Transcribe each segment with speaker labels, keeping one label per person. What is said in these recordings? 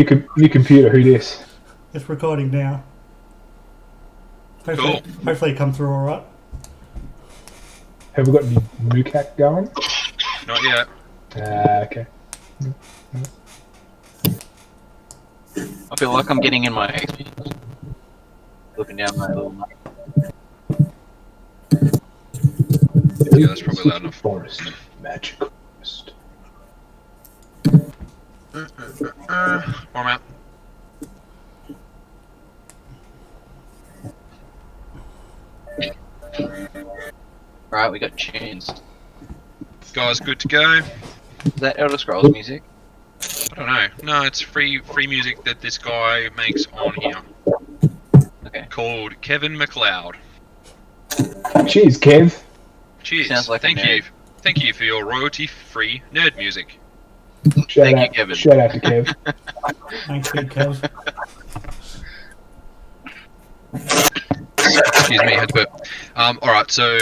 Speaker 1: New computer, who this?
Speaker 2: It's recording now. Hopefully it come through alright.
Speaker 1: Have we got any Moocac going?
Speaker 3: Not yet.
Speaker 1: Okay.
Speaker 4: I feel like I'm getting in my XP. Looking down my little map.
Speaker 3: Yeah, that's probably loud enough.
Speaker 1: Forest. Magical forest.
Speaker 3: Warm out.
Speaker 4: Right, we got tunes.
Speaker 3: Guys, good to go.
Speaker 4: Is that Elder Scrolls music?
Speaker 3: I don't know. No, it's free music that this guy makes on here.
Speaker 4: Okay.
Speaker 3: Called Kevin MacLeod.
Speaker 1: Cheers, Kev.
Speaker 3: Cheers.
Speaker 4: Sounds like a
Speaker 3: Thank you.
Speaker 4: nerd.
Speaker 3: Thank you for your royalty-free nerd music.
Speaker 4: Thank you, Kevin.
Speaker 1: Shout out to Kev.
Speaker 2: Thanks, big Kev.
Speaker 3: Excuse me, had to burp. Alright, so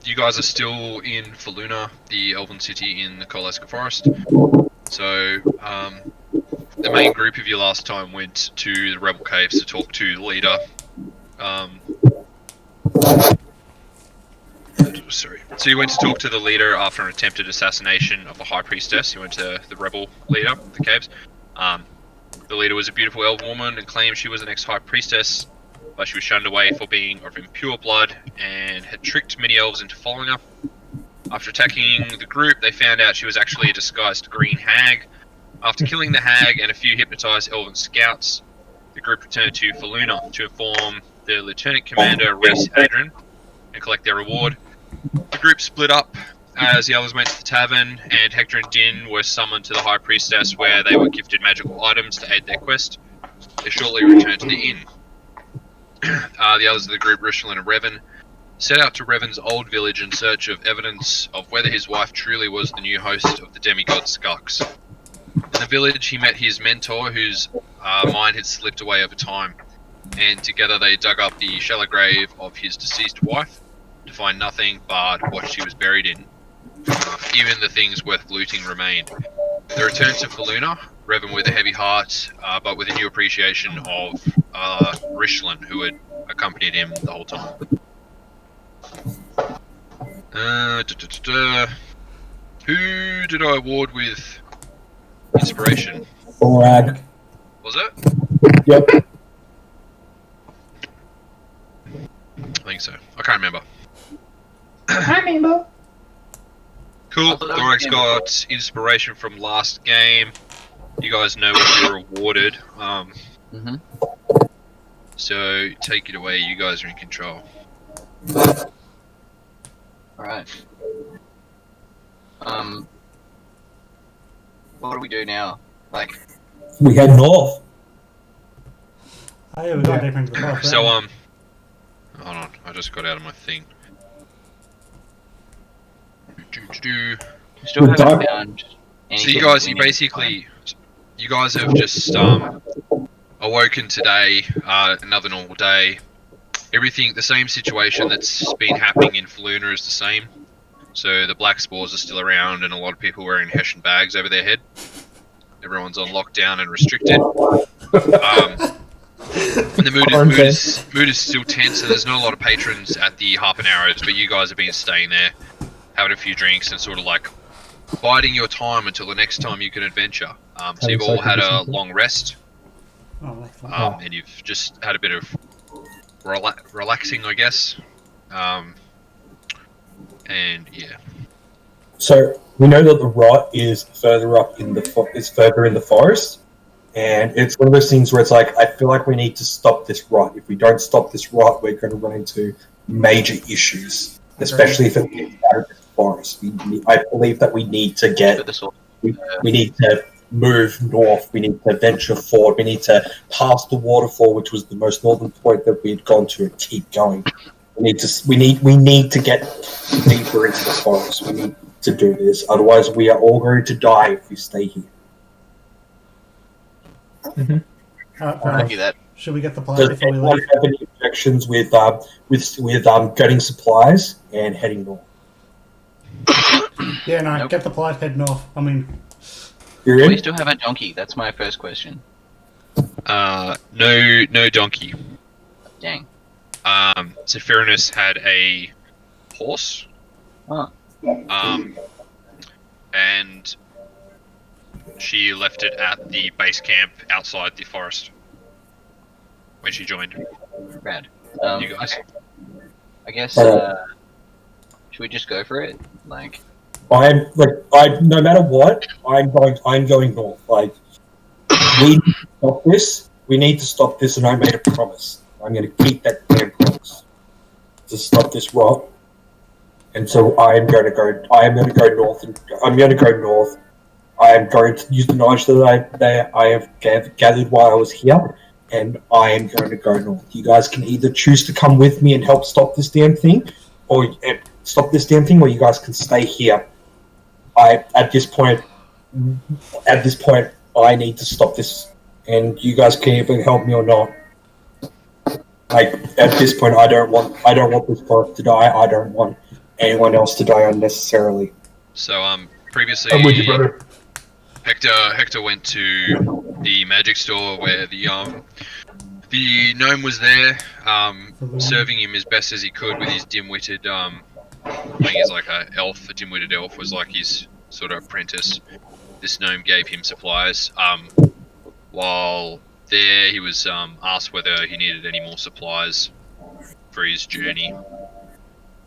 Speaker 3: you guys are still in Faluna, the Elven city in the Kolaska Forest. So, the main group of you last time went to the Rebel Caves to talk to the leader. Sorry. So you went to talk to the leader after an attempted assassination of the High Priestess. You went to the Rebel leader of the caves. The leader was a beautiful elven woman and claimed she was an ex-High Priestess, but she was shunned away for being of impure blood and had tricked many elves into following her. After attacking the group, they found out she was actually a disguised green hag. After killing the hag and a few hypnotized elven scouts, the group returned to Faluna to inform the Lieutenant Commander Reese Adrian and collect their reward. The group split up as the others went to the tavern, and Hector and Din were summoned to the High Priestess, where they were gifted magical items to aid their quest. They shortly returned to the inn. The others of the group, Rishlin and Revan, set out to Revan's old village in search of evidence of whether his wife truly was the new host of the demigod Skux. In the village, he met his mentor, whose mind had slipped away over time, and together they dug up the shallow grave of his deceased wife to find nothing but what she was buried in. Even the things worth looting remained. They returned to Faluna, Revan with a heavy heart, but with a new appreciation of Rishlin, who had accompanied him the whole time. Who did I award with inspiration?
Speaker 1: Alright.
Speaker 3: Was it?
Speaker 1: Yep.
Speaker 3: I think so. I can't remember.
Speaker 1: I remember.
Speaker 3: Cool.
Speaker 4: I thought that was
Speaker 3: Thorax
Speaker 4: him.
Speaker 3: got inspiration from last game. You guys know what you were awarded.
Speaker 4: Mm-hmm.
Speaker 3: So take it away. You guys are in control.
Speaker 4: Alright. What do we do now? Like,
Speaker 5: We head north.
Speaker 2: Oh yeah, we got deeper into the forest.
Speaker 3: So hold on. I just got out of my thing.
Speaker 4: we still
Speaker 5: We're
Speaker 4: haven't
Speaker 5: done.
Speaker 4: found
Speaker 3: So
Speaker 4: anything.
Speaker 3: you guys,
Speaker 4: we
Speaker 3: you
Speaker 4: need to
Speaker 3: basically, you guys have just awoken today, another normal day. Everything, the same situation that's been happening in Faluna is the same. So the black spores are still around, and a lot of people wearing Hessian bags over their head. Everyone's on lockdown and restricted. And the mood is still tense, and there's not a lot of patrons at the Harp and Arrows, but you guys have been staying there, having a few drinks, and sort of like biding your time until the next time you can adventure. So you've all had a long rest,
Speaker 2: Oh, excellent.
Speaker 3: and you've just had a bit of relaxing, I guess. And yeah,
Speaker 5: So we know that the rot is further up in the further in the forest, and it's one of those things where it's like I feel like we need to stop this rot. If we don't stop this rot, we're going to run into major issues, especially if it gets out of the forest. I believe that we need to
Speaker 4: for the sword.
Speaker 5: we need to move north. We need to venture forward. We need to pass the waterfall, which was the most northern point that we had gone to, and keep going. We need to get deeper into the forest. We need to do this. Otherwise, we are all going to die if we stay here.
Speaker 2: Alright, fair
Speaker 4: I
Speaker 2: enough.
Speaker 4: hear that.
Speaker 2: Should we get the plan
Speaker 5: Does
Speaker 2: before we
Speaker 5: anyone
Speaker 2: leave?
Speaker 5: have any objections with getting supplies and heading north?
Speaker 2: Yeah, no,
Speaker 4: Nope.
Speaker 2: get the plight, head north. I mean,
Speaker 5: You're
Speaker 4: Do we
Speaker 5: in?
Speaker 4: still have a donkey? That's my first question.
Speaker 3: No donkey.
Speaker 4: Dang.
Speaker 3: Sephirinus had a horse.
Speaker 4: Oh.
Speaker 3: And she left it at the base camp outside the forest when she joined
Speaker 4: Rad.
Speaker 3: you guys.
Speaker 4: I guess, should we just go for it? Like,
Speaker 5: No matter what, I'm going north. Like, we need to stop this. We need to stop this, and I made a promise. I'm going to keep that damn promise to stop this rot. And so I am going to go north, and I'm going to go north. I am going to use the knowledge that I have gathered while I was here, and I am going to go north. You guys can either choose to come with me and help stop this damn thing, or you guys can stay here. At this point, I need to stop this, and you guys can either help me or not. Like, at this point, I don't want this forest to die. I don't want anyone else to die unnecessarily.
Speaker 3: So previously
Speaker 1: I'm with you, brother.
Speaker 3: Hector went to the magic store where the the gnome was there, serving him as best as he could with his dim-witted I think he's like a dim-witted elf was like his sort of apprentice. This gnome gave him supplies. While there, he was asked whether he needed any more supplies for his journey.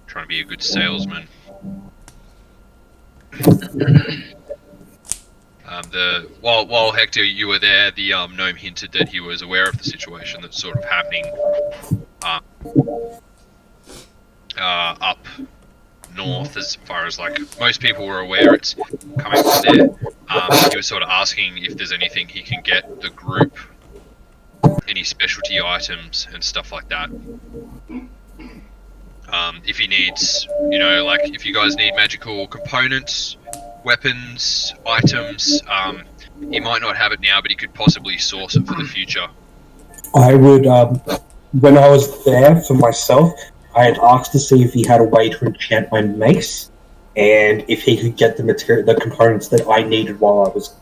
Speaker 3: Trying to be a good salesman. While Hector, you were there, the gnome hinted that he was aware of the situation that's sort of happening up north, as far as like most people were aware it's coming from there. He was sort of asking if there's anything he can get the group, any specialty items and stuff like that. If he needs, like if you guys need magical components, weapons, items, he might not have it now, but he could possibly source it for the future.
Speaker 5: I would, when I was there for myself, I had asked to see if he had a way to enchant my mace, and if he could get the components that I needed while I was,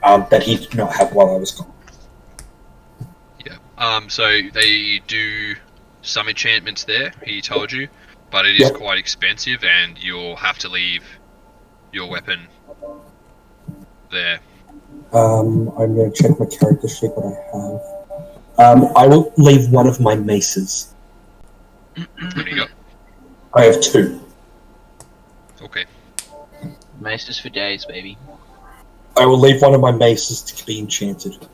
Speaker 5: that he did not have while I was gone.
Speaker 3: Yeah. So they do some enchantments there, he told you, but it is quite expensive, and you'll have to leave your weapon there.
Speaker 5: I'm going to check my character sheet, what I have. I will leave one of my maces.
Speaker 3: What do you got?
Speaker 5: I have 2.
Speaker 3: Okay.
Speaker 4: maces for days, baby.
Speaker 5: I will leave one of my maces to be enchanted.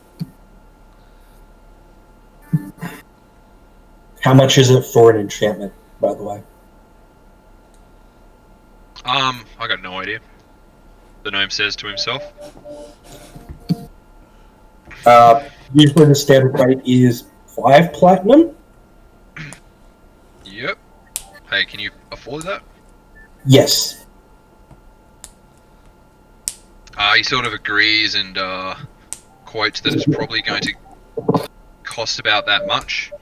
Speaker 5: How much is it for an enchantment, by the way?
Speaker 3: I got no idea. The gnome says to himself.
Speaker 5: Usually the standard rate is 5 platinum.
Speaker 3: Yep. Hey, can you afford that?
Speaker 5: Yes.
Speaker 3: He sort of agrees and quotes that it's probably going to cost about that much.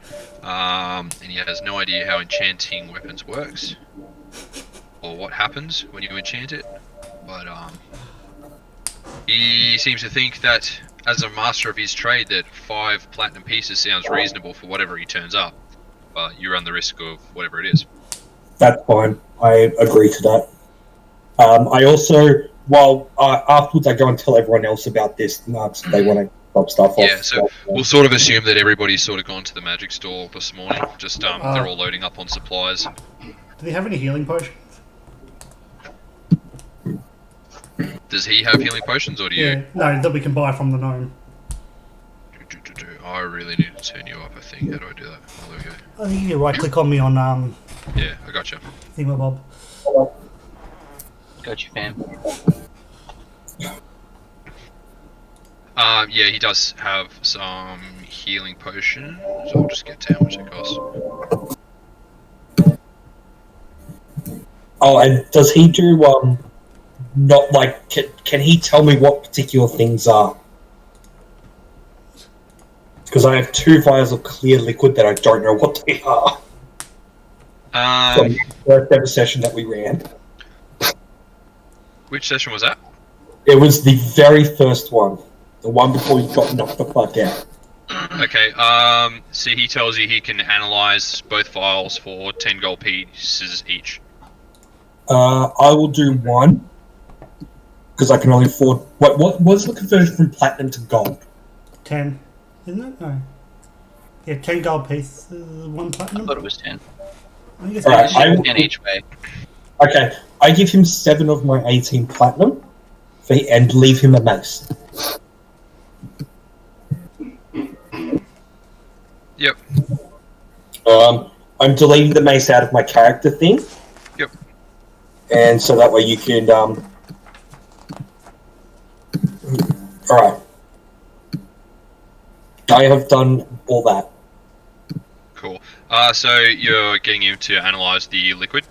Speaker 3: And he has no idea how enchanting weapons works or what happens when you enchant it. But he seems to think that as a master of his trade that 5 platinum pieces sounds reasonable for whatever he turns up. But you run the risk of whatever it is.
Speaker 5: That's fine. I agree to that. I also, afterwards I go and tell everyone else about this. They want to stop stuff off.
Speaker 3: Yeah, so we'll sort of assume that everybody's sort of gone to the magic store this morning. Just they're all loading up on supplies.
Speaker 2: Do they have any healing potions?
Speaker 3: Does he have healing potions, or do you?
Speaker 2: Yeah, no, that we can buy from the gnome.
Speaker 3: I really need to turn you up, I think. How do I do that? Oh, there we go.
Speaker 2: I think you right click on me on
Speaker 3: Yeah, I gotcha.
Speaker 2: Thingamabob.
Speaker 4: Got you, fam.
Speaker 3: Yeah, he does have some healing potions. I'll just get to how much it costs.
Speaker 5: Oh, and does he do, not like, can he tell me what particular things are? Because I have 2 vials of clear liquid that I don't know what they are. From the first ever session that we ran.
Speaker 3: Which session was that?
Speaker 5: It was the very first one. The one before you got knocked the fuck out.
Speaker 3: Okay. So he tells you he can analyze both files for 10 gold pieces each.
Speaker 5: I will do one because I can only afford. What was the conversion from platinum to gold?
Speaker 2: 10, isn't it? No. Yeah, 10 gold pieces, 1
Speaker 4: I
Speaker 2: platinum.
Speaker 4: thought it was 10.
Speaker 2: I think it's
Speaker 5: Alright,
Speaker 2: eight.
Speaker 5: I will-
Speaker 4: 10 each way.
Speaker 5: Okay, I give him 7 of my 18 platinum, and leave him a mace.
Speaker 3: Yep.
Speaker 5: I'm deleting the mace out of my character thing.
Speaker 3: Yep.
Speaker 5: And so that way you can. Alright. I have done all that.
Speaker 3: Cool. So you're getting him to analyze the liquid.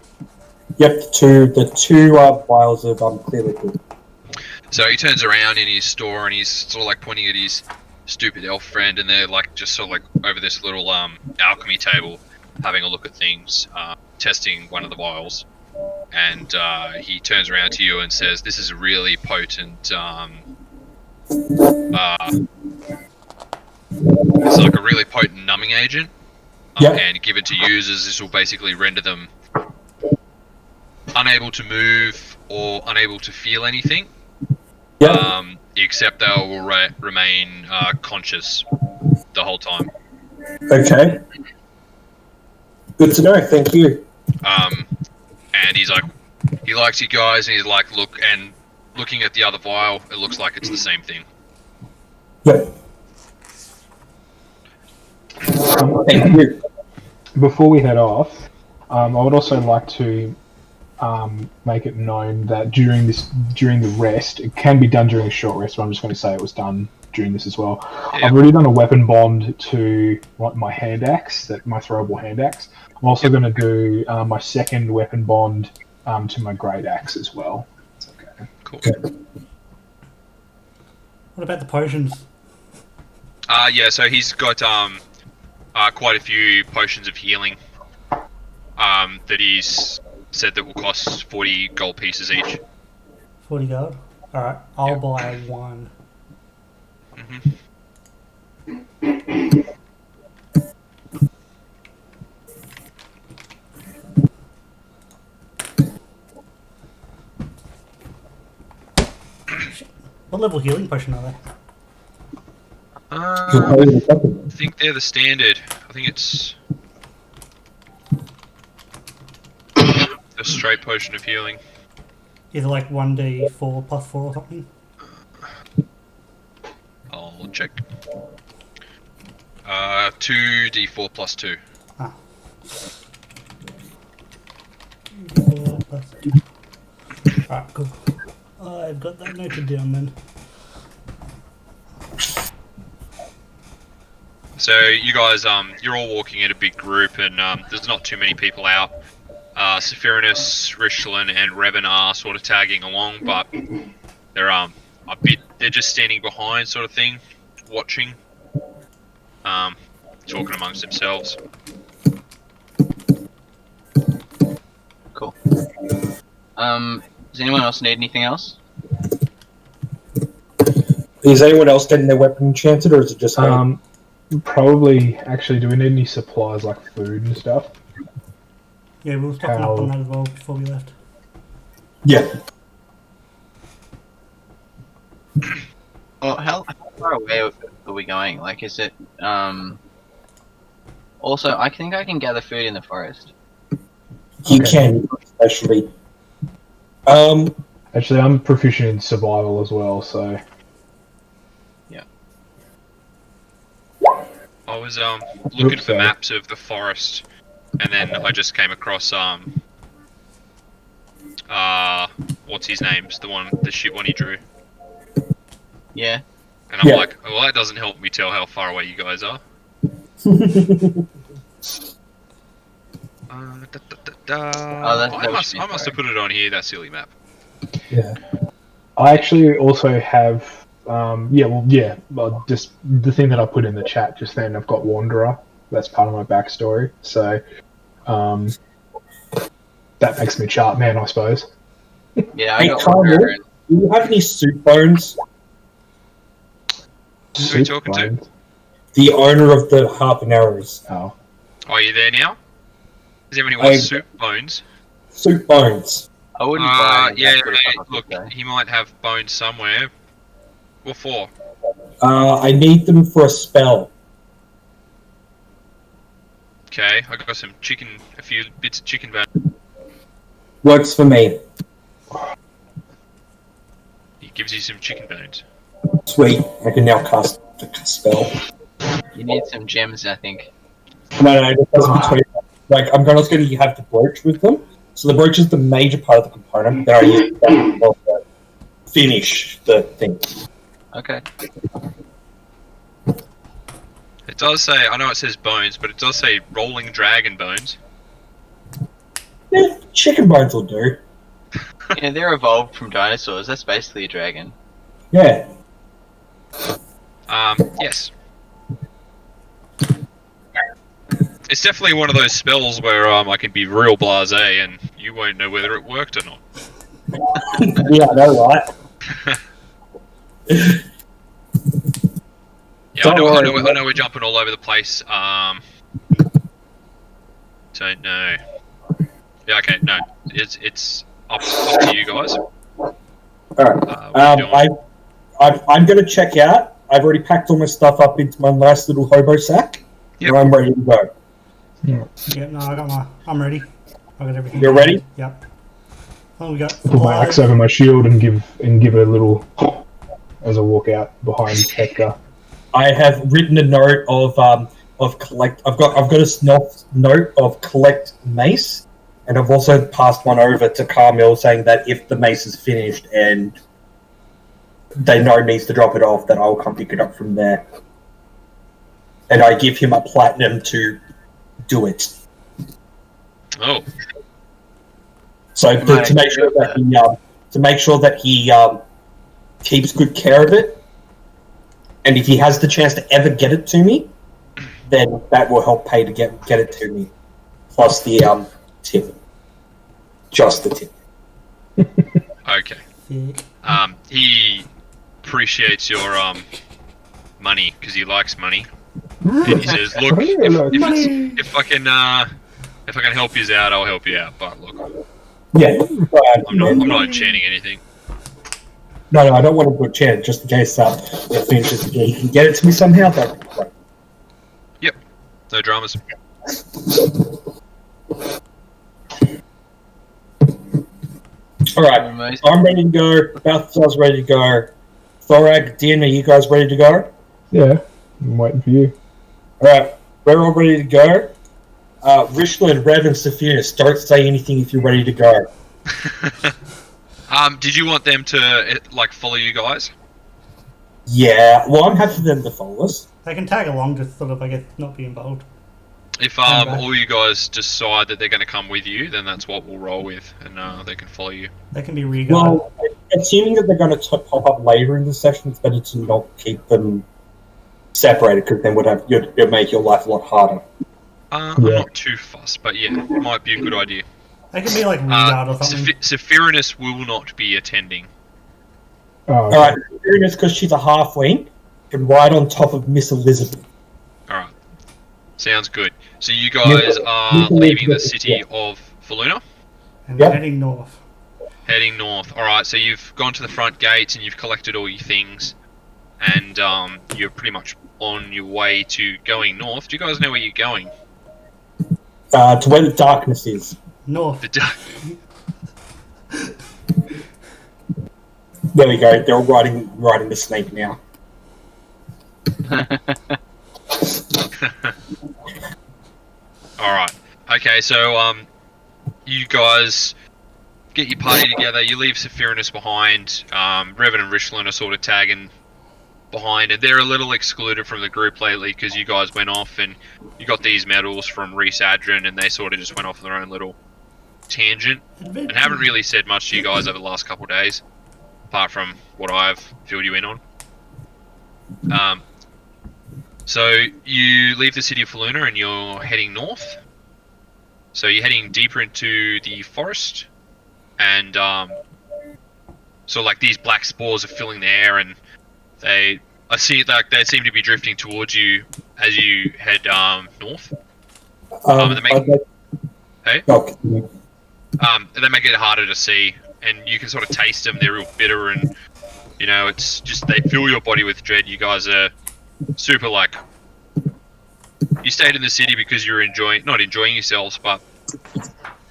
Speaker 5: Yep, the two vials of clear liquid.
Speaker 3: So he turns around in his store and he's sort of like pointing at his stupid elf friend, and they're like just sort of like over this little alchemy table, having a look at things, testing one of the vials. And he turns around to you and says, "This is a really potent. It's like a really potent numbing agent.
Speaker 5: Yeah.
Speaker 3: And given to users, this will basically render them unable to move or unable to feel anything.
Speaker 5: Yeah.
Speaker 3: Except they will remain conscious the whole time."
Speaker 5: Okay. Good to know. Thank you.
Speaker 3: And he's like, he likes you guys, and he's like, looking at the other vial, it looks like it's the same thing.
Speaker 5: Yep. Thank you.
Speaker 1: Before we head off, I would also like to make it known that during the rest, it can be done during a short rest, but I'm just going to say it was done during this as well.
Speaker 3: Yeah.
Speaker 1: I've already done a weapon bond to my hand axe, my throwable hand axe. I'm also going to do my second weapon bond to my great axe as well. It's okay.
Speaker 3: Cool.
Speaker 2: What about the potions?
Speaker 3: Yeah, so he's got quite a few potions of healing that he's said that will cost 40 gold pieces each.
Speaker 2: 40 gold? Alright, I'll buy 1.
Speaker 3: Mm-hmm.
Speaker 2: What level healing potion are they?
Speaker 3: I think they're the standard. I think it's a straight potion of healing.
Speaker 2: Either like 1d4 plus 4 or something?
Speaker 3: I'll check. 2d4 plus 2.
Speaker 2: Ah. 4 plus 2. Alright, cool. I've got that noted down then.
Speaker 3: So you guys, you're all walking in a big group, and there's not too many people out. Sephirinus, Richland, and Revan are sort of tagging along, but they're they're just standing behind, sort of thing, watching, talking amongst themselves.
Speaker 4: Cool. Does anyone else need anything else?
Speaker 5: Is anyone else getting their weapon enchanted, or is it just me?
Speaker 1: Probably. Actually, do we need any supplies like food and stuff?
Speaker 2: Yeah, we were stocking up on that as well before we left.
Speaker 5: Yeah.
Speaker 4: Well, how far away are we going? Like, is it, Also, I think I can gather food in the forest.
Speaker 5: You can, especially.
Speaker 1: Actually, I'm proficient in survival as well, so...
Speaker 3: I was looking for maps of the forest, and then I just came across what's his name's the shit one he drew,
Speaker 4: Yeah.
Speaker 3: and I'm like, well, that doesn't help me tell how far away you guys are. I must have put it on here, that silly map.
Speaker 5: Yeah.
Speaker 1: I actually also have, just the thing that I put in the chat just then, I've got Wanderer. That's part of my backstory. So, that makes me sharp man, I suppose.
Speaker 4: Yeah, I
Speaker 5: Hey,
Speaker 4: got
Speaker 5: Carl,
Speaker 4: Wanderer.
Speaker 5: do you have any soup bones?
Speaker 3: Who are you talking to?
Speaker 5: The owner of the Harp and Arrows.
Speaker 1: Oh.
Speaker 3: Are you there now? Does anyone want soup bones?
Speaker 5: Soup Bones.
Speaker 4: I wouldn't buy
Speaker 3: Yeah,
Speaker 4: that sort of stuff,
Speaker 3: look,
Speaker 4: though.
Speaker 3: he might have bones somewhere. What for?
Speaker 5: I need them for a spell.
Speaker 3: Okay, I got some chicken, a few bits of chicken bone.
Speaker 5: Works for me.
Speaker 3: He gives you some chicken bones.
Speaker 5: Sweet. I can now cast the spell.
Speaker 4: You need some gems, I think.
Speaker 5: No, it doesn't tweet. Like, I'm going to have the brooch with them. So the brooch is the major part of the component. Then I use that to finish the thing.
Speaker 4: Okay.
Speaker 3: It does say, I know it says bones, but it does say rolling dragon bones.
Speaker 5: Yeah, chicken bones will do.
Speaker 4: Yeah, they're evolved from dinosaurs. That's basically a dragon.
Speaker 5: Yeah.
Speaker 3: Yes. It's definitely one of those spells where I can be real blasé and you won't know whether it worked or not.
Speaker 5: Yeah, I know, right?
Speaker 3: Yeah, I know we're jumping all over the place. Don't know. Yeah, okay, no. It's up to you guys.
Speaker 5: Alright. I'm going to check out. I've already packed all my stuff up into my nice little hobo sack.
Speaker 3: Yep.
Speaker 5: And I'm ready to go.
Speaker 2: Yeah, no, I'm ready. I got everything.
Speaker 5: You're ready?
Speaker 2: Yep. Oh, we got.
Speaker 1: Put my axe over my shield and give it a little as I walk out behind Hector.
Speaker 5: I have written a note of collect. I've got a note of collect mace, and I've also passed one over to Carmel saying that if the mace is finished and they know needs to drop it off, that I'll come pick it up from there. And I give him a platinum to do it.
Speaker 3: Oh,
Speaker 5: So to make sure that he keeps good care of it, and if he has the chance to ever get it to me, then that will help pay to get it to me, plus the tip, just the tip.
Speaker 3: okay.
Speaker 2: Yeah.
Speaker 3: He appreciates your money because he likes money. And he says, "Look, if I can help you out, I'll help you out. But look,
Speaker 5: Yeah,
Speaker 3: I'm not enchanting anything.
Speaker 5: No, I don't want to put chance just in case it finishes again. You can get it to me somehow. That'd be great.
Speaker 3: Yep, no dramas.
Speaker 5: All right, I'm ready to go. Balthazar's ready to go. Thorag, Din, are you guys ready to go?
Speaker 1: Yeah, I'm waiting for you.
Speaker 5: All right, we're all ready to go. Richland, Rev, and Sephiroth, don't say anything if you're ready to go.
Speaker 3: Did you want them to like follow you guys?
Speaker 5: Yeah, well, I'm happy for them to follow us.
Speaker 2: They can tag along, just sort of, I guess, not be involved.
Speaker 3: If
Speaker 2: Okay.
Speaker 3: all you guys decide that they're going to come with you, then that's what we'll roll with, and they can follow you.
Speaker 2: They can be reguarded.
Speaker 5: Well, assuming that they're going to pop up later in the session, it's better to not keep them separated, because then it'd make your life a lot harder.
Speaker 3: I'm not too fussed, but yeah, it might be a good idea.
Speaker 2: They can be like reguard or something.
Speaker 3: Sephiroth will not be attending.
Speaker 1: Oh,
Speaker 5: All right, Sephiroth, because she's a halfling, can ride on top of Miss Elizabeth.
Speaker 3: Alright. Sounds good. So you guys are leaving the city of Faluna,
Speaker 2: And
Speaker 5: Yep.
Speaker 2: heading north.
Speaker 3: heading north. Alright, so you've gone to the front gates and you've collected all your things, and you're pretty much on your way to going north. Do you guys know where you're going?
Speaker 5: To where the darkness is.
Speaker 2: North.
Speaker 5: There we go. They're all riding the snake now.
Speaker 3: Alright. Okay, so you guys get your party together, you leave Sephiroth behind, Revan and Richland are sort of tagging behind, and they're a little excluded from the group lately because you guys went off and you got these medals from Reese Adrin, and they sort of just went off on their own little tangent and haven't really said much to you guys over the last couple of days, apart from what I've filled you in on. So you leave the city of Faluna and you're heading north. So you're heading deeper into the forest, and so like these black spores are filling the air, and they seem to be drifting towards you as you head north.
Speaker 5: I'd like-
Speaker 3: Hey?
Speaker 5: Oh, continue.
Speaker 3: They make it harder to see, and you can sort of taste them. They're real bitter, and you know, it's just they fill your body with dread. You guys are super like. You stayed in the city because you were not enjoying yourselves, but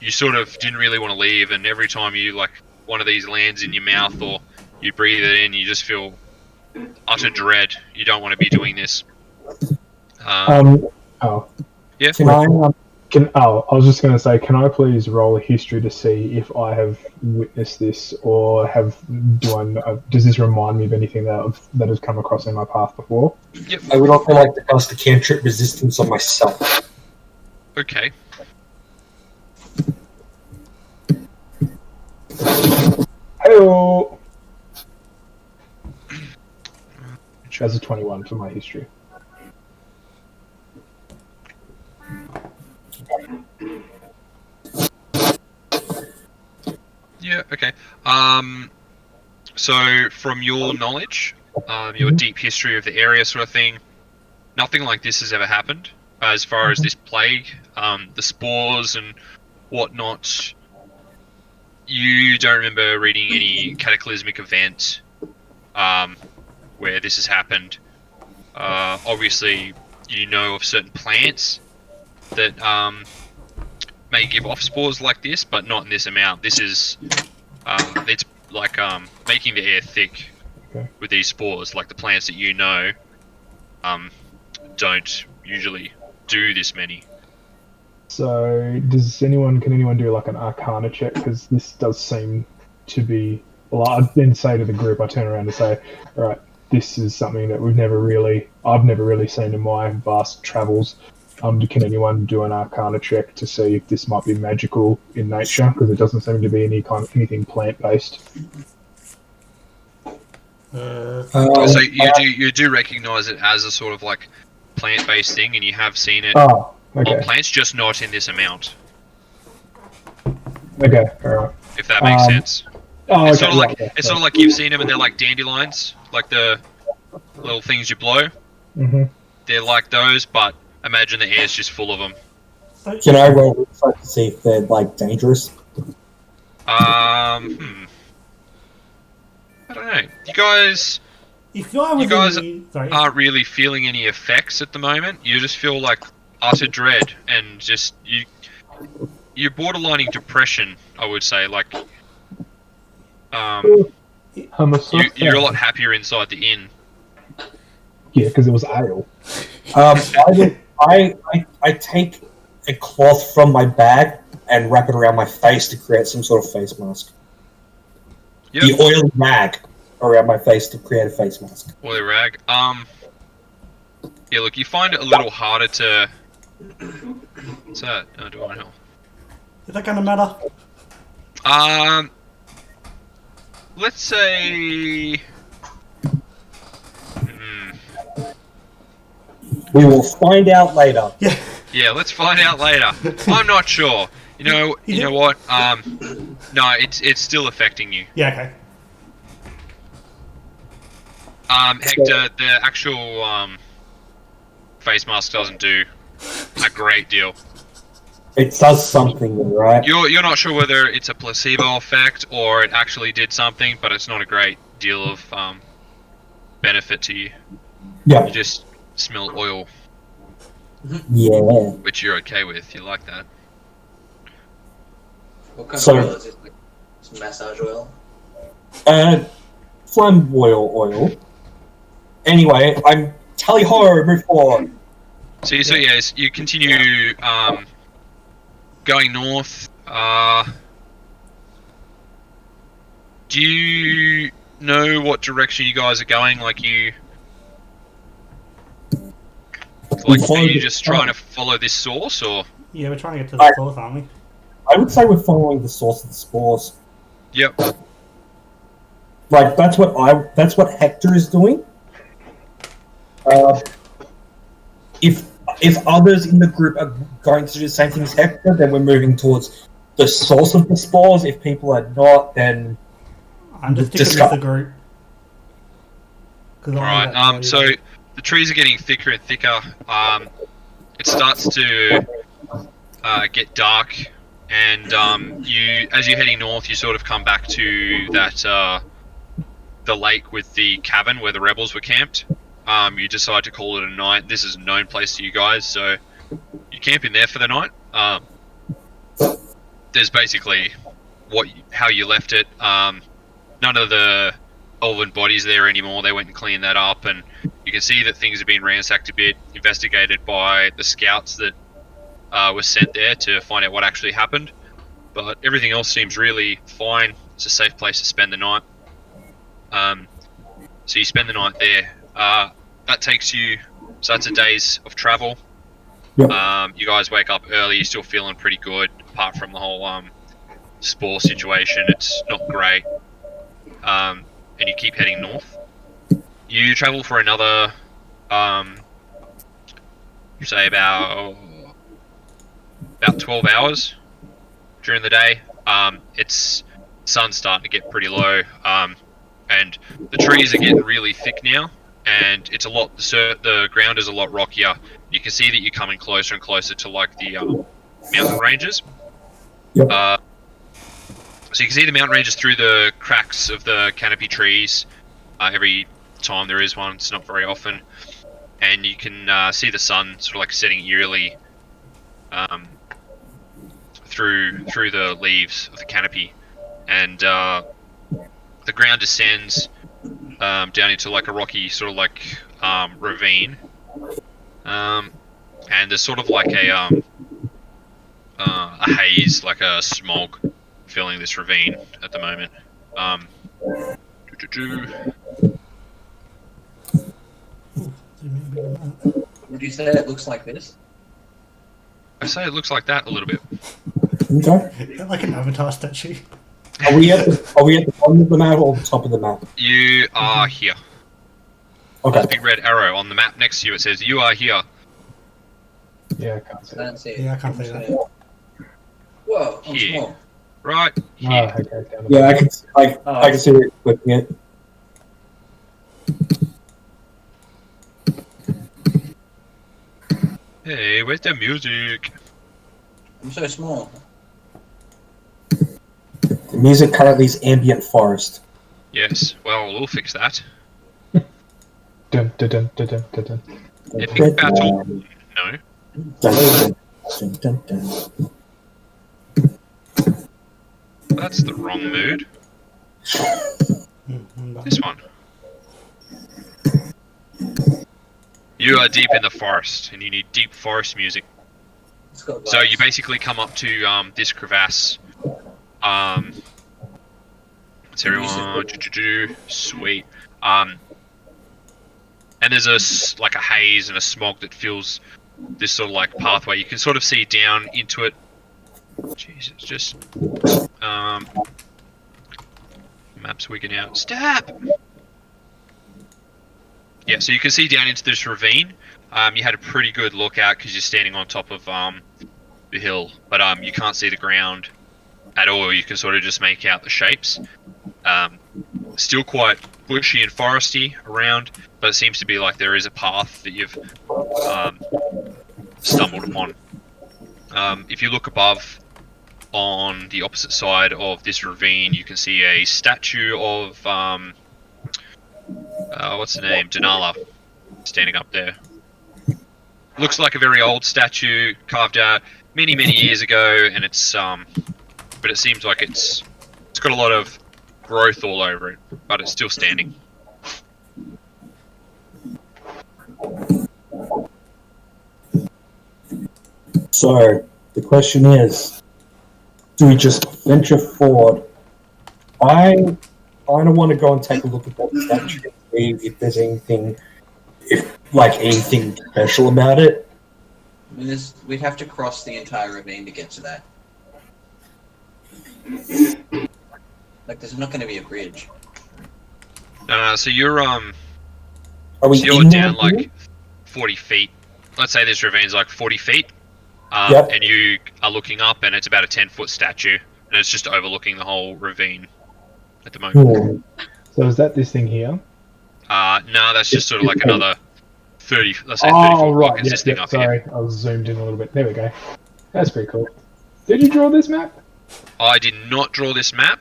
Speaker 3: you sort of didn't really want to leave. And every time you like one of these lands in your mouth or you breathe it in, you just feel utter dread. You don't want to be doing this.
Speaker 1: Oh,
Speaker 3: Yeah.
Speaker 5: Can I?
Speaker 1: I was just going to say, can I please roll a history to see if I have witnessed this, or does this remind me of anything that has come across in my path before?
Speaker 3: Yep.
Speaker 5: I would also like to cast a cantrip resistance on myself.
Speaker 3: Okay.
Speaker 1: Hello. That's a 21 for my history.
Speaker 3: Yeah. Okay. So from your knowledge, your deep history of the area, sort of thing, nothing like this has ever happened. As far as this plague, the spores and whatnot, you don't remember reading any cataclysmic event where this has happened. Obviously, you know of certain plants that may give off spores like this, but not in this amount. This is it's like making the air thick with these spores. Like the plants that you know don't usually do this many.
Speaker 1: So, can anyone do like an Arcana check? Because this does seem to be. Well, I'd then say to the group, I turn around and say, "All right, this is something that I've never really seen in my vast travels. Can anyone do an Arcana check to see if this might be magical in nature? Because it doesn't seem to be anything plant based."
Speaker 3: So you do recognize it as a sort of like plant-based thing, and you have seen it
Speaker 1: Oh, okay,
Speaker 3: on plants, just not in this amount.
Speaker 1: okay, all right.
Speaker 3: If that makes sense.
Speaker 1: Oh,
Speaker 3: It's
Speaker 1: okay,
Speaker 3: sort of like
Speaker 1: yeah,
Speaker 3: it's sort of like you've seen them, and they're like dandelions, like the little things you blow.
Speaker 1: Mm-hmm.
Speaker 3: They're like those, but imagine the air's just full of them.
Speaker 5: Can I roll insight to see if they're like dangerous?
Speaker 3: I don't know. You guys
Speaker 2: If I was
Speaker 3: You guys
Speaker 2: sorry.
Speaker 3: aren't really feeling any effects at the moment. You just feel like utter dread, and just you're borderlining depression. I would say, like, you're a lot happier inside the inn.
Speaker 1: Yeah, because it was ale.
Speaker 5: I take a cloth from my bag and wrap it around my face to create some sort of face mask.
Speaker 3: Yep.
Speaker 5: The oily rag around my face to create a face mask.
Speaker 3: Oily rag. Yeah, look, you find it a little harder to. What's that? Oh, do I know?
Speaker 2: Is that gonna matter?
Speaker 3: Let's say.
Speaker 5: We will find out later.
Speaker 2: Yeah.
Speaker 3: Yeah, let's find out later. I'm not sure. You know what? No, it's still affecting you.
Speaker 2: Yeah. Okay.
Speaker 3: Hector, the actual face mask doesn't do a great deal.
Speaker 5: It does something, right?
Speaker 3: You're not sure whether it's a placebo effect or it actually did something, but it's not a great deal of benefit to you.
Speaker 5: Yeah.
Speaker 3: You just smell oil,
Speaker 5: Yeah.
Speaker 3: which you're okay with. You like that.
Speaker 6: What kind
Speaker 5: So-
Speaker 6: of oil is it? Like, it's massage oil?
Speaker 5: Flamboyant oil. Anyway, I'm tally ho, move forward.
Speaker 3: So yes, you continue going north. Do you know what direction you guys are going? Like are you just trying to follow this source, or?
Speaker 2: Yeah, we're trying to get to the source, aren't we?
Speaker 5: I would say we're following the source of the spores.
Speaker 3: Yep.
Speaker 5: Like that's what Hector is doing. If others in the group are going to do the same thing as Hector, then we're moving towards the source of the spores. If people are not, then
Speaker 2: I'm just sticking with the group.
Speaker 3: Alright, so the trees are getting thicker and thicker. It starts to get dark, and as you're heading north, you sort of come back to that the lake with the cabin where the rebels were camped. You decide to call it a night. This is a known place to you guys, so you camp in there for the night. There's basically how you left it. None of the elven bodies there anymore. They went and cleaned that up, and you can see that things have been ransacked a bit, investigated by the scouts that were sent there to find out what actually happened. But everything else seems really fine. It's a safe place to spend the night. So you spend the night there. That takes you, so that's a day's of travel.
Speaker 5: Yep.
Speaker 3: You guys wake up early, you're still feeling pretty good, apart from the whole spore situation. It's not great. And you keep heading north. You travel for another, say about 12 hours during the day. It's sun's starting to get pretty low, and the trees are getting really thick now, and it's the ground is a lot rockier. You can see that you're coming closer and closer to like the mountain ranges.
Speaker 5: Yep.
Speaker 3: So you can see the mountain ranges through the cracks of the canopy trees. Every time there is one, it's not very often, and you can see the sun sort of like setting eerily through the leaves of the canopy, and the ground descends down into like a rocky sort of like ravine, and there's sort of like a haze, like a smog, filling this ravine at the moment.
Speaker 6: Would you say it looks like this?
Speaker 3: I say it looks like that a little bit.
Speaker 5: Okay.
Speaker 2: Like an avatar statue.
Speaker 5: Are we at the bottom of the map or the top of the map?
Speaker 3: You are here.
Speaker 5: Okay.
Speaker 3: There's a big red arrow on the map next to you. It says you are here.
Speaker 1: Yeah, I can't see
Speaker 6: I
Speaker 1: it.
Speaker 6: don't see it.
Speaker 2: Yeah, I can't see that.
Speaker 6: Whoa, I'm
Speaker 3: Here.
Speaker 6: small.
Speaker 3: Right
Speaker 1: Oh,
Speaker 3: here.
Speaker 1: okay, down the
Speaker 5: Yeah,
Speaker 1: bottom.
Speaker 5: I can see it clicking it.
Speaker 3: Hey, where's the music?
Speaker 6: I'm so small.
Speaker 5: The music currently is ambient forest.
Speaker 3: Yes. Well, we'll fix that.
Speaker 1: Dun, dun, dun, dun, dun, dun, dun.
Speaker 3: Epic battle. No.
Speaker 5: Dun, dun, dun, dun.
Speaker 3: That's the wrong mood. This one. You are deep in the forest, and you need deep forest music.
Speaker 6: Let's go.
Speaker 3: So you basically come up to this crevasse. It's everyone. Sweet. And there's like a haze and a smog that fills this sort of like pathway. You can sort of see down into it. Jesus, just map's wigging out. Stop. Yeah, so you can see down into this ravine. You had a pretty good look out because you're standing on top of the hill, but you can't see the ground at all. You can sort of just make out the shapes. Still quite bushy and foresty around, but it seems to be like there is a path that you've stumbled upon. If you look above on the opposite side of this ravine, you can see a statue of what's the name? Denala, standing up there. Looks like a very old statue carved out many years ago, and it's but it seems like it's got a lot of growth all over it, but it's still standing.
Speaker 5: So the question is, do we just venture forward? I don't want to go and take a look at that statue and see if there's anything special about it.
Speaker 6: I mean, we'd have to cross the entire ravine to get to that. Like, there's not going to be a bridge.
Speaker 3: So you're
Speaker 5: Are we
Speaker 3: so you're
Speaker 5: in
Speaker 3: down
Speaker 5: there?
Speaker 3: like 40 feet. Let's say this ravine's like 40 feet.
Speaker 5: Yep.
Speaker 3: And you are looking up, and it's about a 10-foot statue, and it's just overlooking the whole ravine at the moment.
Speaker 5: Hmm.
Speaker 1: So is that this thing here?
Speaker 3: No, that's just sort of like another 30. Let's say 30 foot
Speaker 1: Oh,
Speaker 3: block
Speaker 1: right.
Speaker 3: is
Speaker 1: Yep,
Speaker 3: this thing
Speaker 1: yep,
Speaker 3: up here.
Speaker 1: sorry. I was zoomed in a little bit. There we go. That's pretty cool. Did you draw this map?
Speaker 3: I did not draw this map.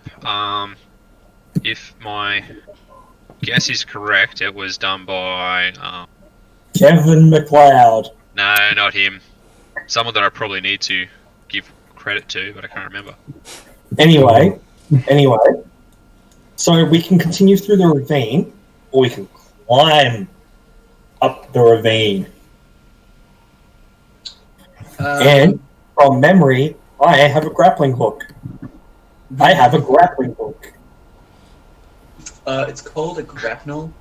Speaker 3: If my guess is correct, it was done by.
Speaker 5: Kevin McLeod.
Speaker 3: No, not him. Someone that I probably need to give credit to, but I can't remember.
Speaker 5: Anyway, so we can continue through the ravine, or we can climb up the ravine. And from memory, I have a grappling hook.
Speaker 6: It's called a grapnel.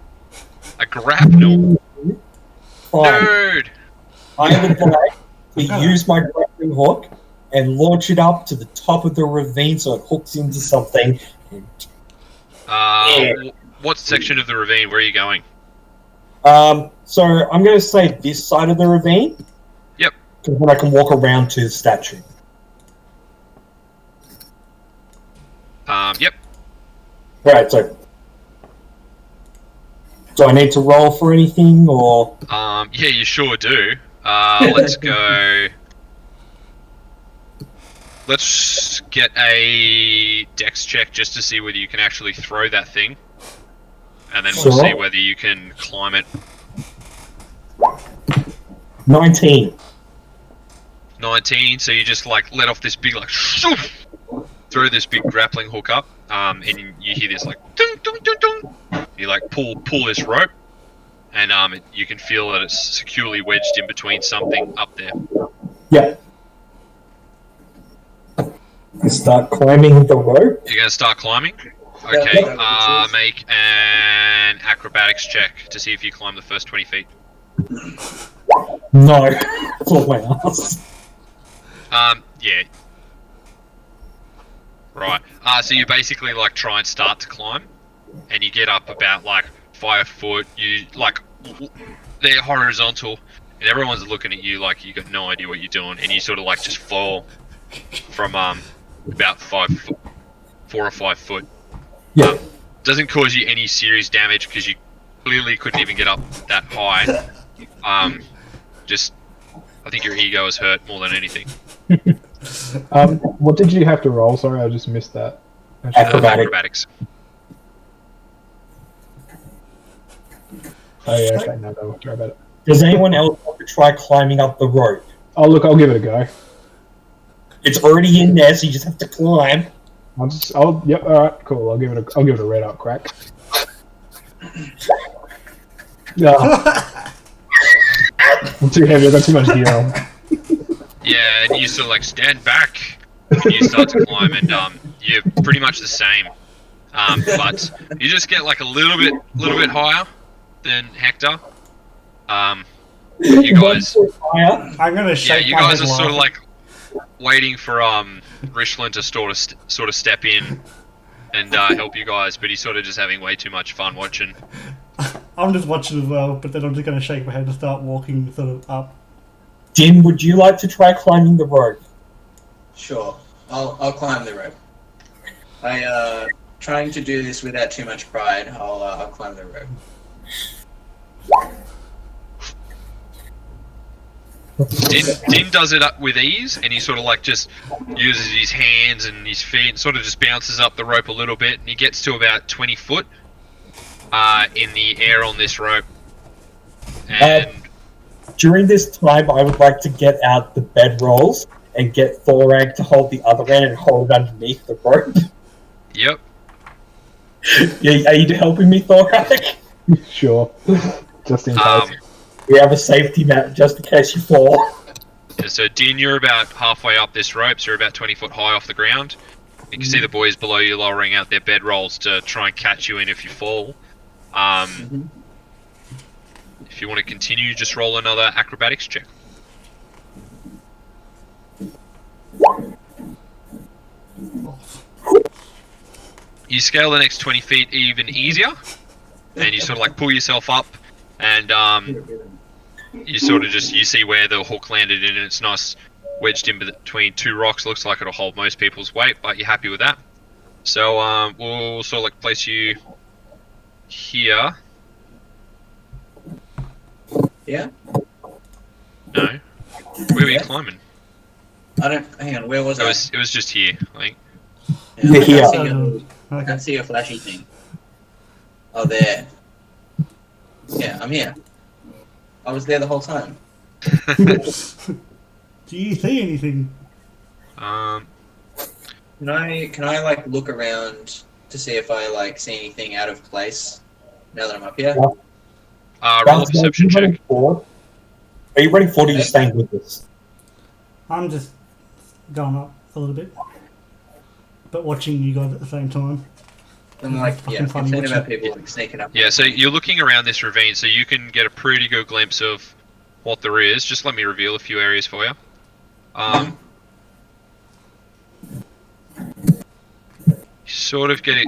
Speaker 3: A grapnel.
Speaker 5: Fine.
Speaker 3: Nerd!
Speaker 5: I would like to use my grappling hook and launch it up to the top of the ravine so it hooks into something.
Speaker 3: What section of the ravine? Where are you going?
Speaker 5: So I'm going to say this side of the ravine.
Speaker 3: Yep.
Speaker 5: Because then I can walk around to the statue.
Speaker 3: Yep.
Speaker 5: Right, so do I need to roll for anything, or?
Speaker 3: Yeah, you sure do. Let's go. Let's get a dex check just to see whether you can actually throw that thing. And then we'll
Speaker 5: Sure.
Speaker 3: see whether you can climb it.
Speaker 5: 19.
Speaker 3: 19, so you just like let off this big like shoof, throw this big grappling hook up, and you hear this like ding, ding, ding, ding. You like pull this rope, and you can feel that it's securely wedged in between something up there.
Speaker 5: Yeah. I start climbing the rope.
Speaker 3: You're gonna start climbing. Okay, make an acrobatics check to see if you climb the first 20 feet.
Speaker 5: No. For my ass.
Speaker 3: Yeah. Right. So you basically like try and start to climb, and you get up about like 5 foot. You like they're horizontal, and everyone's looking at you like you got no idea what you're doing, and you sort of like just fall from about 5 foot, 4 or 5 foot.
Speaker 5: Yeah.
Speaker 3: Doesn't cause you any serious damage because you clearly couldn't even get up that high. Just I think your ego is hurt more than anything.
Speaker 1: What did you have to roll? Sorry, I just missed that.
Speaker 3: Acrobatics.
Speaker 1: Oh yeah, okay, no, don't worry about it.
Speaker 5: Does anyone else want to try climbing up the rope?
Speaker 1: Oh look, I'll give it a go.
Speaker 5: It's already in there, so you just have to climb.
Speaker 1: Yep, alright, cool, I'll give it a red up crack. I'm too heavy, I've got too much gear on.
Speaker 3: Yeah, and you sort of like stand back and you start to climb, and you're pretty much the same. But you just get like a little bit higher than Hector. You guys,
Speaker 2: I'm gonna shake
Speaker 3: you
Speaker 2: my
Speaker 3: guys
Speaker 2: head
Speaker 3: are sort of
Speaker 2: laughing.
Speaker 3: like waiting for Richland to sort of step in and help you guys, but he's sort of just having way too much fun watching.
Speaker 2: I'm just watching as well, but then I'm just gonna shake my head and start walking sort of up.
Speaker 5: Dim, would you like to try climbing the rope?
Speaker 6: Sure, I'll climb the rope. Trying to do this without too much pride. I'll climb the rope.
Speaker 3: Din does it up with ease, and he sort of like just uses his hands and his feet and sort of just bounces up the rope a little bit, and he gets to about 20 foot in the air on this rope. And
Speaker 5: During this time, I would like to get out the bedrolls and get Thorag to hold the other end and hold underneath the rope.
Speaker 3: yep.
Speaker 5: Yeah, are you helping me, Thorag?
Speaker 1: Sure. Just in case.
Speaker 5: We have a safety net just in case you fall.
Speaker 3: Yeah, so Din, you're about halfway up this rope, so you're about 20 foot high off the ground. You can see the boys below you lowering out their bedrolls to try and catch you in if you fall. If you want to continue, just roll another acrobatics check. You scale the next 20 feet even easier, and you sort of like pull yourself up, and you sort of just, you see where the hook landed in, and it's nice wedged in between two rocks. Looks like it'll hold most people's weight, but you're happy with that. So we'll sort of like place you here.
Speaker 6: Yeah?
Speaker 3: No. Where were you
Speaker 6: Yeah.
Speaker 3: climbing?
Speaker 6: I don't. Hang on, where was I?
Speaker 3: It was just here. I think.
Speaker 5: Yeah,
Speaker 6: I
Speaker 5: here.
Speaker 6: can't see your, I
Speaker 2: Okay.
Speaker 6: can't see your flashy thing. Oh, there. Yeah, I'm here. I was there the whole time.
Speaker 2: Do you see anything?
Speaker 3: Um.
Speaker 6: Can I like look around to see if I like see anything out of place now that I'm up here?
Speaker 5: Yeah.
Speaker 3: Roll a perception check.
Speaker 5: Are you running forward or are you staying with us?
Speaker 2: I'm just going up a little bit, but watching you guys at the same time.
Speaker 6: I'm like,
Speaker 2: Fucking
Speaker 6: yeah, I'm
Speaker 2: funny
Speaker 6: concerned about
Speaker 2: watching.
Speaker 6: people like sneaking up.
Speaker 3: Yeah. So you're looking around this ravine, so you can get a pretty good glimpse of what there is. Just let me reveal a few areas for you. Sort of get a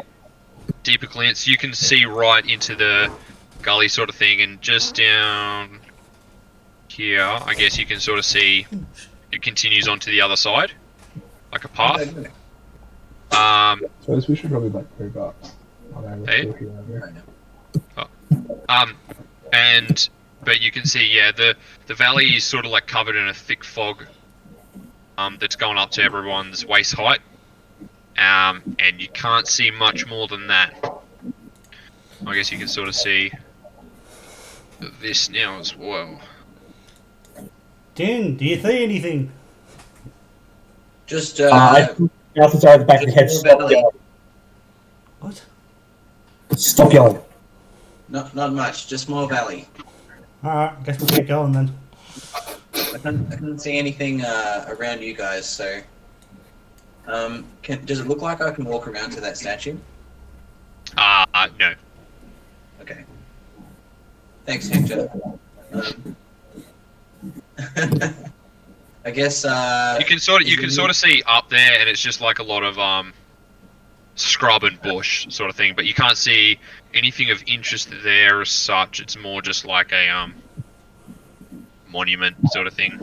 Speaker 3: deeper glance. You can see right into the gully sort of thing, and just down here, I guess you can sort of see it continues on to the other side, like a path.
Speaker 6: Okay.
Speaker 1: So we should probably like move up. I know we're
Speaker 3: Hey?
Speaker 1: still here, over.
Speaker 3: But you can see, yeah, the valley is sort of like covered in a thick fog. That's going up to everyone's waist height. And you can't see much more than that. I guess you can sort of see this now as well.
Speaker 2: Din, do you see anything?
Speaker 6: Just
Speaker 5: I think Alpha's over the back of the head.
Speaker 6: Just
Speaker 5: Stop
Speaker 6: barely.
Speaker 5: yelling.
Speaker 2: What?
Speaker 5: Stop yelling.
Speaker 6: not much, just more valley.
Speaker 2: Alright, guess we'll keep going then.
Speaker 6: I can't see anything around you guys, so does it look like I can walk around to that statue?
Speaker 3: No.
Speaker 6: Okay. Thanks, Hector. I guess
Speaker 3: You can sort of see up there, and it's just like a lot of scrub and bush sort of thing, but you can't see anything of interest there as such. It's more just like a monument sort of thing.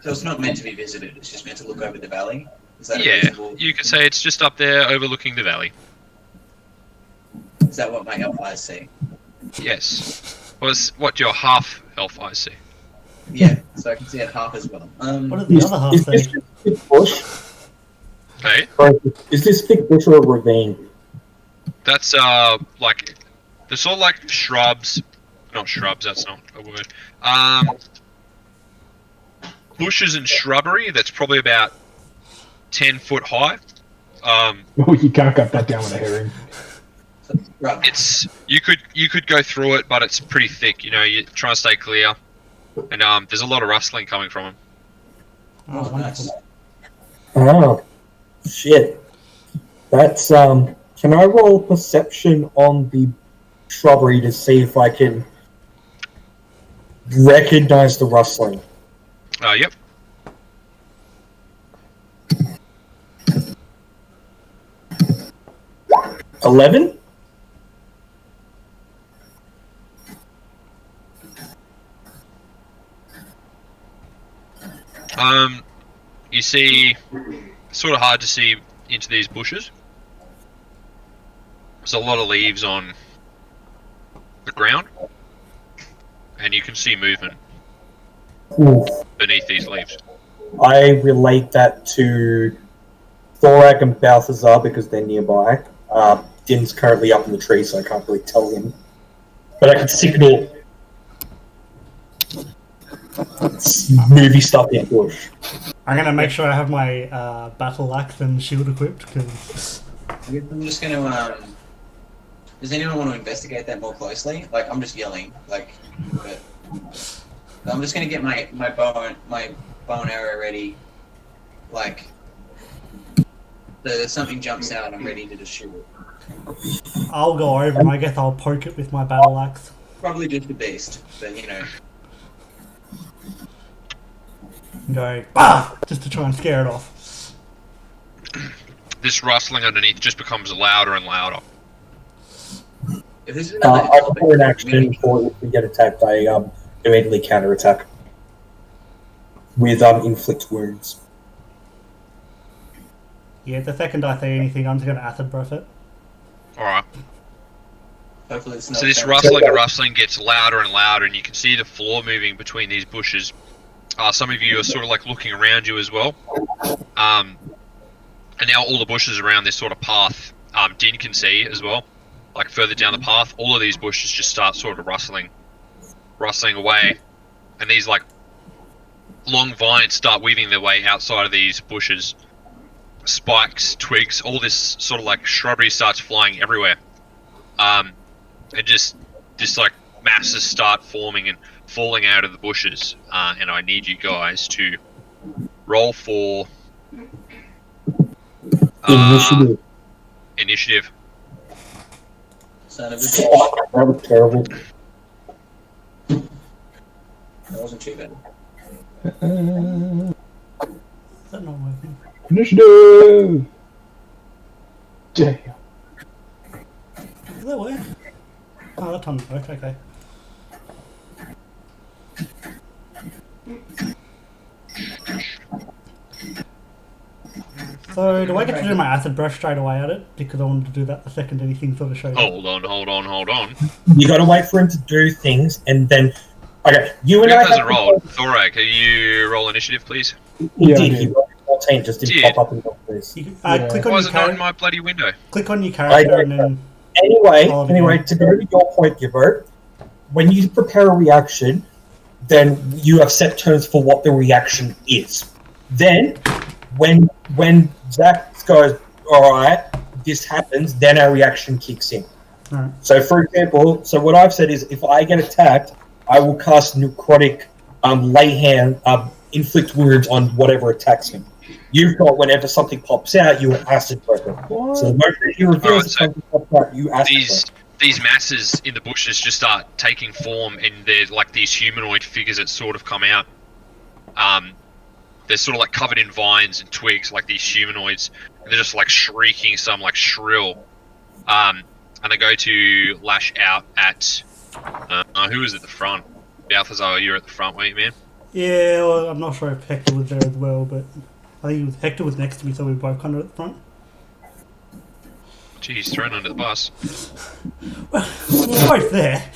Speaker 6: So it's not meant to be visited. It's just meant to look over the valley. Is that a
Speaker 3: Yeah,
Speaker 6: reasonable?
Speaker 3: you could say it's just up there overlooking the valley.
Speaker 6: Is that what my elf eyes see?
Speaker 3: Yes. Was what your half elf eyes see?
Speaker 6: Yeah, so I can see it half as well.
Speaker 2: What did the other half
Speaker 5: Is
Speaker 2: say?
Speaker 5: this thick bush?
Speaker 3: Hey,
Speaker 5: Or is this thick bush or a ravine?
Speaker 3: that's like they're sort of like shrubs, not shrubs. That's not a word. Bushes and shrubbery. That's probably about 10 foot high.
Speaker 1: Oh, you can't cut that down with a herring.
Speaker 6: Right.
Speaker 3: It's you could go through it, but it's pretty thick. You know, you try to stay clear, and there's a lot of rustling coming from them.
Speaker 2: Oh,
Speaker 6: Nice.
Speaker 2: wonderful.
Speaker 5: Oh, shit. That's, can I roll perception on the shrubbery to see if I can recognize the rustling?
Speaker 3: Yep.
Speaker 5: $11?
Speaker 3: You see, it's sort of hard to see into these bushes. There's a lot of leaves on the ground, and you can see movement
Speaker 5: Oof.
Speaker 3: beneath these leaves.
Speaker 5: I relate that to Thorak and Balthazar because they're nearby. Din's currently up in the tree, so I can't really tell him. But I can signal movie stuff in bush.
Speaker 2: I'm gonna make sure I have my battle axe and shield equipped because
Speaker 6: I'm just gonna. Does anyone want to investigate that more closely? Like, I'm just yelling. Like, but I'm just gonna get my bow and arrow ready. Like, something jumps out, I'm ready to just shoot it.
Speaker 2: I'll go over and I guess I'll poke it with my battle axe.
Speaker 6: Probably just a beast, but you know.
Speaker 2: And go, bah! Just to try and scare it off.
Speaker 3: This rustling underneath just becomes louder and louder.
Speaker 6: If this is another
Speaker 5: I can pour an action for if we get attacked, I immediately counterattack with inflict wounds.
Speaker 2: Yeah, the second I see anything, I'm just gonna acid breath it.
Speaker 3: Alright.
Speaker 6: Hopefully it's not.
Speaker 3: So this
Speaker 6: offensive.
Speaker 3: rustling gets louder and louder, and you can see the floor moving between these bushes. Some of you are sort of like looking around you as well. And now all the bushes around this sort of path, Din can see as well. Like further down the path, all of these bushes just start sort of rustling away, and these like long vines start weaving their way outside of these bushes. Spikes, twigs, all this sort of like shrubbery starts flying everywhere. And just like masses start forming and falling out of the bushes. And I need you guys to roll for
Speaker 5: Initiative.
Speaker 3: initiative.
Speaker 6: Son of a bitch.
Speaker 5: That was terrible.
Speaker 6: That wasn't too bad.
Speaker 2: Is that not working?
Speaker 1: Initiative! Damn.
Speaker 2: Does that work? Oh, that time worked, okay. So, do I get to do my acid breath straight away at it? Because I wanted to do that the second anything sort of shows up.
Speaker 3: Hold on.
Speaker 5: You gotta wait for him to do things, and then... Okay, you and
Speaker 3: Who
Speaker 5: I
Speaker 3: hasn't
Speaker 5: have...
Speaker 3: rolled? Thorak, can you roll initiative, please?
Speaker 5: He
Speaker 1: Yeah,
Speaker 5: did,
Speaker 1: I
Speaker 5: he
Speaker 1: did.
Speaker 5: rolled 14, just didn't
Speaker 3: Did.
Speaker 5: pop up in your face.
Speaker 2: You,
Speaker 1: Yeah.
Speaker 2: click
Speaker 3: Why
Speaker 2: on
Speaker 3: is
Speaker 2: your
Speaker 3: it not in
Speaker 2: character.
Speaker 3: my bloody window?
Speaker 2: Click on your character and then.
Speaker 5: Anyway, to go to your point, Gibbo, when you prepare a reaction, then you have set terms for what the reaction is. Then, when Zach goes, alright, this happens, then our reaction kicks in.
Speaker 2: Alright.
Speaker 5: So, for example, what I've said is, if I get attacked, I will cast necrotic, lay hand, inflict wounds on whatever attacks me. You've got whenever something pops out, you acid breath it. So the moment that you reveal
Speaker 3: Alright, so
Speaker 5: something pops out, you acid breath.
Speaker 3: These masses in the bushes just start taking form, and they're like these humanoid figures that sort of come out. They're sort of like covered in vines and twigs, like these humanoids. And they're just like shrieking some like shrill. And they go to lash out at who is at the front? Balthazar, you're at the front, weren't you, man?
Speaker 2: Yeah, well, I'm not sure if Hector was there as well, but I think Hector was next to me, so we were both kind of at the front.
Speaker 3: Geez, thrown under the bus.
Speaker 2: Well, we're both there.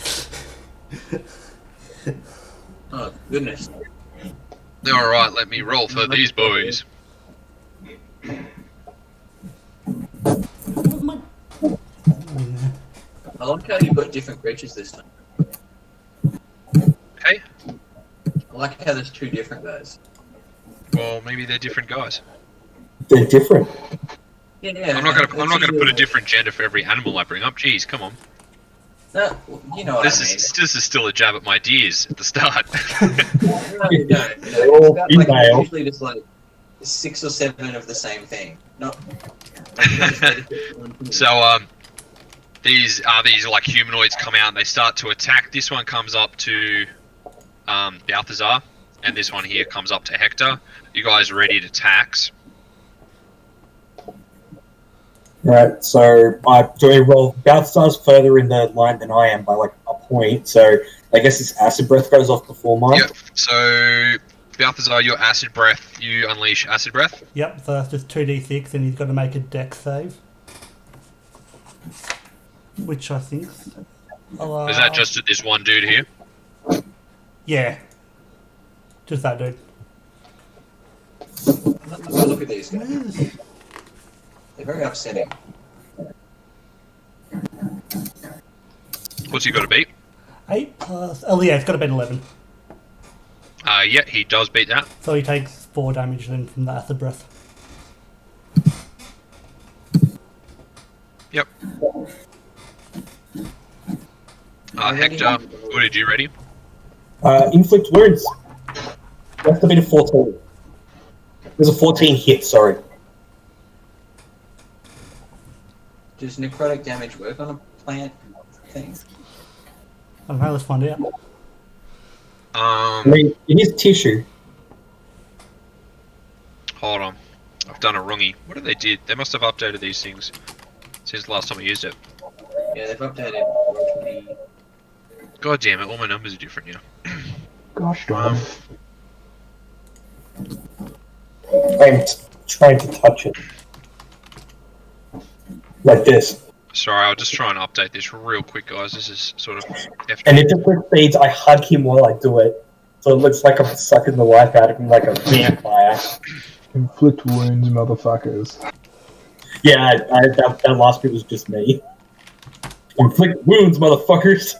Speaker 6: Oh, goodness.
Speaker 3: Alright, let me roll for these boys.
Speaker 2: What was my... Oh, yeah.
Speaker 6: I like how you got different creatures this time.
Speaker 3: Hey?
Speaker 6: I like how there's two different guys.
Speaker 3: Well, maybe they're different guys.
Speaker 5: They're different.
Speaker 6: Yeah,
Speaker 3: I'm not gonna put a different gender for every animal I bring up. Jeez, come on.
Speaker 6: You know what
Speaker 3: This
Speaker 6: I mean.
Speaker 3: is still a jab at my deers at the start.
Speaker 6: No.
Speaker 5: all
Speaker 6: It's got,
Speaker 5: female.
Speaker 6: usually just like 6 or 7 of the same thing. Not.
Speaker 3: So these like humanoids come out and they start to attack. This one comes up to Balthazar, and this one here comes up to Hector. You guys ready to tax?
Speaker 5: Right, so I do a roll. Balthazar's further in the line than I am by like a point, so I guess his acid breath goes off before mine.
Speaker 3: Yep. So Balthazar, your acid breath. You unleash acid breath.
Speaker 2: Yep, so that's just 2d6, and he's got to make a dex save. Which I think...
Speaker 3: Is that just at this one dude here?
Speaker 2: Yeah. Just that dude.
Speaker 6: Look at these guys.
Speaker 2: Where's...
Speaker 6: They're very upsetting.
Speaker 3: What's he got to beat?
Speaker 2: 8 plus... Oh yeah, it's got to be an 11.
Speaker 3: Yeah, he does beat that.
Speaker 2: So he takes 4 damage then from the acid breath.
Speaker 3: Yep. Hector, what did you ready?
Speaker 5: Inflict wounds. That's to be a 14. There's a 14 hit, sorry.
Speaker 6: Does necrotic damage work on a plant thing?
Speaker 2: I don't know, let's find out.
Speaker 5: I mean, it is tissue.
Speaker 3: Hold on. I've done a wrongie. What did they did? They must have updated these things since the last time I used it.
Speaker 6: Yeah, they've updated. Roll20.
Speaker 3: God damn it, all my numbers are different now.
Speaker 1: Gosh darn.
Speaker 5: I'm trying to touch it. Like this.
Speaker 3: Sorry, I'll just try and update this real quick, guys. This is sort of
Speaker 5: And if it succeeds, I hug him while I do it. So it looks like I'm sucking the life out of him like a vampire.
Speaker 1: Inflict wounds, motherfuckers.
Speaker 5: Yeah, that last bit was just me. Inflict wounds, motherfuckers.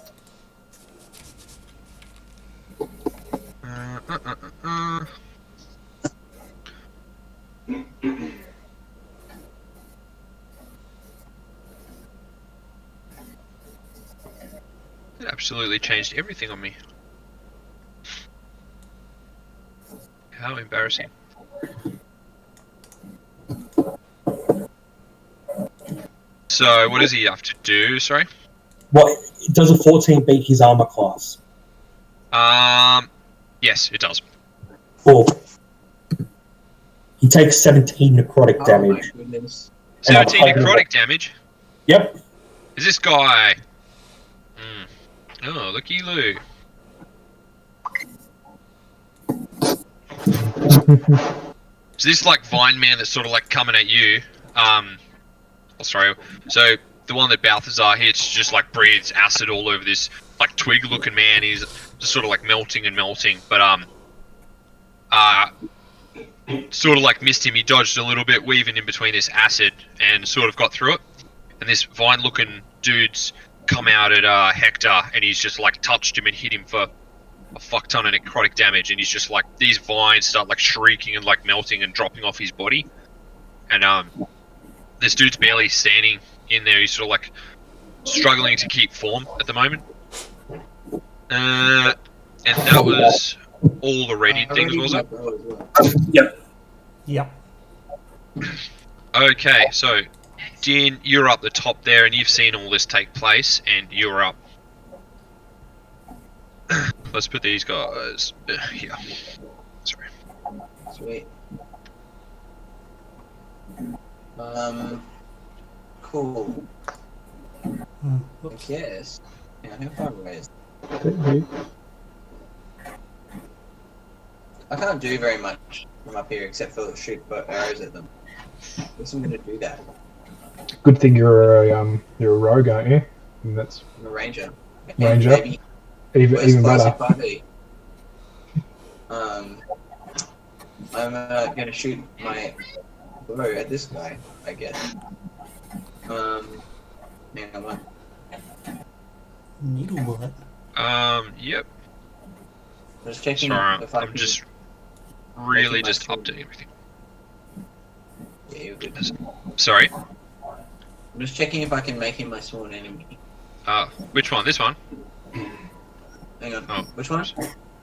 Speaker 3: It absolutely changed everything on me. How embarrassing. So, what does he have to do? Sorry?
Speaker 5: What does a 14 beat his armor class?
Speaker 3: Yes, it does.
Speaker 5: 4. He takes 17 necrotic damage.
Speaker 6: Oh my goodness.
Speaker 5: And I'll
Speaker 3: 17
Speaker 5: hug him.
Speaker 3: necrotic damage?
Speaker 5: Yep.
Speaker 3: Is this guy... Oh, looky Lou. So this like Vine Man that's sort of like coming at you. Oh, sorry. So the one that Balthazar hits just like breathes acid all over this like twig looking man. He's just sort of like melting and melting. But sort of like missed him. He dodged a little bit, weaving in between this acid and sort of got through it. And this Vine looking dude's come out at Hector and he's just like touched him and hit him for a fuck ton of necrotic damage, and he's just like, these vines start like shrieking and like melting and dropping off his body, and this dude's barely standing in there. He's sort of like struggling to keep form at the moment, and that was all the ready things, was it?
Speaker 5: Yep.
Speaker 2: Yep.
Speaker 3: Okay, so Din, you're up the top there and you've seen all this take place and you're up. Let's put these guys here. Sorry.
Speaker 6: Sweet. Cool. I guess. Yeah, how far away is I can't do very much from up here except for shoot arrows at them. I guess I'm gonna do that.
Speaker 1: Good thing you're a rogue, aren't you? And that's
Speaker 6: I'm a ranger.
Speaker 1: Ranger.
Speaker 6: Maybe
Speaker 1: even better.
Speaker 6: I'm gonna shoot my bow at this guy, I guess. Hang on.
Speaker 2: Needle bullet.
Speaker 3: Yep.
Speaker 6: Just checking
Speaker 3: Sorry,
Speaker 6: if I
Speaker 3: I'm
Speaker 6: can
Speaker 3: just really
Speaker 6: my
Speaker 3: just
Speaker 6: sword.
Speaker 3: updating everything.
Speaker 6: Yeah, you're good.
Speaker 3: Sorry.
Speaker 6: I'm just checking if I can make him my sworn enemy.
Speaker 3: Which one? This one?
Speaker 6: Hang on.
Speaker 3: Oh.
Speaker 6: Which one?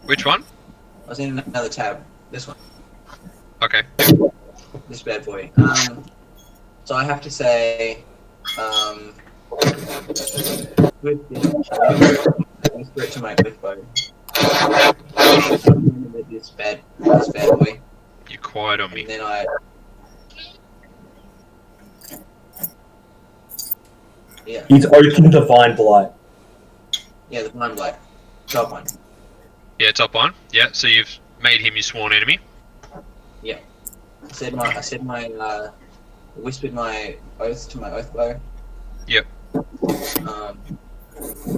Speaker 3: Which one?
Speaker 6: I was in another tab. This one.
Speaker 3: Okay.
Speaker 6: This bad boy. So I have to say, with whisper it to my with bow. This bad boy.
Speaker 3: You're quiet on me.
Speaker 6: And then I. Yeah.
Speaker 5: He's open Divine Blight.
Speaker 6: Yeah, the blind light. Top one.
Speaker 3: Yeah, top one. Yeah, so you've made him your sworn enemy.
Speaker 6: I whispered my oath to my oath bow.
Speaker 3: Yep.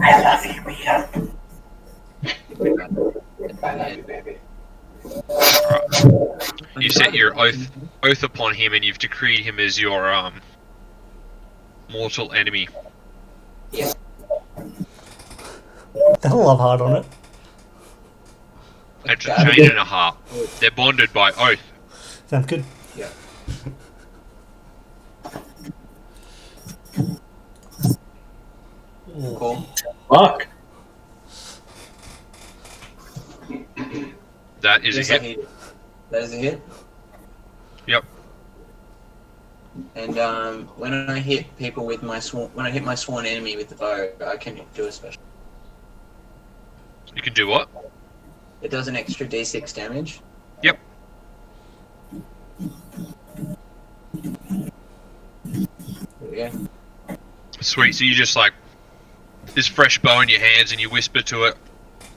Speaker 5: I love you, Mia.
Speaker 3: You set your oath upon him, and you've decreed him as your mortal enemy.
Speaker 2: That'll love hard on it.
Speaker 3: It's a chain and a half. They're bonded by oath.
Speaker 2: Sounds good.
Speaker 6: Yeah. Cool.
Speaker 5: Fuck.
Speaker 3: That is
Speaker 6: Yes,
Speaker 3: a
Speaker 6: I
Speaker 3: hit.
Speaker 6: hit it. That is a hit.
Speaker 3: Yep.
Speaker 6: And when I hit people with my sworn enemy with the bow, I can do a special.
Speaker 3: You can do what?
Speaker 6: It does an extra d6 damage.
Speaker 3: Yep.
Speaker 6: There we go.
Speaker 3: Sweet. So you just like this fresh bow in your hands, and you whisper to it,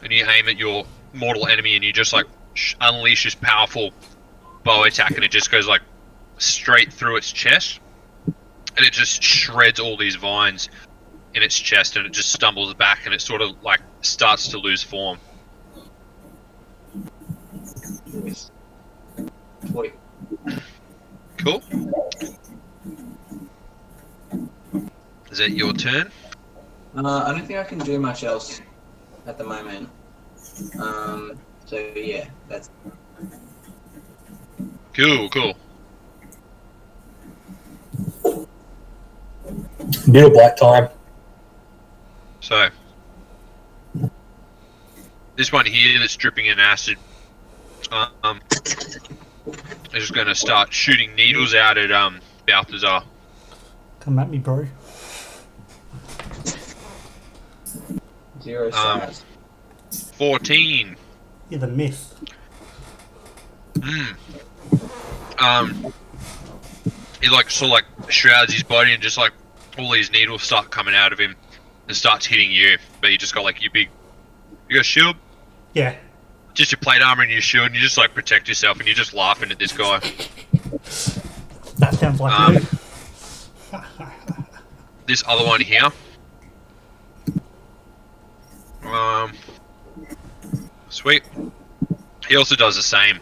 Speaker 3: and you aim at your mortal enemy, and you just like unleash this powerful bow attack, and it just goes like straight through its chest. and it just shreds all these vines in its chest, and it just stumbles back, and it sort of like starts to lose form.
Speaker 6: 40.
Speaker 3: Cool. Is that your turn?
Speaker 6: I don't think I can do much else at the moment. So yeah, that's
Speaker 3: Cool.
Speaker 5: Bit of black time.
Speaker 3: So, this one here that's dripping in acid, is just going to start shooting needles out at Balthazar.
Speaker 2: Come at me, bro.
Speaker 6: 0 size.
Speaker 3: 14.
Speaker 2: You're the myth.
Speaker 3: He like sort of like shrouds his body, and just like all these needles start coming out of him and starts hitting you. But you just got like you got a shield,
Speaker 2: Yeah.
Speaker 3: just your plate armor and your shield, and you just like protect yourself, and you're just laughing at this guy.
Speaker 2: That sounds like me.
Speaker 3: This other one here, sweet. He also does the same.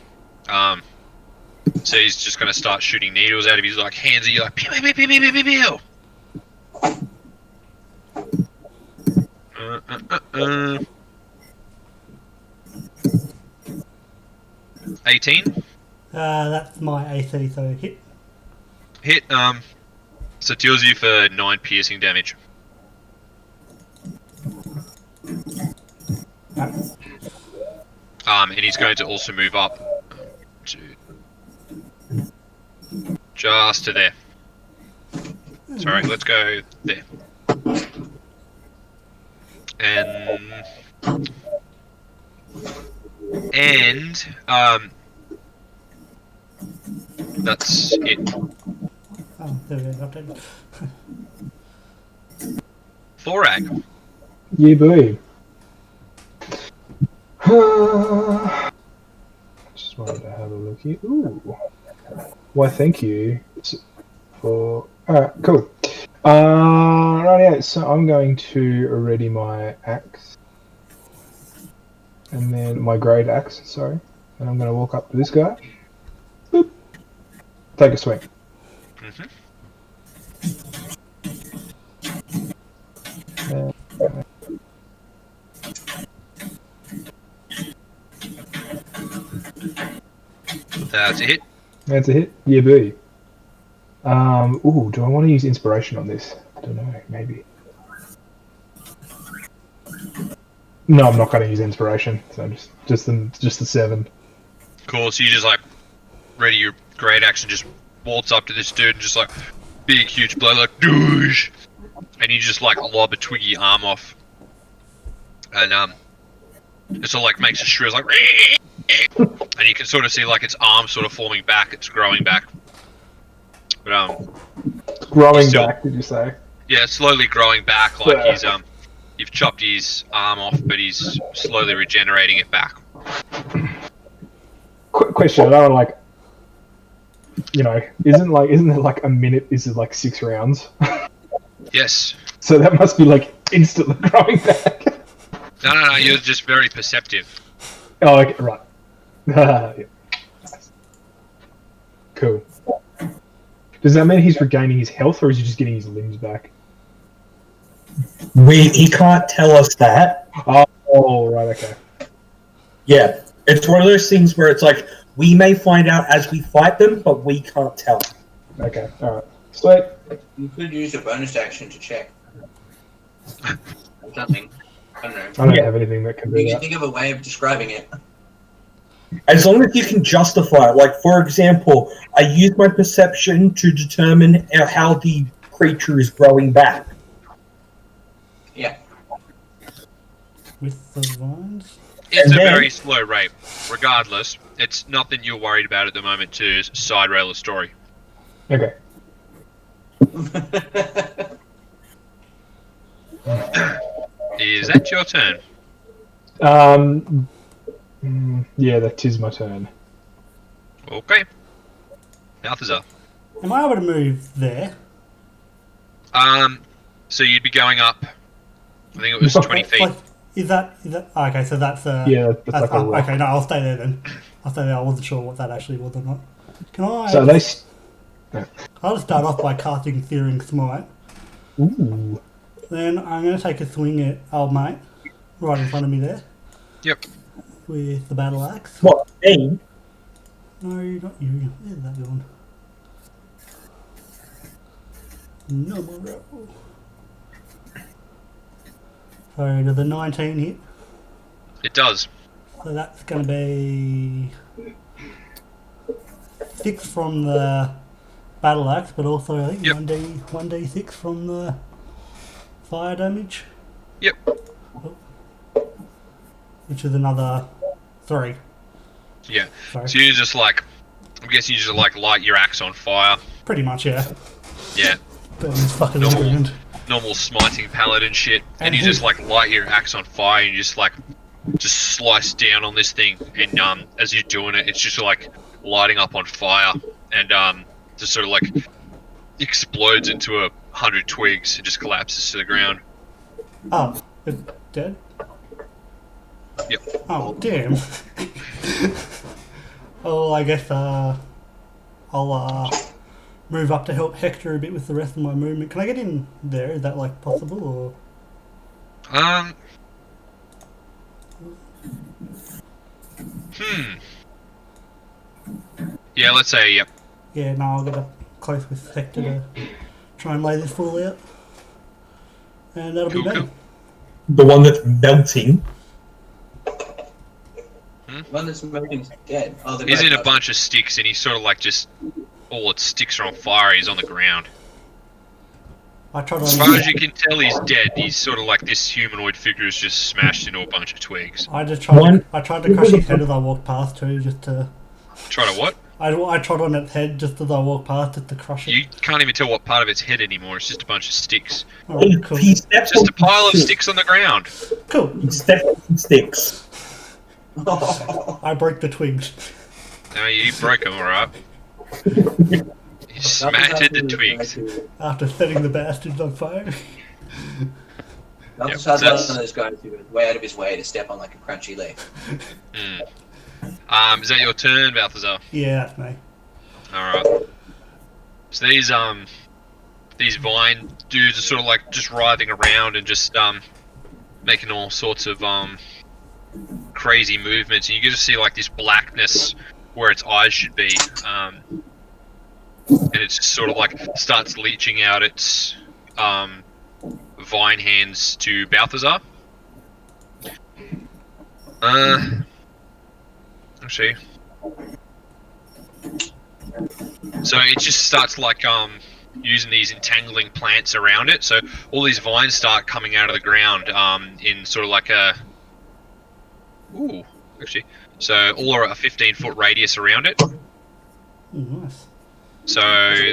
Speaker 3: So he's just gonna start shooting needles out of his like hands at you, like pew pew pew pew pew pew pew. 18
Speaker 2: That's my AC, so hit.
Speaker 3: hit. So it deals you for 9 piercing damage. And he's going to also move up to just to there. Sorry, let's go there. And that's it.
Speaker 2: Oh, there we go. Updated.
Speaker 3: Thorag.
Speaker 1: Yeah, boy. Just wanted to have a look here. Ooh. Why, thank you for. Alright, cool. Right, so I'm going to ready my axe. And then my great axe, sorry. And I'm going to walk up to this guy. Boop. Take a swing.
Speaker 3: That's a hit.
Speaker 1: That's a hit. Yeah, boy. Ooh, do I want to use inspiration on this? I don't know, maybe. No, I'm not going to use inspiration. So just the 7.
Speaker 3: Cool. So you just like ready your great axe and just waltz up to this dude and just like big huge blow, like douche, and you just like lob a twiggy arm off, and it sort of like makes a shrill like, and you can sort of see like its arm sort of forming back. It's growing back, but
Speaker 1: It's growing
Speaker 3: still-
Speaker 1: back. Did you say?
Speaker 3: yeah, it's slowly growing back. Like he's you've chopped his arm off, but he's slowly regenerating it back.
Speaker 1: Quick question. I don't like. You know, isn't it like a minute? Is it like 6 rounds?
Speaker 3: Yes.
Speaker 1: So that must be like instantly growing back.
Speaker 3: No. You're just very perceptive.
Speaker 1: Oh, okay, right. Yeah. Cool. Does that mean he's regaining his health, or is he just getting his limbs back?
Speaker 5: He can't tell us that.
Speaker 1: Oh, right, okay.
Speaker 5: Yeah, it's one of those things where it's like, we may find out as we fight them, but we can't tell.
Speaker 1: Okay, alright. Sweet.
Speaker 6: You could use a bonus action to check. Or something. I don't know.
Speaker 1: I don't
Speaker 5: Yeah.
Speaker 1: have anything that can
Speaker 6: You
Speaker 1: do
Speaker 6: can
Speaker 1: that.
Speaker 6: think of a way of describing it.
Speaker 5: As long as you can justify it. Like, for example, I use my perception to determine how the creature is growing back.
Speaker 6: Yeah.
Speaker 2: With the vines?
Speaker 3: It's
Speaker 5: And
Speaker 3: a
Speaker 5: then-
Speaker 3: very slow rate. Regardless, it's nothing you're worried about at the moment to side rail the story.
Speaker 1: Okay.
Speaker 3: Is that your turn?
Speaker 1: Yeah, that is my turn.
Speaker 3: Okay. Balthazar.
Speaker 2: Am I able to move there?
Speaker 3: So you'd be going up. I think it was 20 feet.
Speaker 2: Like, is that okay? So that's
Speaker 1: Yeah, that's like a rock.
Speaker 2: okay. No, I'll stay there then. I'll stay there. I wasn't sure what that actually was or not. Can I?
Speaker 1: So they.
Speaker 2: I'll just start off by casting Searing Smite.
Speaker 1: Ooh.
Speaker 2: Then I'm going to take a swing at old mate, right in front of me there,
Speaker 3: Yep.
Speaker 2: with the battle axe.
Speaker 5: What? Me?
Speaker 2: No, not you. Where's that going? No more roll. So does the 19 hit?
Speaker 3: It does.
Speaker 2: So that's going to be 6 from the battle axe, but also I think
Speaker 3: Yep.
Speaker 2: 1d6 from the fire damage,
Speaker 3: Yep.
Speaker 2: which is another 3.
Speaker 3: Yeah.
Speaker 2: Sorry.
Speaker 3: So you just like, I'm guessing you just like light your axe on fire.
Speaker 2: Pretty much, yeah.
Speaker 3: Yeah.
Speaker 2: Burn this fucking
Speaker 3: Normal.
Speaker 2: ground.
Speaker 3: Normal smiting paladin shit. And you
Speaker 2: And-
Speaker 3: just like light your axe on fire and you just like, just slice down on this thing. And as you're doing it, it's just like lighting up on fire. And just sort of like explodes into 100 twigs and just collapses to the ground.
Speaker 2: Oh, it's dead?
Speaker 3: Yep.
Speaker 2: Oh, damn. Oh, I guess I'll move up to help Hector a bit with the rest of my movement. Can I get in there? Is that like possible or?
Speaker 3: Yeah, let's say, yep.
Speaker 2: Yeah, no, I'll get up close with Hector to try and lay this fool out. And that'll
Speaker 3: Cool,
Speaker 2: be done.
Speaker 3: cool.
Speaker 5: The one that's melting.
Speaker 6: One that's moving dead. Oh, the
Speaker 3: He's
Speaker 6: great
Speaker 3: in a
Speaker 6: person.
Speaker 3: bunch of sticks and he's sort of like just, all its sticks are on fire, he's on the ground.
Speaker 2: I tried
Speaker 3: As far as
Speaker 2: on.
Speaker 3: you can tell, he's dead. He's sort of like this humanoid figure is just smashed into a bunch of twigs.
Speaker 2: I just tried.
Speaker 5: One-
Speaker 2: I tried to crush his head as I walked past too, just to.
Speaker 3: Try to what?
Speaker 2: I trod on its head just as I walked past it to crush it.
Speaker 3: You can't even tell what part of its head anymore. It's just a bunch of sticks.
Speaker 2: Oh,
Speaker 5: He,
Speaker 2: cool.
Speaker 5: he steps
Speaker 3: Just a
Speaker 5: on
Speaker 3: pile of
Speaker 5: sticks.
Speaker 3: sticks on the ground.
Speaker 2: Cool.
Speaker 5: He steps on sticks.
Speaker 2: I broke the twigs.
Speaker 3: No, you broke them, alright. You smattered the twigs.
Speaker 2: After setting the bastards on fire.
Speaker 3: Yep,
Speaker 6: Malthus has
Speaker 3: so
Speaker 6: one of
Speaker 3: that's-
Speaker 6: those guys who goes way out of his way to step on like a crunchy leg.
Speaker 3: Is that your turn, Balthazar?
Speaker 2: Yeah, that's me.
Speaker 3: Alright. So these vine dudes are sort of like just writhing around and just making all sorts of crazy movements, and you get to see like this blackness where its eyes should be, and it's just sort of like starts leeching out its vine hands to Balthazar. Actually, so it just starts like using these entangling plants around it. So all these vines start coming out of the ground in sort of like a actually, so all are a 15-foot radius around it.
Speaker 2: Oh, nice.
Speaker 3: So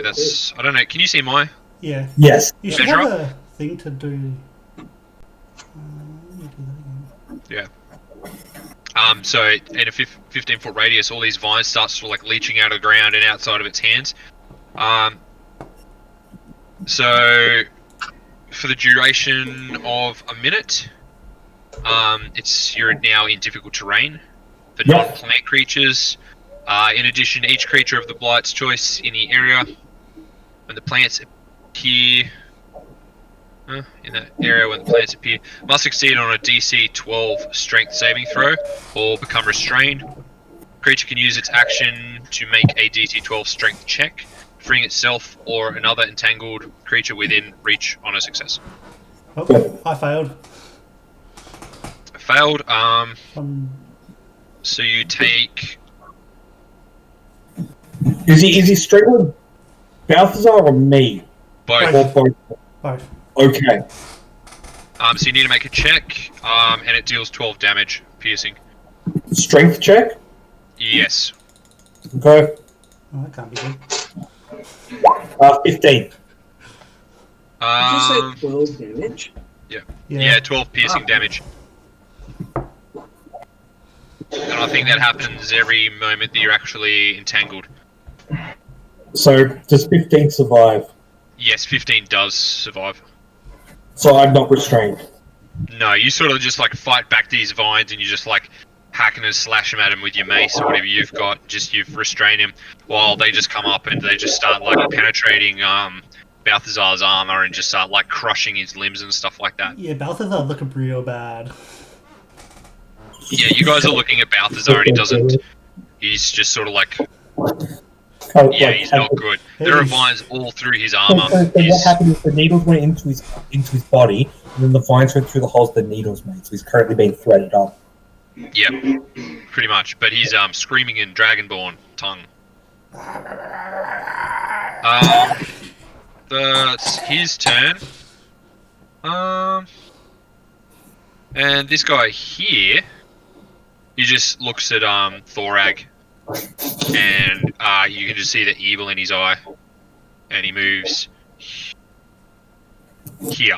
Speaker 3: that's, I don't know. Can you see my?
Speaker 2: Yeah.
Speaker 5: Yes.
Speaker 2: You should
Speaker 3: Measure
Speaker 2: have a thing to do. Let me do that again.
Speaker 3: Yeah. So in a 15-foot radius, all these vines start sort of like leeching out of the ground and outside of its hands. So for the duration of a minute, you're now in difficult terrain for
Speaker 5: Yeah.
Speaker 3: non-plant creatures. In addition, each creature of the Blight's choice in the area, when the plants appear, in that area when the plants appear, must succeed on a DC 12 Strength saving throw or become restrained. Creature can use its action to make a DC 12 Strength check, freeing itself or another entangled creature within reach on a success.
Speaker 2: Oh, I failed.
Speaker 3: Failed.
Speaker 2: Um,
Speaker 3: So you take.
Speaker 5: Is he strangling Balthazar or me?
Speaker 3: Both.
Speaker 5: Or both?
Speaker 2: both.
Speaker 5: Okay.
Speaker 3: So you need to make a check, and it deals 12 damage, piercing.
Speaker 5: Strength check?
Speaker 3: Yes.
Speaker 5: Okay.
Speaker 2: Oh, that can't be good.
Speaker 5: 15.
Speaker 6: Did you
Speaker 3: Um,
Speaker 6: say 12 damage?
Speaker 3: yeah, 12 piercing damage. And I think that happens every moment that you're actually entangled.
Speaker 5: So, does 15 survive?
Speaker 3: Yes, 15 does survive.
Speaker 5: So I'm not restrained.
Speaker 3: No, you sort of just like fight back these vines and you just like hack and slash them at him with your mace or whatever you've got. Just you've restrained him while they just come up and they just start like penetrating Balthazar's armor and just start like crushing his limbs and stuff like that.
Speaker 2: Yeah, Balthazar looking real bad.
Speaker 3: Yeah, you guys are looking at Balthazar and he doesn't. He's just sort of like, yeah, he's not good. There are vines all through his armor.
Speaker 5: So what happened is the needles went into his body, and then the vines went through the holes the needles made. So he's currently being threaded up.
Speaker 3: Yeah, pretty much. But he's screaming in Dragonborn tongue. That's his turn. And this guy here, he just looks at Thorag, and you can just see the evil in his eye, and he moves here.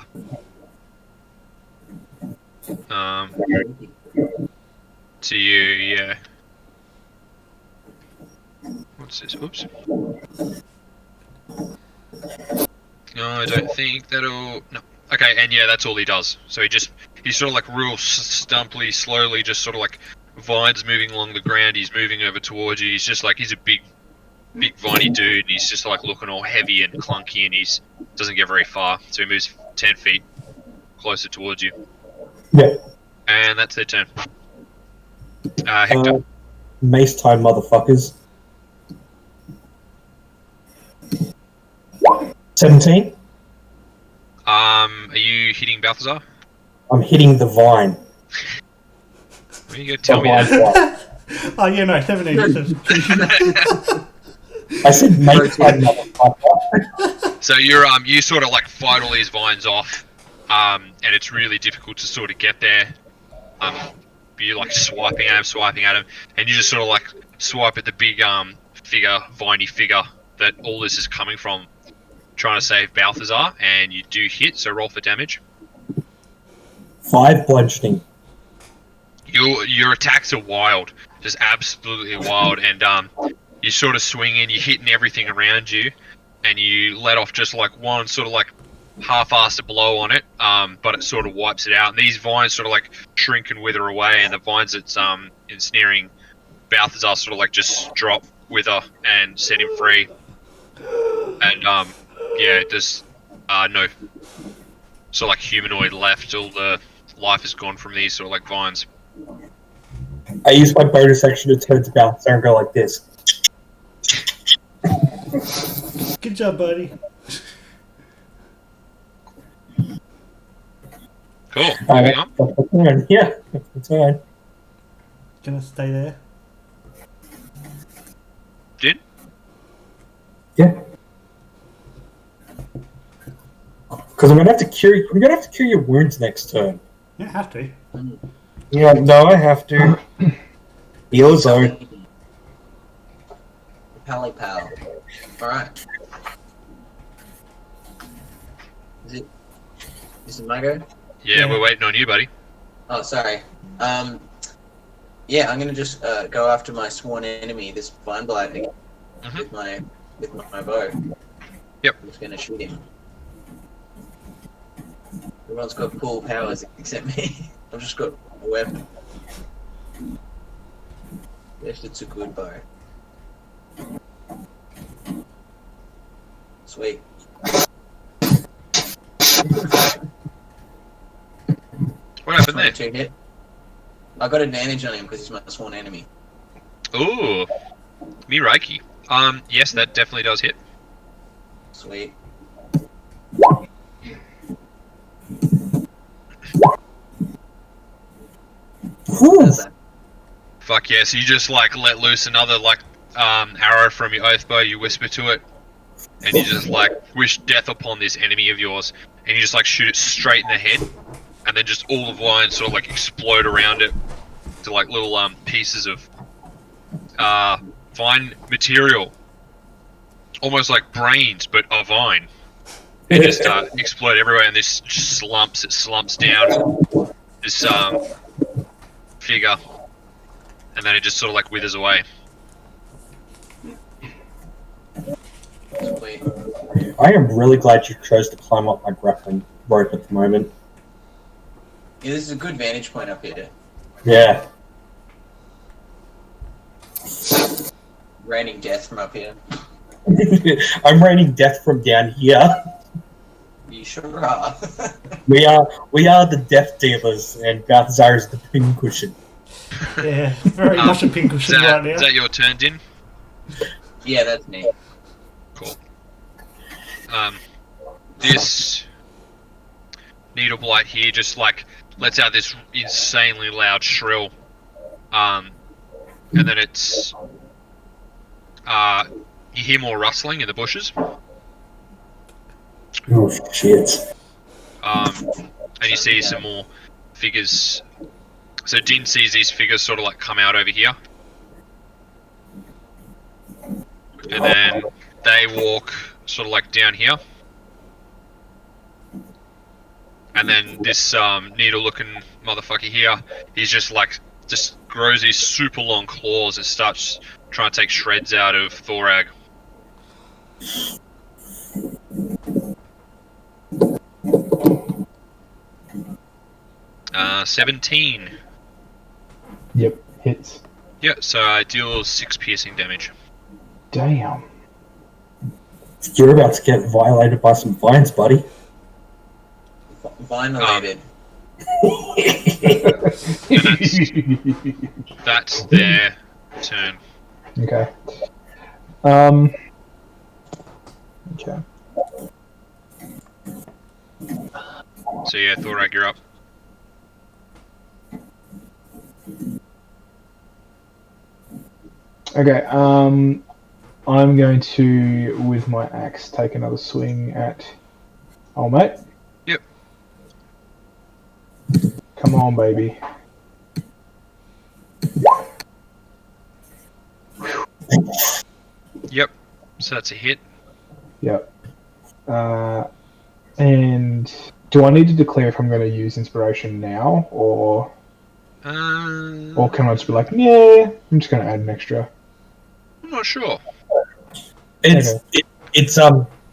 Speaker 3: To you, yeah. What's this? Oops. No, I don't think that'll. No. Okay, and yeah, that's all he does. So he's sort of like real stumply, slowly, just sort of like vines moving along the ground. He's moving over towards you. He's just like he's a big viney dude, and he's just like looking all heavy and clunky, and he's doesn't get very far. So he moves 10 feet closer towards you.
Speaker 5: Yeah.
Speaker 3: And that's their turn. Hector.
Speaker 5: Mace time, motherfuckers. 17.
Speaker 3: Are you hitting Balthazar?
Speaker 5: I'm hitting the vine.
Speaker 3: Where you go tell me that?
Speaker 2: Oh yeah, no, 17.
Speaker 5: I said mace time, motherfucker.
Speaker 3: So you sort of like fight all these vines off, and it's really difficult to sort of get there. You're like swiping at him, and you just sort of like swipe at the big viney figure that all this is coming from, trying to save Balthazar, and you do hit. So roll for damage.
Speaker 5: 5 bludgeoning.
Speaker 3: Your attacks are wild, just absolutely wild, and you sort of swing in, you're hitting everything around you, and you let off just like one sort of like half-assed blow on it, but it sort of wipes it out. And these vines sort of like shrink and wither away, and the vines that's ensnaring Balthazar sort of like just drop, wither, and set him free. And yeah, there's no sort of like humanoid left. All the life is gone from these sort of like vines.
Speaker 5: I use my bonus action to turn to Balthazar and go like this.
Speaker 2: Good job, buddy.
Speaker 3: Cool. Moving on.
Speaker 5: Yeah, that's fine.
Speaker 2: Gonna stay there.
Speaker 3: Did?
Speaker 5: Yeah. Because I'm gonna have to cure your wounds next turn.
Speaker 2: Yeah, have to.
Speaker 5: Yeah, no, I have to. Heal zone.
Speaker 6: Pally pal. Alright. Is it my go?
Speaker 3: Yeah, we're waiting on you, buddy.
Speaker 6: Oh, sorry. Yeah, I'm gonna just go after my sworn enemy, this vine blight, with my bow.
Speaker 3: Yep.
Speaker 6: I'm just gonna shoot him. Everyone's got cool powers except me. I've just got a weapon. Yes, it's a good bow. Sweet.
Speaker 3: What happened there?
Speaker 6: 22 hit. I got advantage on him because he's my sworn enemy.
Speaker 3: Ooh, Miraiki. Yes, that definitely does hit.
Speaker 6: Sweet. How's that?
Speaker 3: Fuck yeah! So you just like let loose another like arrow from your oath bow. You whisper to it, and you just like wish death upon this enemy of yours, and you just like shoot it straight in the head, and then just all the vines sort of like explode around it to like little pieces of vine material, almost like brains, but a vine. And just explode everywhere, and this just slumps down this figure, and then it just sort of like withers away.
Speaker 6: Sweet.
Speaker 5: I am really glad you chose to climb up my grappling rope at the moment.
Speaker 6: Yeah, this is a good vantage point up here.
Speaker 5: Yeah.
Speaker 6: Raining death from up here.
Speaker 5: I'm raining death from down here.
Speaker 6: You sure are.
Speaker 5: We are the death dealers, and Balthazar is the pincushion.
Speaker 2: Yeah, very much a pink
Speaker 3: Is
Speaker 2: cushion right now.
Speaker 3: that your turn, Din?
Speaker 6: Yeah, that's me.
Speaker 3: Cool. This needle blight here just like lets out this insanely loud shrill. And then it's you hear more rustling in the bushes.
Speaker 5: Oh shit!
Speaker 3: And you see some more figures. So Din sees these figures sort of like come out over here, and then they walk sort of like down here, and then this needle-looking motherfucker here, he's just grows these super long claws and starts trying to take shreds out of Thorag. 17.
Speaker 1: Yep, hits.
Speaker 3: Yeah, so I deal 6 piercing damage.
Speaker 1: Damn.
Speaker 5: You're about to get violated by some vines, buddy.
Speaker 6: Vine-related.
Speaker 3: That's their turn.
Speaker 1: Okay. Okay.
Speaker 3: So yeah, Thorag, you're up.
Speaker 1: Okay, I'm going to, with my axe, take another swing at old mate.
Speaker 3: Yep.
Speaker 1: Come on, baby.
Speaker 3: Yep. So that's a hit.
Speaker 1: Yep. And do I need to declare if I'm going to use inspiration now, or can I just be like, yeah, I'm just going to add an extra?
Speaker 3: I'm not sure.
Speaker 5: It's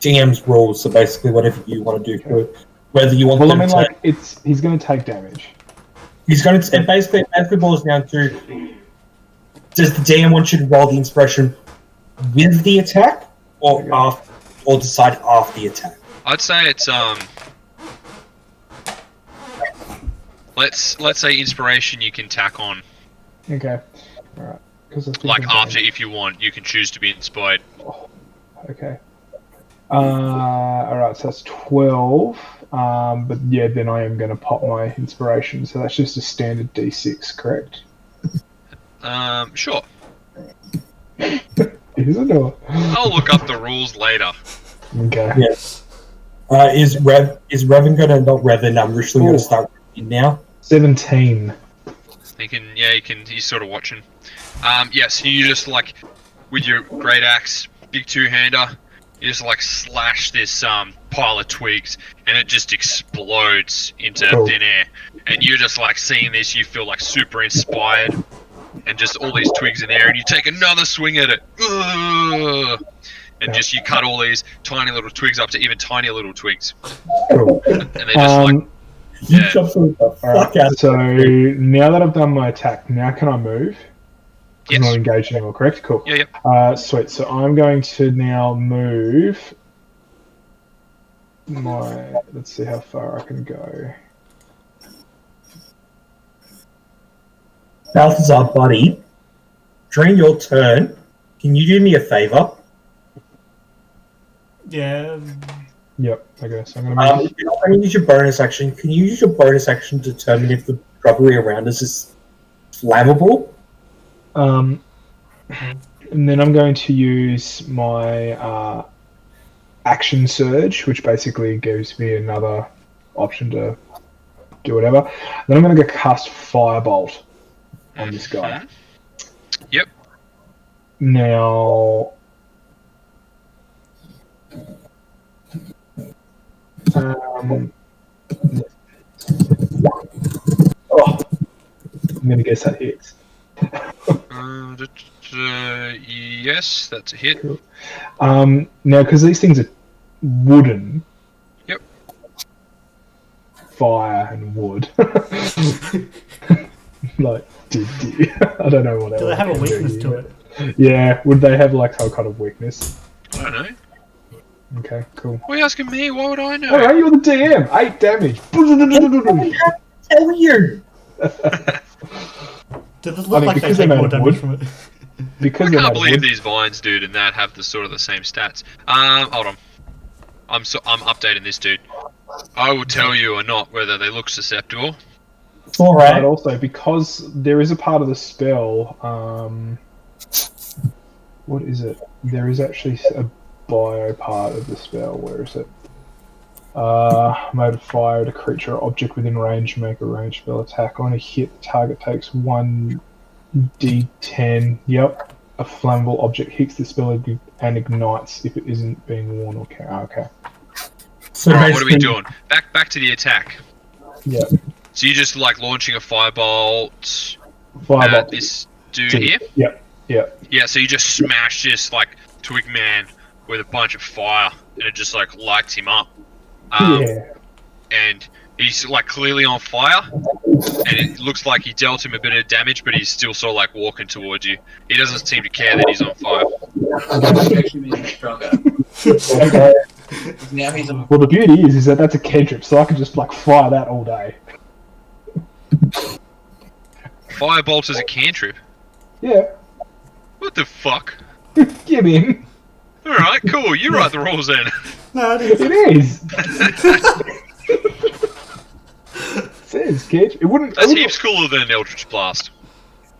Speaker 5: GM's rules, so basically whatever you want to do, whether you want.
Speaker 1: Well, I
Speaker 5: them
Speaker 1: mean,
Speaker 5: to,
Speaker 1: like he's going to take damage.
Speaker 5: he's going to. It basically boils down to: does the GM want you to roll the inspiration with the attack, or after, or decide after the attack?
Speaker 3: I'd say it's let's say inspiration you can tack on.
Speaker 1: Okay. All right.
Speaker 3: Like after, if you want, you can choose to be inspired.
Speaker 1: Okay. Alright, so that's 12. But yeah, then I am going to pop my inspiration. So that's just a standard D6, correct?
Speaker 3: Sure.
Speaker 1: Is it or?
Speaker 3: I'll look up the rules later.
Speaker 1: Okay.
Speaker 5: Yes. Is Revan going to not Revan? I'm literally going to start now.
Speaker 1: 17.
Speaker 3: He's sort of watching. Yeah, so you just like, with your great axe, big two-hander, you just like slash this pile of twigs, and it just explodes into thin air. And you're just like seeing this, you feel like super inspired, and just all these twigs in the air, and you take another swing at it. Ugh! And just you cut all these tiny little twigs up to even tinier little twigs.
Speaker 1: Cool.
Speaker 3: And they just like,
Speaker 5: You
Speaker 3: yeah.
Speaker 5: chop some of the fuck
Speaker 1: Alright,
Speaker 5: out of
Speaker 1: so now that I've done my attack, now can I move?
Speaker 3: Yes.
Speaker 1: I'm not engaged anymore, correct? Cool.
Speaker 3: Yeah.
Speaker 1: Sweet. So I'm going to now move my... Let's see how far I can go.
Speaker 5: Balthazar, buddy. During your turn, can you do me a favor?
Speaker 2: Yeah.
Speaker 1: Yep. Okay, so I'm going to move.
Speaker 5: You're not going to use your bonus action. Can you use your bonus action to determine if the shrubbery around us is flammable?
Speaker 1: And then I'm going to use my action surge, which basically gives me another option to do whatever. Then I'm going to go cast Firebolt on this guy.
Speaker 3: Yep.
Speaker 1: Now, I'm going to guess that hits.
Speaker 3: Yes, that's a hit.
Speaker 1: Now, because these things are wooden.
Speaker 3: Yep.
Speaker 1: Fire and wood. Like, I don't know what else.
Speaker 2: Do they have a
Speaker 1: can
Speaker 2: weakness
Speaker 1: do
Speaker 2: to
Speaker 1: here.
Speaker 2: it?
Speaker 1: Yeah, would they have like some kind of weakness?
Speaker 3: I don't know.
Speaker 1: Okay, cool.
Speaker 3: Why are you asking me? Why would I know?
Speaker 1: Alright, you're the DM. 8 damage.
Speaker 5: Tell you.
Speaker 2: Does this
Speaker 1: I
Speaker 2: look
Speaker 1: mean,
Speaker 2: like they
Speaker 1: because
Speaker 2: take
Speaker 1: they're
Speaker 2: more
Speaker 1: made of
Speaker 2: damage
Speaker 1: wood.
Speaker 2: from it?
Speaker 1: Because
Speaker 3: I
Speaker 1: they're
Speaker 3: can't
Speaker 1: made of
Speaker 3: believe
Speaker 1: wood.
Speaker 3: these vines, dude, and that have the sort of the same stats. Hold on. I'm updating this dude. I will tell you or not whether they look susceptible.
Speaker 5: All
Speaker 1: But
Speaker 5: right.
Speaker 1: also, because there is a part of the spell, what is it? There is actually a bio part of the spell. Where is it? Mode of fire at a creature or object within range, make a ranged spell attack. On a hit, the target takes 1d10. Yep. A flammable object hits the spell and ignites if it isn't being worn or carried. Okay.
Speaker 5: So
Speaker 3: Alright, what are we
Speaker 5: basically-
Speaker 3: doing? Back to the attack.
Speaker 1: Yep.
Speaker 3: So you're just like launching a firebolt
Speaker 1: Fireball.
Speaker 3: at this dude here?
Speaker 1: Yep. Yep.
Speaker 3: Yeah, so you just smash this like twig man with a bunch of fire and it just like lights him up.
Speaker 1: Yeah.
Speaker 3: And he's like clearly on fire and it looks like he dealt him a bit of damage, but he's still sort of like walking towards you. He doesn't seem to care that he's on fire.
Speaker 6: He actually made me stronger.
Speaker 5: Okay.
Speaker 6: Now he's a
Speaker 1: Well, the beauty is that that's a cantrip, so I can just like fire that all day.
Speaker 3: Firebolt is a cantrip.
Speaker 1: Yeah.
Speaker 3: What the fuck?
Speaker 1: Get in.
Speaker 3: Alright, cool, you write the rules then.
Speaker 2: No, it is.
Speaker 1: It is. It says cantrip. It wouldn't.
Speaker 3: That's heaps cooler than Eldritch Blast.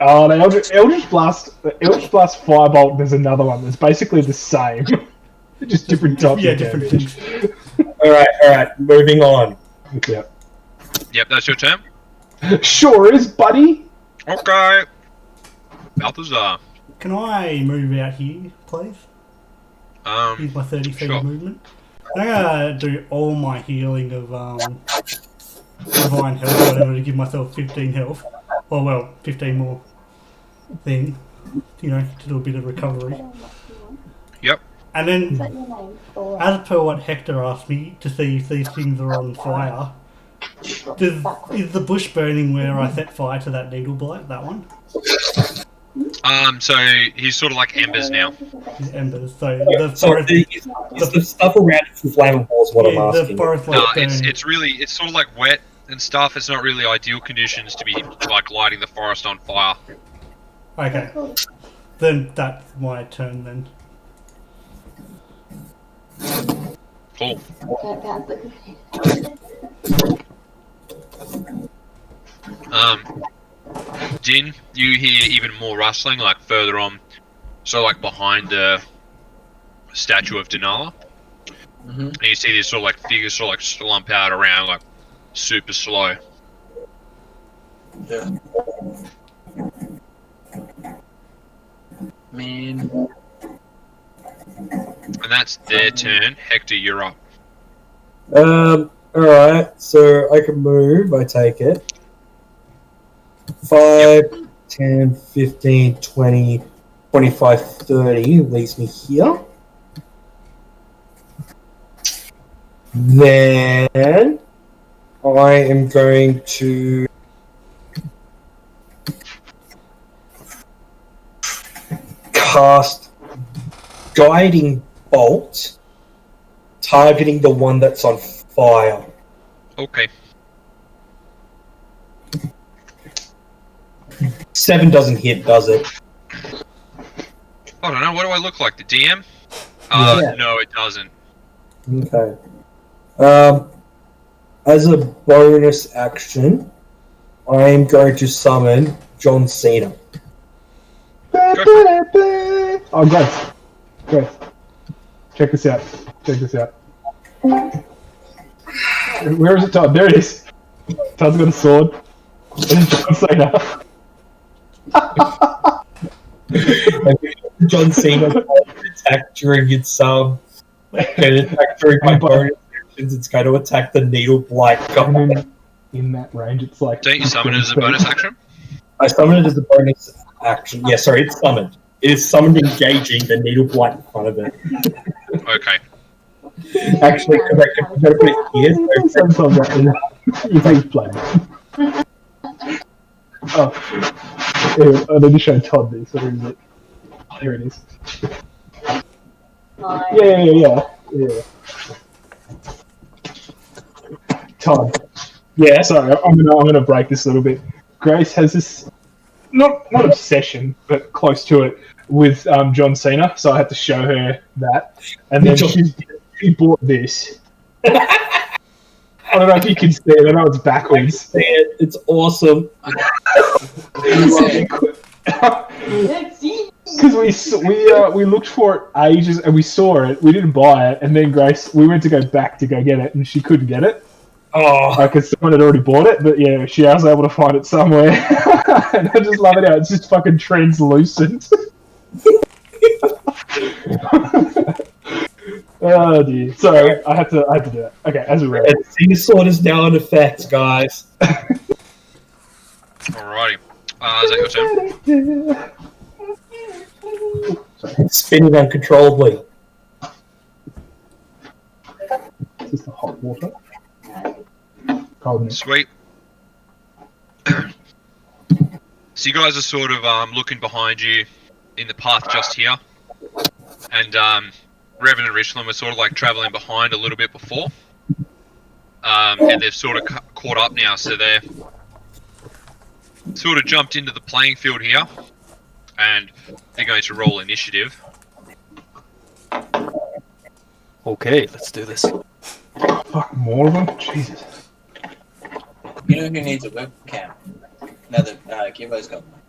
Speaker 1: Oh, the Eldritch Blast Firebolt. There's another one that's basically the same, just different types
Speaker 2: Yeah,
Speaker 1: of
Speaker 2: different
Speaker 1: damage.
Speaker 2: things.
Speaker 5: All right. Moving on.
Speaker 1: Yeah.
Speaker 3: Yep, that's your turn.
Speaker 1: Sure is, buddy.
Speaker 3: Okay. Balthazar.
Speaker 2: Can I move out here, please? Use my 30 feet
Speaker 3: Sure.
Speaker 2: of movement. I'm gonna do all my healing of divine health, whatever, to give myself 15 health. Or well, 15 more thing. You know, to do a bit of recovery.
Speaker 3: Yep.
Speaker 2: And then,
Speaker 7: Is that your name? Or
Speaker 2: as per what Hector asked me to see if these things are on fire, is the bush burning where I set fire to that needle blight? That one?
Speaker 3: So he's sort of like embers now.
Speaker 2: Is embers. So the
Speaker 5: So
Speaker 2: forest,
Speaker 5: is the stuff around it flammable is what I'm
Speaker 2: yeah, the
Speaker 5: asking.
Speaker 2: forest
Speaker 3: No,
Speaker 2: like burning.
Speaker 3: it's sort of like wet and stuff. It's not really ideal conditions to be like lighting the forest on fire.
Speaker 2: Okay, then that's my turn then.
Speaker 3: Cool.
Speaker 7: don't bounce it.
Speaker 3: Din, you hear even more rustling, like further on, so like behind the statue of Denala.
Speaker 6: Mhm.
Speaker 3: And you see these sort of like figures sort of like slump out around, like super slow.
Speaker 6: Yeah. Man.
Speaker 3: And that's their turn. Hector, you're up.
Speaker 5: Alright, so I can move, I take it. 5, 10, 15, 20, 25, 30 leaves me here. Then I am going to cast Guiding Bolt, targeting the one that's on fire.
Speaker 3: Okay.
Speaker 5: 7 doesn't hit, does it?
Speaker 3: I don't know. What do I look like? The DM?
Speaker 5: Yeah.
Speaker 3: No, it doesn't.
Speaker 5: Okay. As a bonus action, I am going to summon John Cena.
Speaker 1: Oh, great. Great. Check this out. Check this out. Where is it, Todd? There it is. Todd's got a sword. And John Cena.
Speaker 5: John Cena attack during its attack during my bonus actions. It's going to attack the needle blight guy.
Speaker 1: And then in that range, it's like.
Speaker 3: Don't you summon it as a bonus action?
Speaker 5: I summoned it as a bonus action. Yeah, sorry, it's summoned. It is summoned engaging the needle blight in front of it.
Speaker 3: Okay.
Speaker 5: Actually, correct. I'm going to put it here. So
Speaker 1: Sometimes that he's playing. Oh, yeah, I need to show Todd this. Where is it? Here it is. Yeah. Todd. Yeah, sorry, I'm gonna break this a little bit. Grace has this not obsession, but close to it with John Cena, so I had to show her that, and then she bought this. I don't know if you can see it. I know it's backwards.
Speaker 5: It's awesome.
Speaker 1: Because we looked for it ages and we saw it. We didn't buy it, and then we went to go back to go get it, and she couldn't get it.
Speaker 5: Oh,
Speaker 1: because someone had already bought it, but yeah, she was able to find it somewhere. And I just love it how it's just fucking translucent. Oh dear. Sorry, I had to do that. Okay, as we were.
Speaker 5: Cena sword is now in effect, guys.
Speaker 3: Alrighty. Is that your turn?
Speaker 5: It's spinning uncontrollably.
Speaker 1: Is this the hot water? Cold.
Speaker 3: Sweet. So you guys are sort of looking behind you in the path just here, and Revan and Richland were sort of like travelling behind a little bit before, and they've sort of caught up now, so they're sort of jumped into the playing field here, and they're going to roll initiative.
Speaker 8: Okay, let's do this.
Speaker 1: Fuck, more of them? Jesus.
Speaker 6: You know who needs a webcam? Now that Kivo's got one.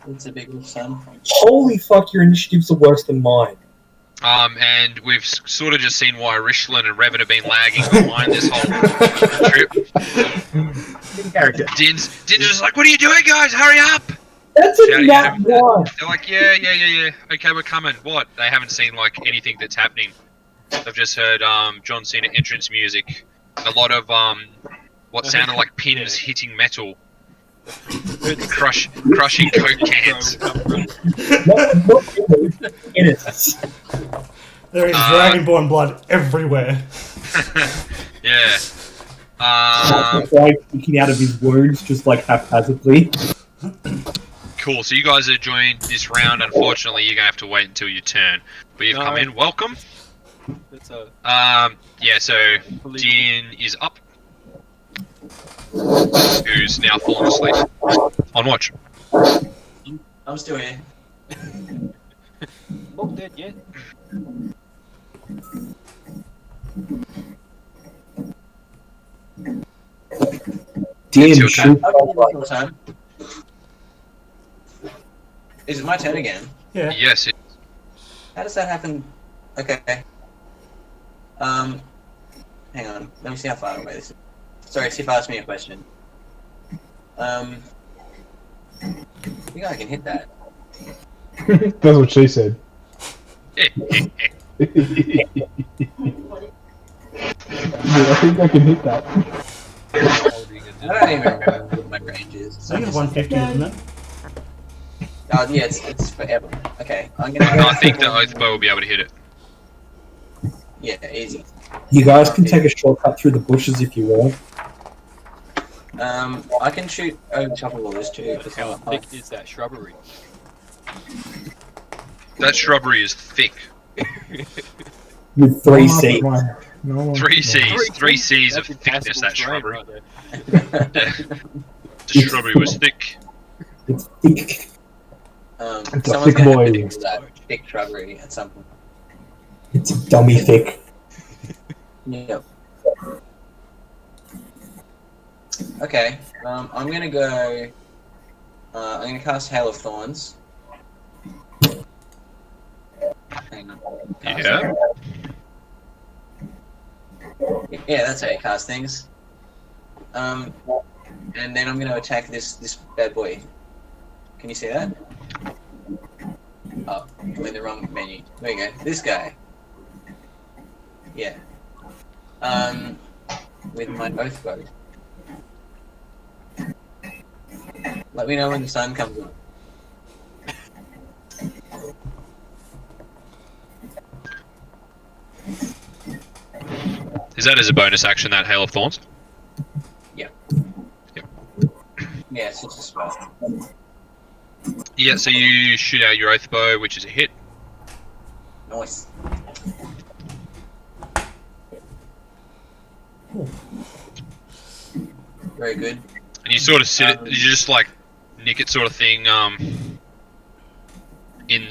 Speaker 6: It's a big son.
Speaker 5: Holy fuck, your initiatives are worse than mine.
Speaker 3: And we've sort of just seen why Richland and Revan have been lagging behind this whole trip.
Speaker 1: Character.
Speaker 3: Din's just like, what are you doing, guys? Hurry up!
Speaker 5: That's a nat one.
Speaker 3: They're like, yeah. Okay, we're coming. What? They haven't seen like anything that's happening. They've just heard John Cena entrance music, a lot of what sounded like pins hitting metal, crushing Coke cans.
Speaker 2: There is Dragonborn blood everywhere.
Speaker 3: Yeah.
Speaker 5: Like speaking out of his wounds, just like haphazardly.
Speaker 3: Cool. So you guys are joined this round. Unfortunately, you're gonna have to wait until your turn. But you've come in. Welcome. Yeah. So Din is up. Who's now fallen asleep? On watch.
Speaker 6: I'm still here.
Speaker 8: Not dead yet.
Speaker 3: It's your turn.
Speaker 6: Time. Is it my turn again?
Speaker 2: Yeah.
Speaker 3: Yes.
Speaker 6: How does that happen? Okay. Hang on. Let me see how far away this is. Sorry, Sif asked me a question. I think I can hit that.
Speaker 1: That's what she said.
Speaker 3: Yeah,
Speaker 1: Yeah, I think I can hit that.
Speaker 6: I don't even remember what my range is.
Speaker 2: I think it's 150, isn't it?
Speaker 6: Oh, yeah, it's forever. Okay, I'm gonna.
Speaker 3: No, I think the Oath Bow will be able to hit it.
Speaker 6: Yeah, easy.
Speaker 5: You guys can take a shortcut through the bushes if you want.
Speaker 6: I can shoot over top of all this too.
Speaker 8: How thick is that shrubbery?
Speaker 3: That shrubbery is thick.
Speaker 5: With 3 C's.
Speaker 3: Three C's of thickness, that shrubbery.
Speaker 8: Right there.
Speaker 3: The shrubbery was thick.
Speaker 5: It's thick.
Speaker 1: It's a
Speaker 6: Someone's
Speaker 1: thick
Speaker 6: gonna
Speaker 1: boy.
Speaker 6: have to fix that thick shrubbery at some point.
Speaker 5: It's dummy thick.
Speaker 6: Yep. Okay, I'm gonna go. I'm gonna cast Hail of Thorns. Hang on.
Speaker 3: Yeah.
Speaker 6: Yeah, that's how you cast things. And then I'm gonna attack this bad boy. Can you see that? Oh, I'm in the wrong menu. There you go. This guy. Yeah. With my oath bow. Let me know when the sun comes up.
Speaker 3: Is that as a bonus action, that Hail of Thorns?
Speaker 6: Yeah.
Speaker 3: Yep.
Speaker 6: Yeah, it's just a spell.
Speaker 3: Yeah, so you shoot out your oath bow, which is a hit.
Speaker 6: Nice. Very good.
Speaker 3: And you sort of sit it, you just like nick it sort of thing in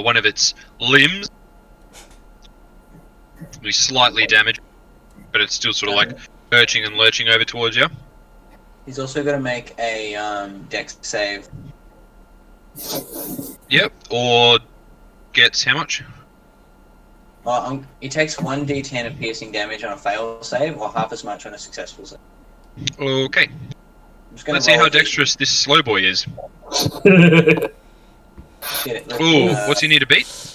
Speaker 3: one of its limbs. We slightly damaged, but it's still sort of like lurching and lurching over towards you.
Speaker 6: He's also going to make a dex save.
Speaker 3: Yep, or gets how much?
Speaker 6: He takes 1d10 of piercing damage on a fail save, or half as much on a successful save.
Speaker 3: Okay,
Speaker 6: I'm just gonna
Speaker 3: let's see
Speaker 6: roll
Speaker 3: how
Speaker 6: it.
Speaker 3: dexterous this slow boy is.
Speaker 6: Get it.
Speaker 3: Ooh, what's he need to beat?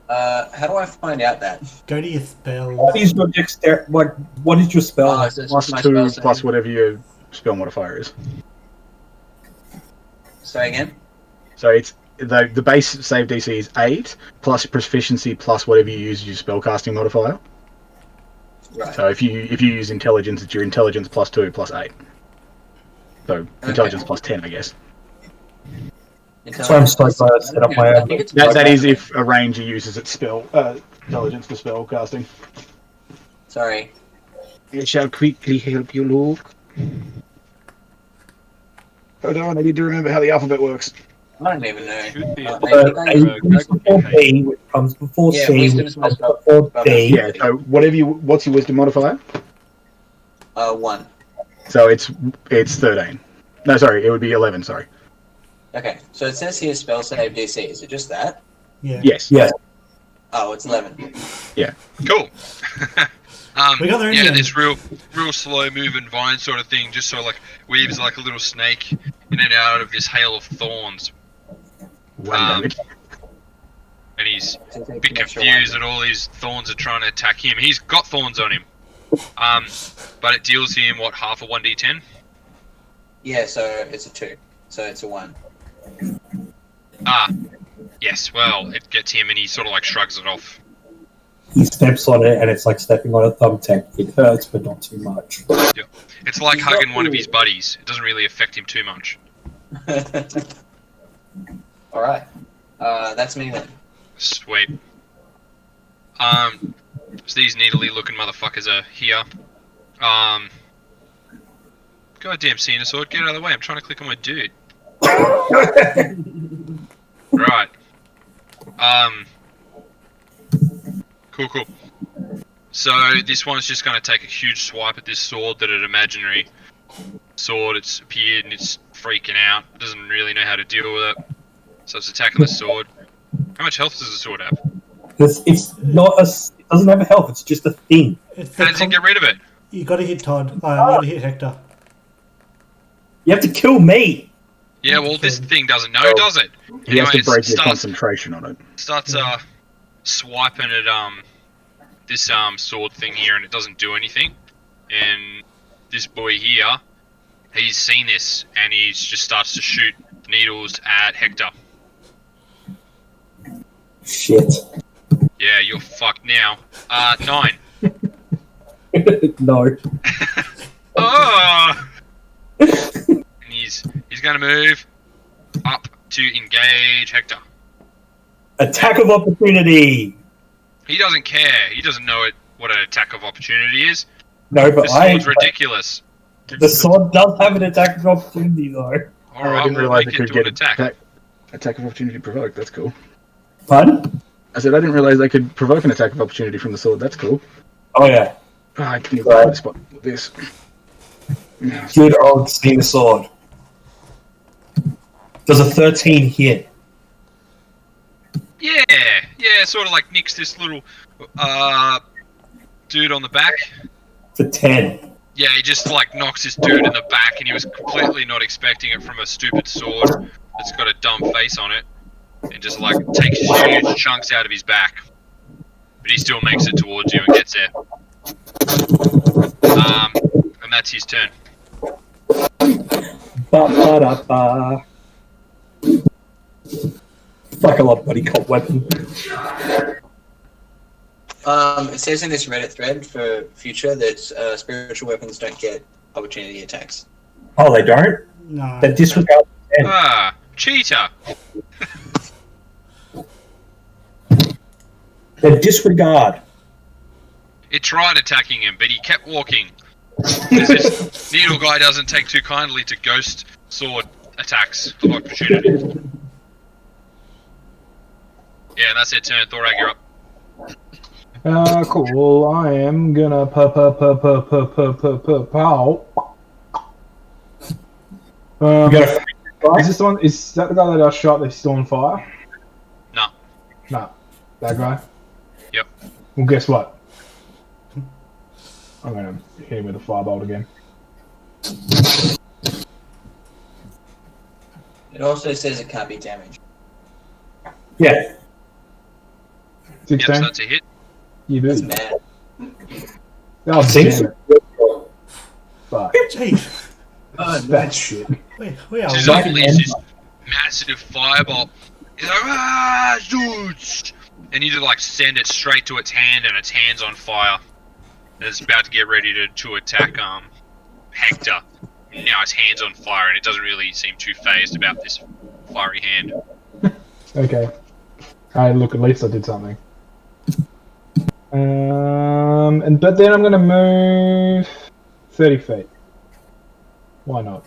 Speaker 6: How do I find out that?
Speaker 2: Go to your spell.
Speaker 5: What is your dexter? What is your spell?
Speaker 6: Oh, so it's
Speaker 9: Plus
Speaker 6: my
Speaker 9: 2
Speaker 6: spell save.
Speaker 9: plus whatever your spell modifier is.
Speaker 6: Say again?
Speaker 9: So it's the base save DC is 8 plus proficiency plus whatever you use as your spellcasting modifier.
Speaker 6: Right.
Speaker 9: So if you use intelligence, it's your intelligence plus 2 plus 8. So intelligence plus 10, I guess.
Speaker 5: That's why I'm so glad I set up my
Speaker 6: I
Speaker 5: own.
Speaker 6: think it's
Speaker 9: That is if a ranger uses its spell intelligence for spell casting.
Speaker 6: Sorry.
Speaker 9: It shall quickly help you look. Hold on, I need to remember how the alphabet works.
Speaker 6: I don't even know.
Speaker 8: Should be
Speaker 6: I
Speaker 8: a
Speaker 6: think I-
Speaker 5: A comes before B, which comes before
Speaker 6: Yeah,
Speaker 5: C,
Speaker 6: wisdom
Speaker 5: which
Speaker 6: is my
Speaker 5: comes
Speaker 6: spell.
Speaker 5: before D.
Speaker 9: Yeah, so what's your wisdom modifier?
Speaker 6: 1.
Speaker 9: So it's 13. No, sorry, it would be 11, sorry.
Speaker 6: Okay, so it says here spell save DC. Is it just that?
Speaker 2: Yeah.
Speaker 9: Yes.
Speaker 5: Yes.
Speaker 6: Oh, it's 11.
Speaker 3: Cool.
Speaker 2: We got there in the
Speaker 3: yeah,
Speaker 2: end.
Speaker 3: this real slow moving vine sort of thing, just sort of like weaves like a little snake in and out of this hail of thorns.
Speaker 9: One damage.
Speaker 3: And he's
Speaker 6: So
Speaker 3: a
Speaker 6: take
Speaker 3: bit
Speaker 6: an extra
Speaker 3: confused
Speaker 6: one.
Speaker 3: that all these thorns are trying to attack him. He's got thorns on him. But it deals him, what, half a 1d10?
Speaker 6: Yeah, so it's a 2. So it's a 1.
Speaker 3: Ah, yes, well, it gets him and he sort of like shrugs it off.
Speaker 5: He steps on it, and it's like stepping on a thumbtack. It hurts, but not too much.
Speaker 3: It's like
Speaker 6: He's
Speaker 3: hugging
Speaker 6: not
Speaker 3: one of
Speaker 6: cool.
Speaker 3: his buddies. It doesn't really affect him too much.
Speaker 6: Alright. That's me then.
Speaker 3: Sweet. So these needly looking motherfuckers are here. Goddamn Xenosaur, get out of the way, I'm trying to click on my dude. Right. Cool. So this one's just going to take a huge swipe at this sword that an imaginary sword. It's appeared and it's freaking out. It doesn't really know how to deal with it. So it's attacking the sword. How much health does the sword have?
Speaker 5: It's not a. It doesn't have a health. It's just a thing.
Speaker 2: It's
Speaker 3: How does it get rid of it?
Speaker 2: You got to hit Todd. You got to hit Hector.
Speaker 5: You have to kill me.
Speaker 3: Yeah, well, this thing doesn't know,
Speaker 9: Oh.
Speaker 3: does it?
Speaker 9: He has to
Speaker 3: Anyways,
Speaker 9: break your
Speaker 3: starts
Speaker 9: concentration on it.
Speaker 3: swiping at this sword thing here, and it doesn't do anything. And this boy here, he's seen this, and he just starts to shoot needles at Hector.
Speaker 5: Shit.
Speaker 3: Yeah, you're fucked now. 9.
Speaker 5: No.
Speaker 3: Oh! And he's gonna move up to engage Hector.
Speaker 5: Attack of opportunity.
Speaker 3: He doesn't care. He doesn't know what an attack of opportunity is.
Speaker 5: No, but
Speaker 3: The sword's ridiculous.
Speaker 5: the sword does have an attack of opportunity, though.
Speaker 3: Alright,
Speaker 9: I didn't
Speaker 3: we'll
Speaker 9: realize
Speaker 3: make
Speaker 9: they
Speaker 3: it
Speaker 9: could
Speaker 3: do an
Speaker 9: get
Speaker 3: attack.
Speaker 9: attack of opportunity provoked. That's cool.
Speaker 5: Pardon?
Speaker 9: I said I didn't realize they could provoke an attack of opportunity from the sword. That's cool.
Speaker 5: Oh yeah.
Speaker 9: Oh, I can
Speaker 5: Right.
Speaker 9: this spot with this.
Speaker 5: Good old Steam Sword. Does a 13 hit?
Speaker 3: Yeah, sort of like nicks this little dude on the back.
Speaker 5: For 10.
Speaker 3: Yeah, he just like knocks this dude in the back, and he was completely not expecting it from a stupid sword that's got a dumb face on it, and just like takes huge chunks out of his back. but he still makes it towards you and gets there. And that's his turn.
Speaker 5: Ba-ba-da-ba. Fuck, I love buddy cop weapon.
Speaker 6: It says in this Reddit thread for future that spiritual weapons don't get opportunity attacks.
Speaker 5: Oh, they don't?
Speaker 2: No.
Speaker 5: They disregard the 10.
Speaker 3: Ah, cheater!
Speaker 5: They disregard.
Speaker 3: It tried attacking him, but he kept walking. This needle guy doesn't take too kindly to ghost sword attacks of opportunity. Yeah, and that's their turn. Thorag, you're up.
Speaker 1: Cool. I am gonna pow.
Speaker 5: You got a
Speaker 1: Is this the one? Is that the guy that I shot that's still on fire?
Speaker 3: No.
Speaker 1: No. That guy?
Speaker 3: Yep.
Speaker 1: Well, guess what? I'm gonna hit him with a firebolt again.
Speaker 6: It also says it can't be damaged.
Speaker 5: Yeah.
Speaker 1: 16?
Speaker 3: Yep, so that's a hit.
Speaker 1: You
Speaker 6: That's
Speaker 1: do.
Speaker 6: mad.
Speaker 1: Oh,
Speaker 5: Six?
Speaker 1: damn it. Fuck.
Speaker 2: Jeez.
Speaker 1: That shit.
Speaker 2: We are
Speaker 3: She's
Speaker 5: Right.
Speaker 3: unleashed this massive fireball. He's like, ah, dudes! And you just like send it straight to its hand, and its hand's on fire. And it's about to get ready to attack Hector. Now its hand's on fire, and it doesn't really seem too phased about this fiery hand.
Speaker 1: Okay. Hey, look, at least I did something. But then I'm gonna move 30 feet. Why not?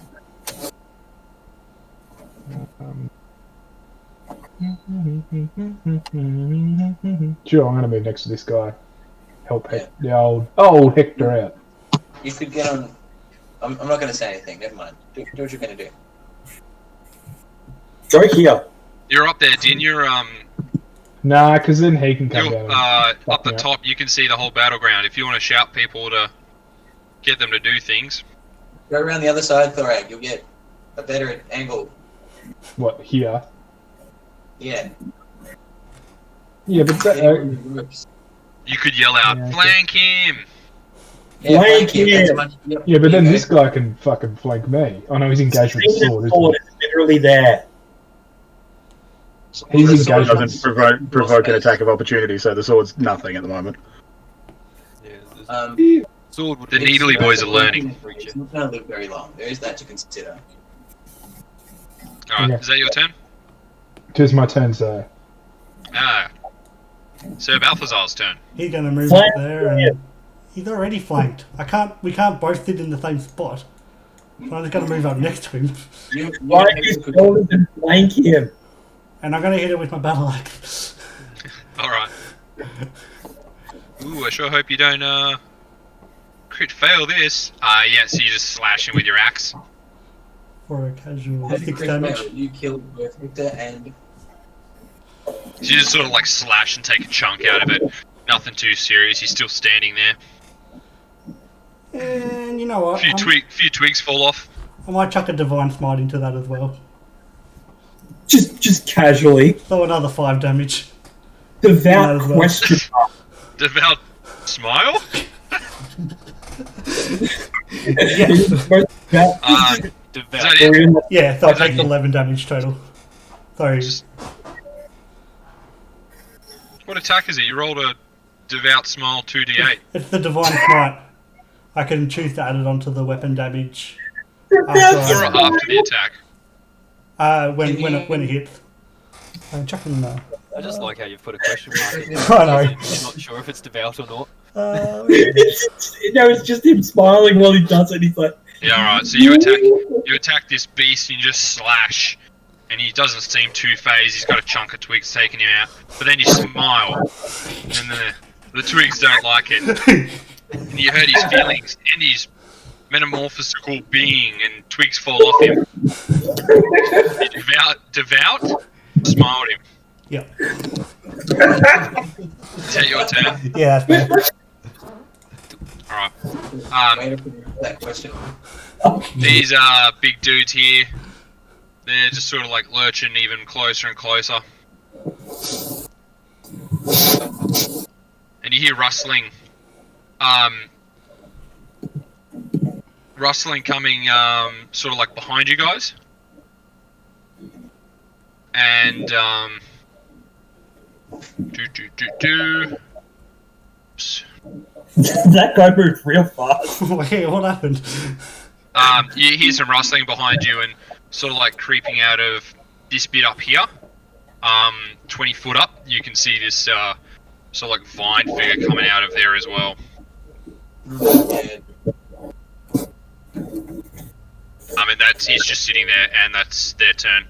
Speaker 1: Sure, I'm gonna move next to this guy. Help the old Hector out.
Speaker 6: You should get on. I'm not going to say anything. Never mind. Do what you're going to do.
Speaker 5: Go here.
Speaker 3: You're up there, Din. You're
Speaker 1: Nah, because then he can come down.
Speaker 3: up the top. You can see the whole battleground. If you want to shout people to get them to do things.
Speaker 6: Go around the other side, Thorag. You'll get a better angle.
Speaker 1: What, here?
Speaker 6: Yeah.
Speaker 1: Yeah, but that,
Speaker 3: You could yell out,
Speaker 1: Yeah, okay.
Speaker 3: flank him!
Speaker 6: Yeah,
Speaker 5: Flank
Speaker 6: flank him.
Speaker 5: him.
Speaker 6: That's much- yep.
Speaker 1: yeah, but then
Speaker 6: There you
Speaker 1: this guy can fucking flank me. Oh no, he's engaged with the sword, isn't
Speaker 5: Sword is literally there.
Speaker 1: he? He's
Speaker 6: The sword
Speaker 1: engaged with
Speaker 9: Doesn't provoke an attack of opportunity, so the sword's nothing at the moment.
Speaker 8: Yeah, there's-
Speaker 6: go.
Speaker 8: sword would
Speaker 3: The
Speaker 8: be-
Speaker 3: Needly boys are learning.
Speaker 6: It's not going to live very long. There is that to consider.
Speaker 3: Alright,
Speaker 1: Okay.
Speaker 3: is that your turn?
Speaker 1: Tis my turn, sir.
Speaker 3: Ah. Sir Balthazar's turn.
Speaker 2: He's going to move
Speaker 5: Flank
Speaker 2: up there, and he's already flanked. We can't both sit in the same spot. So I'm just going to move up next to him,
Speaker 5: Why are you shoulders and flank him?
Speaker 2: and I'm going to hit it with my battle axe.
Speaker 3: Alright. Ooh, I sure hope you don't, crit fail this. Yeah, so you just slash him with your axe.
Speaker 2: For a casual
Speaker 6: Have you
Speaker 2: 6
Speaker 6: crit
Speaker 2: damage.
Speaker 6: failed? You killed both Victor and.
Speaker 3: So you just sort of like slash and take a chunk out of it. Nothing too serious, he's still standing there.
Speaker 2: And you know what?
Speaker 3: Few twigs fall off.
Speaker 2: I might chuck a Divine Smite into that as well.
Speaker 5: Just casually.
Speaker 2: So another 5 damage.
Speaker 5: Devout
Speaker 2: Might as well.
Speaker 5: question mark.
Speaker 3: Devout smile?
Speaker 5: You're supposed to devout-
Speaker 3: Is
Speaker 8: Devout.
Speaker 3: that it?
Speaker 2: Yeah, so I take 11 damage total. So,
Speaker 3: What attack is it? You rolled a devout smile 2d8.
Speaker 2: it's the Divine Smite. I can choose to add it onto the weapon damage
Speaker 3: Or
Speaker 2: after,
Speaker 3: after the attack.
Speaker 2: when it hits. I'm chucking the...
Speaker 8: I just like how you've put a question mark in.
Speaker 2: I know.
Speaker 8: You're not sure if it's devout or not.
Speaker 5: It's just him smiling while he does it. He's like,
Speaker 3: Yeah, alright, so you attack this beast and you just slash. And he doesn't seem too phased, he's got a chunk of twigs taking him out. But then you smile. And the twigs don't like it. And you hurt his feelings and his metamorphosical being, and twigs fall off him. You devout smiled him.
Speaker 2: Yep.
Speaker 3: Is that your turn?
Speaker 2: Yeah, that's bad.
Speaker 3: Alright.
Speaker 6: Way to put that question.
Speaker 3: These big dudes here, they're just sort of like lurching even closer and closer. and you hear rustling. Rustling coming, sort of like behind you guys. And,
Speaker 5: That guy moved real fast.
Speaker 2: Wait, what happened?
Speaker 3: You hear some rustling behind you and sort of like creeping out of this bit up here. 20 foot up, you can see this, sort of like vine figure coming out of there as well.
Speaker 6: Dead.
Speaker 3: And he's just sitting there, and that's their turn.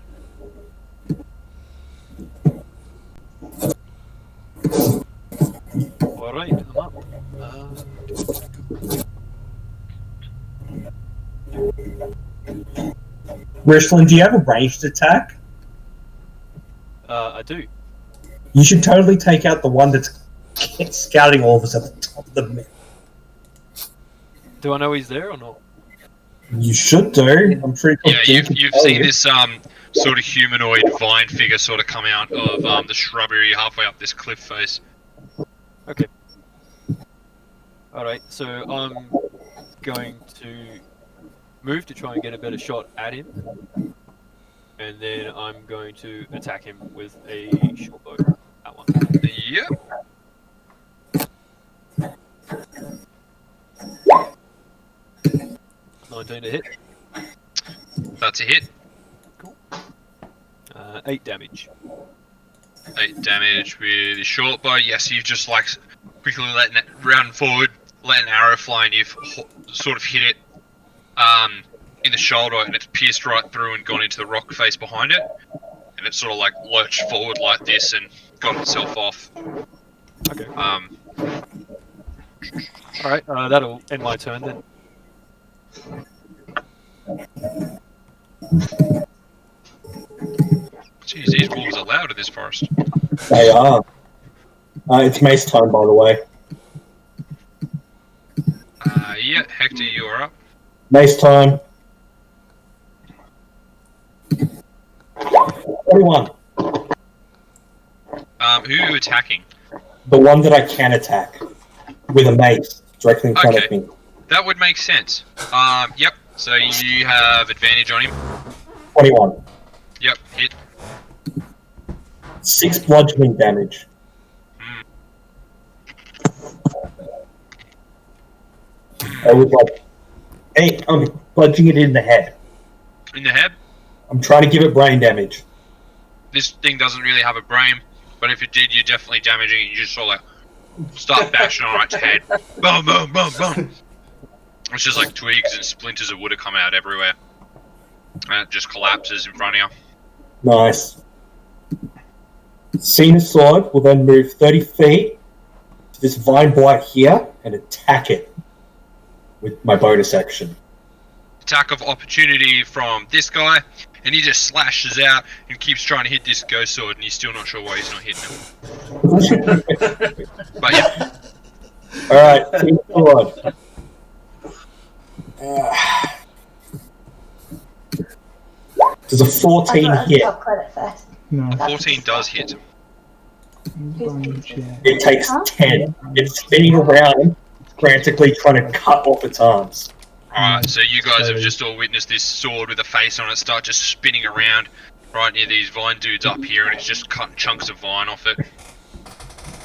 Speaker 8: Alright, I'm up.
Speaker 5: Richland, do you have a ranged attack?
Speaker 8: I do.
Speaker 5: You should totally take out the one that's scouting all of us at the top of the map.
Speaker 8: Do I know he's there or not?
Speaker 5: You should do. I'm pretty
Speaker 3: Yeah,
Speaker 5: confident
Speaker 3: you've
Speaker 5: to tell
Speaker 3: seen
Speaker 5: you.
Speaker 3: this sort of humanoid vine figure sort of come out of the shrubbery halfway up this cliff face.
Speaker 8: Okay. Alright, so I'm going to move to try and get a better shot at him. And then I'm going to attack him with a short bow. That one.
Speaker 3: Yep.
Speaker 8: $19 to hit.
Speaker 3: That's a hit.
Speaker 8: 8 damage.
Speaker 3: 8 damage with your short bow. Yes, you've just like quickly letting it run forward, letting an arrow fly, and you've sort of hit it in the shoulder, and it's pierced right through and gone into the rock face behind it. And it's sort of like lurched forward like this and got itself off.
Speaker 8: Okay. Alright, that'll end my turn then.
Speaker 3: Jeez, these wolves are loud in this forest.
Speaker 5: They are. It's Mace time, by the way.
Speaker 3: Yeah, Hector, you are up.
Speaker 5: Mace time. 21.
Speaker 3: Who are you attacking?
Speaker 5: The one that I can attack. With a mace. Directly in front of
Speaker 3: Okay.
Speaker 5: me.
Speaker 3: That would make sense. Yep. So you have advantage on him.
Speaker 5: 21.
Speaker 3: Yep, hit.
Speaker 5: 6 bludgeoning damage. I was like, hey, I'm bludgeoning it in the head.
Speaker 3: In the head.
Speaker 5: I'm trying to give it brain damage.
Speaker 3: This thing doesn't really have a brain, but if it did, you're definitely damaging it. You just sort of like start bashing on its head. Boom, boom, boom, boom. It's just like twigs and splinters of wood have come out everywhere. And it just collapses in front of you.
Speaker 5: Nice. Cena Sword will then move 30 feet to this vine blight here and attack it with my bonus action.
Speaker 3: Attack of opportunity from this guy, and he just slashes out and keeps trying to hit this ghost sword, and he's still not sure why he's not hitting him. But yeah,
Speaker 5: Alright, Cena Sword. Does a 14 hit?
Speaker 7: Credit first.
Speaker 1: No.
Speaker 3: 14 does hit.
Speaker 5: It takes 10. It's spinning around, frantically trying to cut off its arms.
Speaker 3: Alright, so you guys have just all witnessed this sword with a face on it start just spinning around right near these vine dudes up here, and it's just cutting chunks of vine off it.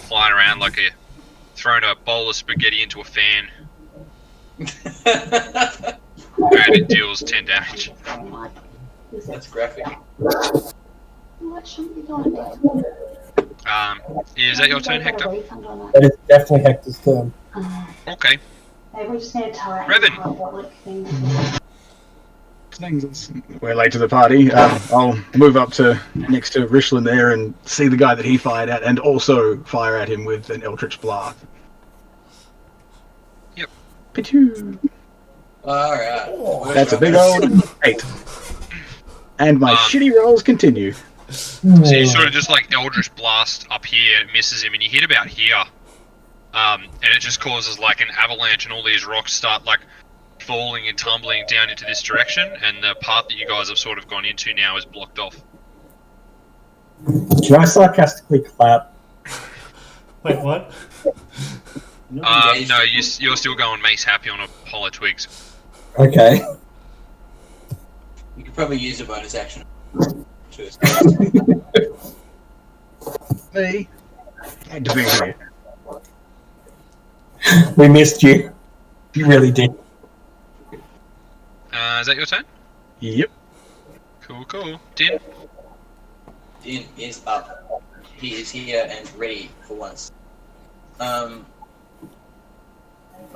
Speaker 3: Flying around like a... throwing a bowl of spaghetti into a fan. And it deals 10 damage.
Speaker 6: That's graphic.
Speaker 7: What shouldn't be doing it?
Speaker 3: Is that your turn, Hector?
Speaker 5: That is definitely Hector's turn.
Speaker 3: Okay.
Speaker 7: Maybe we just need to tell
Speaker 9: We're late to the party. I'll move up to next to Richland there and see the guy that he fired at, and also fire at him with an Eldritch Blast.
Speaker 3: Yep.
Speaker 9: Pichu.
Speaker 6: Alright.
Speaker 9: That's a big old 8. And my shitty rolls continue.
Speaker 3: So you sort of just like Eldritch Blast up here, and it misses him, and you hit about here. And it just causes like an avalanche, and all these rocks start like falling and tumbling down into this direction, and the path that you guys have sort of gone into now is blocked off.
Speaker 5: Can I sarcastically clap?
Speaker 2: Wait, what?
Speaker 6: Not engaged.
Speaker 3: No, you're still going Mace Happy on a Hollow Twigs.
Speaker 5: Okay.
Speaker 6: You could probably use a bonus action.
Speaker 9: Me. Had to be here.
Speaker 5: We missed you. You really did.
Speaker 3: Is that your turn?
Speaker 9: Yep.
Speaker 3: Cool. Din?
Speaker 6: Din is up. He is here and ready for once. I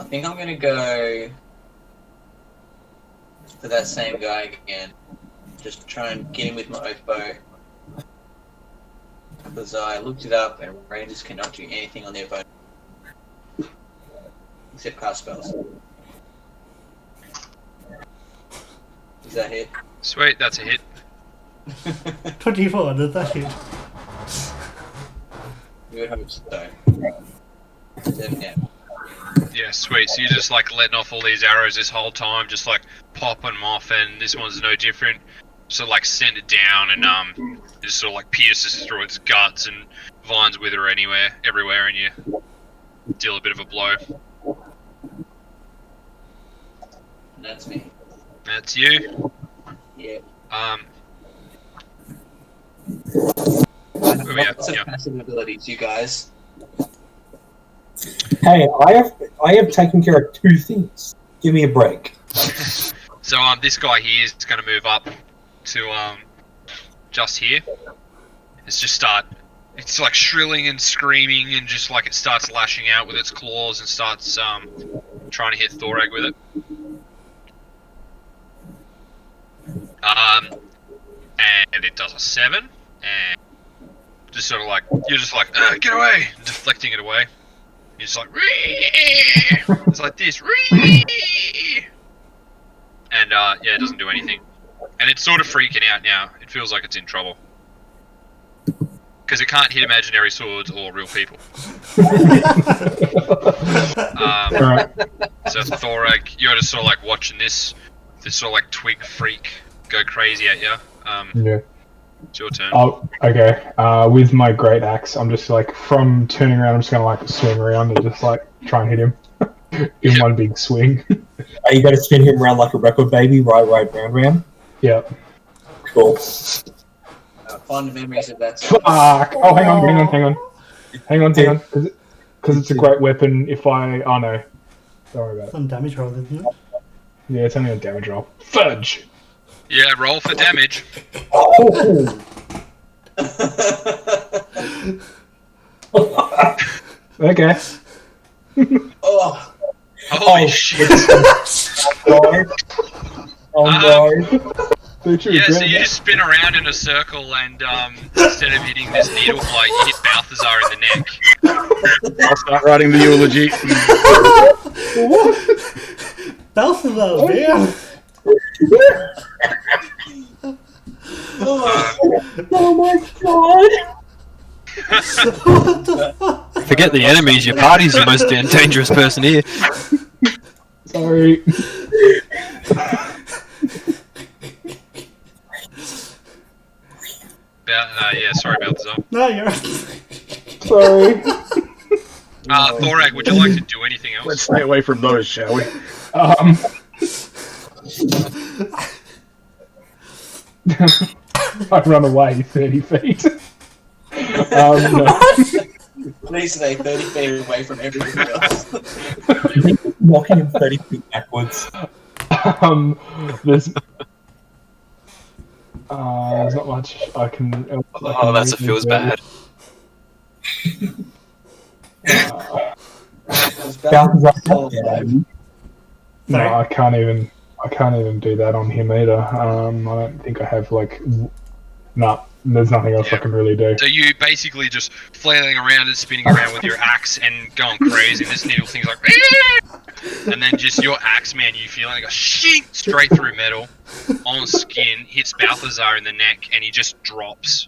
Speaker 6: think I'm gonna go for that same guy again. Just try and get him with my oath bow. Because I looked it up and rangers cannot do anything on their bow. Except cast spells. Does that hit?
Speaker 3: Sweet, that's a hit.
Speaker 2: 24, does that hit?
Speaker 6: We would hope so. 7 now.
Speaker 3: Yeah, sweet. So you're just like letting off all these arrows this whole time, just like popping them off, and this one's no different. So like send it down, and it just sort of like pierces through its guts, and vines wither everywhere, and you deal a bit of a blow.
Speaker 6: And that's me.
Speaker 3: That's you.
Speaker 6: Yeah.
Speaker 3: Where we at?
Speaker 6: Lots of
Speaker 3: Yeah.
Speaker 6: passive abilities, you guys.
Speaker 5: Hey, I have taken care of 2 things. Give me a break.
Speaker 3: So this guy here is going to move up to just here. It's like shrilling and screaming, and just like it starts lashing out with its claws and starts trying to hit Thorag with it. And it does a 7, and just sort of like you're just like get away, deflecting it away. You're just like it's like this, and yeah, it doesn't do anything, and it's sort of freaking out now. It feels like it's in trouble because it can't hit imaginary swords or real people.
Speaker 1: Alright.
Speaker 3: So Thorag, you're just sort of like watching this sort of like twig freak go crazy at you.
Speaker 1: Yeah.
Speaker 3: It's your turn.
Speaker 1: Oh, okay. With my great axe, I'm just like from turning around. I'm just gonna like swing around and just like try and hit him in one big swing.
Speaker 5: Are you going to spin him around like a record baby? Right, round.
Speaker 1: Yep.
Speaker 5: Cool.
Speaker 6: Fond memories of that.
Speaker 1: Fuck! Oh, hang on. Because it's a great weapon. If I, oh no, don't worry about it.
Speaker 2: Some damage roll, isn't it?
Speaker 1: Yeah, it's only a damage roll. Fudge.
Speaker 3: Yeah, roll for damage.
Speaker 5: Oh.
Speaker 1: Okay.
Speaker 6: Oh,
Speaker 3: Holy shit!
Speaker 5: Oh no.
Speaker 3: Yeah, so you just spin around in a circle, and instead of hitting this needle blight, you hit Balthazar in the neck.
Speaker 9: I'll start writing the eulogy.
Speaker 2: Balthazar, yeah.
Speaker 5: Oh my god.
Speaker 8: Forget the enemies, your party's the most dangerous person here.
Speaker 1: Sorry.
Speaker 3: Yeah, sorry, Balthazar.
Speaker 2: No, you're
Speaker 1: Sorry.
Speaker 3: Thorag, would you like to do anything else?
Speaker 9: Let's stay away from those, shall we?
Speaker 1: I run away 30 feet. No.
Speaker 6: please stay 30 feet away from everything else.
Speaker 5: Walking him 30 feet backwards.
Speaker 1: There's not much I can.
Speaker 8: Oh, that's it feels bad.
Speaker 1: No, I can't even do that on him either. I don't think I have like. There's nothing else I can really do.
Speaker 3: So you basically just flailing around and spinning around with your axe and going crazy, and this needle thing's like, and then just your axe, man, you feel like a shink straight through metal on skin, hits Balthazar in the neck, and he just drops.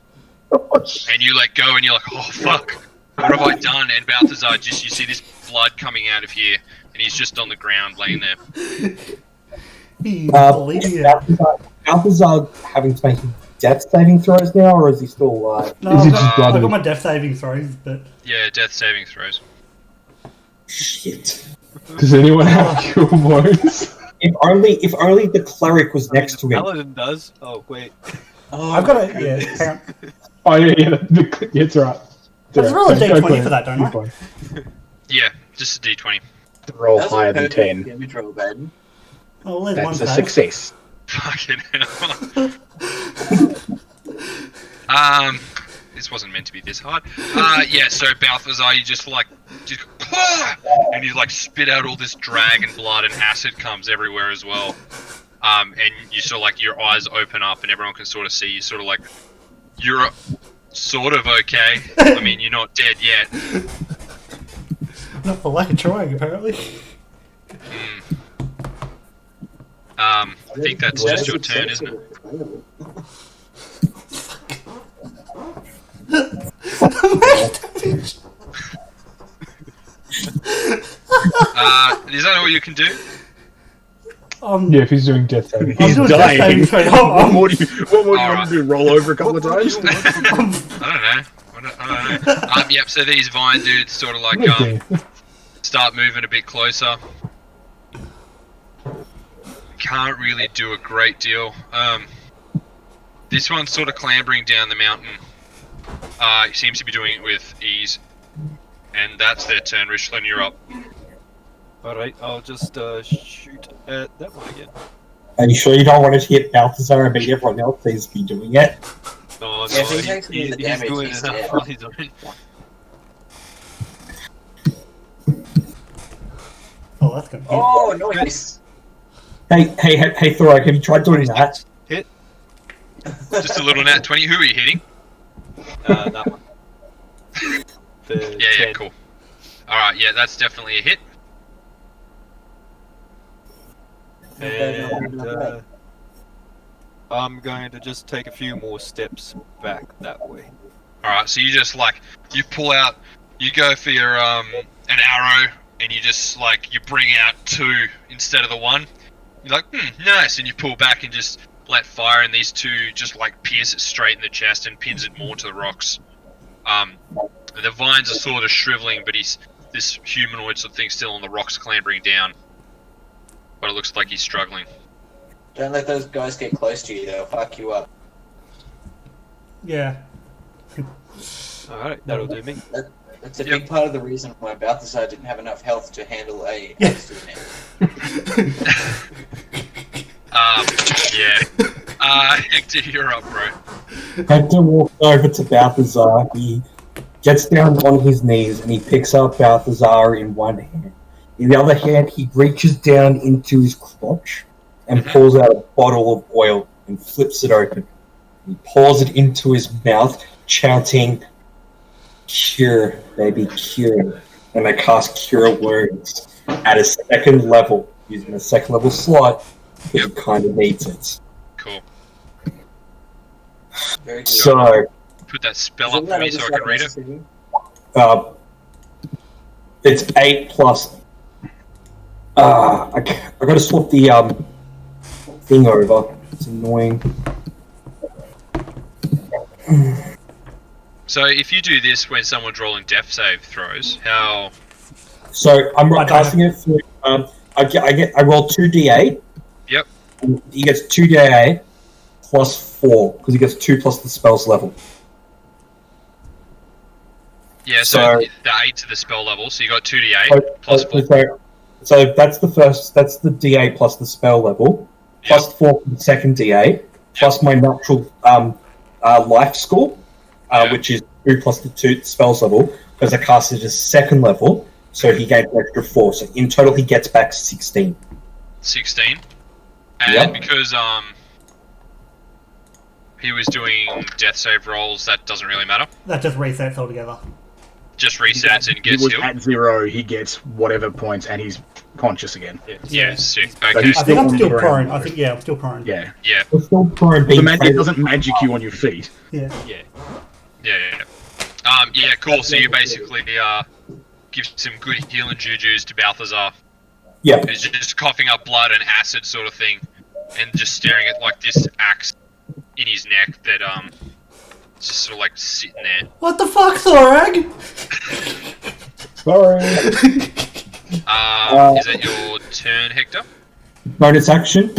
Speaker 3: And you let go, and you're like, oh fuck, what have I done? And Balthazar you see this blood coming out of here, and he's just on the ground laying there.
Speaker 2: bleeding out.
Speaker 5: Balthazar having to make death saving throws now, or is he still alive?
Speaker 2: No,
Speaker 1: Is
Speaker 2: I've
Speaker 1: it
Speaker 2: got,
Speaker 1: just bloody?
Speaker 2: I've got my death saving throws, but
Speaker 3: Yeah, death saving throws.
Speaker 5: Shit.
Speaker 1: Does anyone have cure wounds?
Speaker 5: If only the cleric was next to him.
Speaker 8: Paladin does. Oh wait.
Speaker 6: Oh,
Speaker 2: I've got a yeah. Hang on.
Speaker 1: Oh yeah, it's right.
Speaker 2: Let's roll a d20 for that, don't I?
Speaker 1: I?
Speaker 3: Yeah, just a d20.
Speaker 9: Roll
Speaker 6: That's a
Speaker 9: higher than
Speaker 6: perfect
Speaker 9: 10.
Speaker 6: damage roll, Baden.
Speaker 2: Oh, there's one
Speaker 9: That's a
Speaker 2: save.
Speaker 9: success.
Speaker 3: Fucking hell. This wasn't meant to be this hard. Yeah, so Balthazar, you just and you like spit out all this dragon blood and acid comes everywhere as well. And you sort of like your eyes open up and everyone can sort of see you sort of like you're sort of okay. I mean, you're not dead yet.
Speaker 2: Not for lack of trying, apparently.
Speaker 3: I think that's just your turn, isn't it? Is that all you can do?
Speaker 1: Yeah, if he's doing death saving.
Speaker 2: I'm
Speaker 9: He's
Speaker 2: doing death
Speaker 9: dying.
Speaker 2: saving throw.
Speaker 9: What more do you want
Speaker 3: Alright.
Speaker 9: to do? Roll over a couple of times?
Speaker 3: I don't know. Yep, so these vine dudes sort of like start moving a bit closer. Can't really do a great deal. This one's sort of clambering down the mountain. He seems to be doing it with ease. And that's their turn. Richland, you're up.
Speaker 8: Alright, I'll just shoot at that one again.
Speaker 5: Are you sure you don't want to hit Balthazar and beat everyone else? Please be doing it.
Speaker 8: Oh,
Speaker 6: Yeah,
Speaker 8: no,
Speaker 6: if he takes the damage,
Speaker 8: doing
Speaker 6: he's
Speaker 8: enough
Speaker 6: dead.
Speaker 8: on his own.
Speaker 2: Oh, that's good.
Speaker 6: Oh, nice.
Speaker 5: Hey, Thor, have you tried doing that?
Speaker 8: Hit.
Speaker 3: Just a little nat 20. Who are you hitting?
Speaker 8: That one. The
Speaker 3: Yeah,
Speaker 8: 10.
Speaker 3: cool. Alright, yeah, that's definitely a hit.
Speaker 8: And I'm going to just take a few more steps back that way.
Speaker 3: Alright, so you just like, you pull out, you go for your, an arrow, and you just like, you bring out 2 instead of the 1. You're like, nice, and you pull back and just let fire, and these 2 just like pierce it straight in the chest and pins it more to the rocks. The vines are sort of shriveling, but this humanoid sort of thing still on the rocks clambering down. But it looks like he's struggling.
Speaker 6: Don't let those guys get close to you, they'll fuck you up.
Speaker 2: Yeah.
Speaker 8: Alright, that'll do me.
Speaker 6: That's a
Speaker 3: Yep.
Speaker 6: big part of the reason why Balthazar didn't have enough health to handle a
Speaker 2: Yeah.
Speaker 6: axe to the neck.
Speaker 3: Yeah. Hector, you're up, bro.
Speaker 5: Hector walks over to Balthazar. He gets down on his knees and he picks up Balthazar in one hand. In the other hand, he reaches down into his crotch and pulls out a bottle of oil and flips it open. He pours it into his mouth, chanting, "Cure, baby, cure." And I cast Cure Wounds at a 2nd level, using a 2nd level slot, because it kind of needs it.
Speaker 3: Cool.
Speaker 6: Very good.
Speaker 5: So,
Speaker 3: Put that spell
Speaker 6: Isn't
Speaker 3: up for
Speaker 6: that
Speaker 3: me so I can read it.
Speaker 6: necessary?
Speaker 5: it's 8 plus. I gotta swap the thing over. It's annoying.
Speaker 3: So if you do this when someone's rolling death save throws, how...
Speaker 5: So I'm casting it for. I roll 2d8.
Speaker 3: Yep.
Speaker 5: And he gets 2d8 plus 4 because he gets 2 plus the spell's level.
Speaker 3: Yeah, so the 8 to the spell level, so you got 2d8 plus 4.
Speaker 5: So that's the first. That's the d8 plus the spell level, plus 4 for the second d8, plus my natural life score, which is 2 plus the 2 spells level, because I cast it as 2nd level, so he gained an extra 4. So in total, he gets back 16.
Speaker 3: 16. And
Speaker 5: Yep.
Speaker 3: because he was doing death save rolls, that doesn't really matter.
Speaker 2: That just resets altogether.
Speaker 3: Just resets and
Speaker 9: He
Speaker 3: gets
Speaker 9: was
Speaker 3: healed.
Speaker 9: at 0, he gets whatever points, and he's conscious again.
Speaker 3: Yeah, sick.
Speaker 9: So
Speaker 3: Okay.
Speaker 9: he's
Speaker 2: I think I'm
Speaker 9: on
Speaker 2: still
Speaker 9: the ground.
Speaker 2: prone. I think, yeah, I'm still prone.
Speaker 9: Yeah.
Speaker 3: Yeah.
Speaker 5: We're still prone
Speaker 9: The
Speaker 5: being
Speaker 9: magic
Speaker 5: traded-
Speaker 9: doesn't magic you on your feet.
Speaker 2: Yeah.
Speaker 3: Yeah. Yeah, cool. So you basically give some good healing jujus to Balthazar.
Speaker 5: Yeah.
Speaker 3: Who's just coughing up blood and acid sort of thing, and just staring at like this axe in his neck that just sort of like sitting there.
Speaker 2: What the fuck, Thorag?
Speaker 1: Sorry.
Speaker 3: Is that your turn, Hector?
Speaker 5: Bonus action.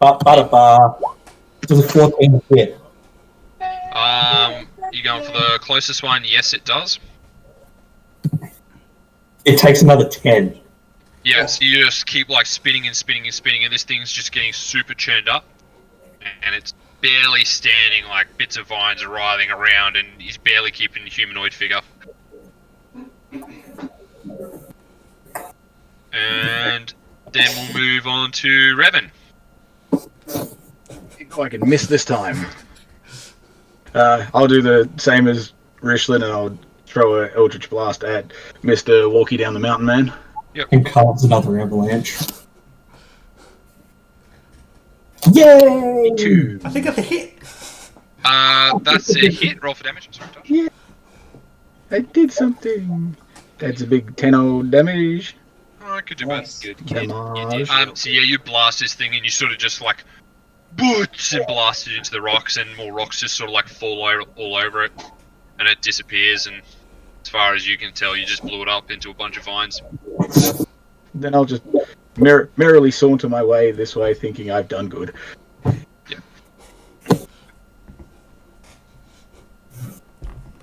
Speaker 5: Does a 14 hit?
Speaker 3: You going for the closest one? Yes, it does.
Speaker 5: It takes another 10.
Speaker 3: Yeah, so you just keep like spinning and spinning and spinning, and this thing's just getting super churned up, and it's barely standing. Like bits of vines are writhing around, and he's barely keeping a humanoid figure. And then we'll move on to Revan.
Speaker 9: If I can miss this time. I'll do the same as Rishlin, and I'll throw an Eldritch Blast at Mr. Walkie down the mountain man.
Speaker 5: And cause another avalanche. Yay!
Speaker 9: 2.
Speaker 2: I think that's a hit.
Speaker 3: That's a hit. Roll for damage. I'm sorry, Tosh.
Speaker 9: Yeah. I did something. That's a big 10 damage.
Speaker 3: Oh, I could do better.
Speaker 6: Nice.
Speaker 4: Good kid.
Speaker 9: Damage.
Speaker 3: So yeah, you blast this thing, and you sort of just like boots and blast it into the rocks, and more rocks just sort of like fall all over it, and it disappears. And as far as you can tell, you just blew it up into a bunch of vines.
Speaker 9: Then I'll just merrily saunter my way this way, thinking I've done good.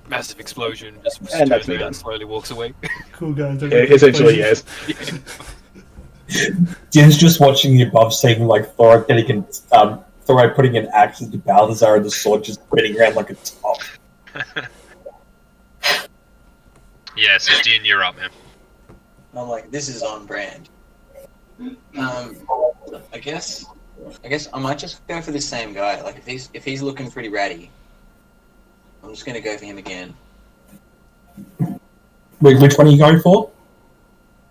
Speaker 8: Massive explosion, just
Speaker 9: And that's
Speaker 8: turns
Speaker 9: me
Speaker 8: around
Speaker 9: done.
Speaker 8: and slowly walks away.
Speaker 2: Cool guys.
Speaker 9: Essentially, yes.
Speaker 5: Din's just watching the above scene, like Thor getting Thor putting an axe into Balthazar and the sword just spinning around like a top.
Speaker 3: Yeah, so Dean, you're up, man.
Speaker 6: I'm like, this is on brand. I guess I might just go for the same guy. Like if he's looking pretty ratty, I'm just gonna go for him again.
Speaker 5: Wait, which one are you going for?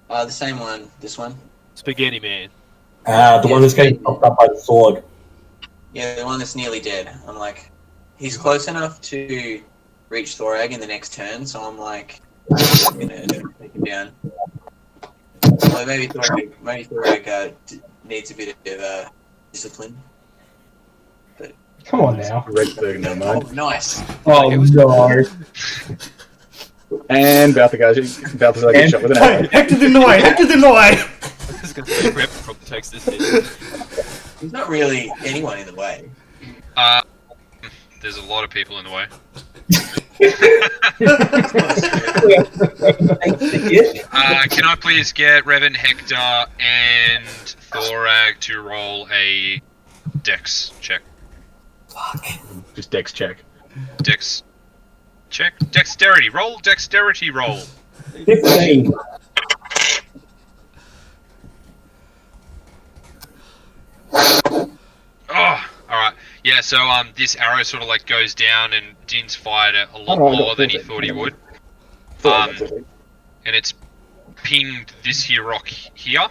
Speaker 6: The same one. This one.
Speaker 8: Spaghetti Man.
Speaker 5: The one that's getting chopped up by the sword.
Speaker 6: Yeah, the one that's nearly dead. I'm like, he's close enough to reach Thorag in the next turn, so I'm like, I'm gonna take him down. Well, maybe Thorag needs a bit of discipline.
Speaker 1: Come on now.
Speaker 9: Redberg, no
Speaker 6: Oh,
Speaker 9: mind.
Speaker 6: nice.
Speaker 5: Oh no!
Speaker 9: And Balthazar gets shot with an
Speaker 2: Hey,
Speaker 9: arrow.
Speaker 2: Hector's in the way! Hector's in the way!
Speaker 8: This is going to be rep from the text this hit.
Speaker 6: There's not really anyone in the way.
Speaker 3: There's a lot of people in the way. Can I please get Revan, Hector, and Thorag to roll a Dex check?
Speaker 9: Just Dex check.
Speaker 3: Dex check? Dexterity. Roll dexterity roll.
Speaker 5: 15.
Speaker 3: Oh, alright. Yeah, so this arrow sort of like goes down, and Din's fired it a lot lower than he thought he would. And it's pinged this here rock here,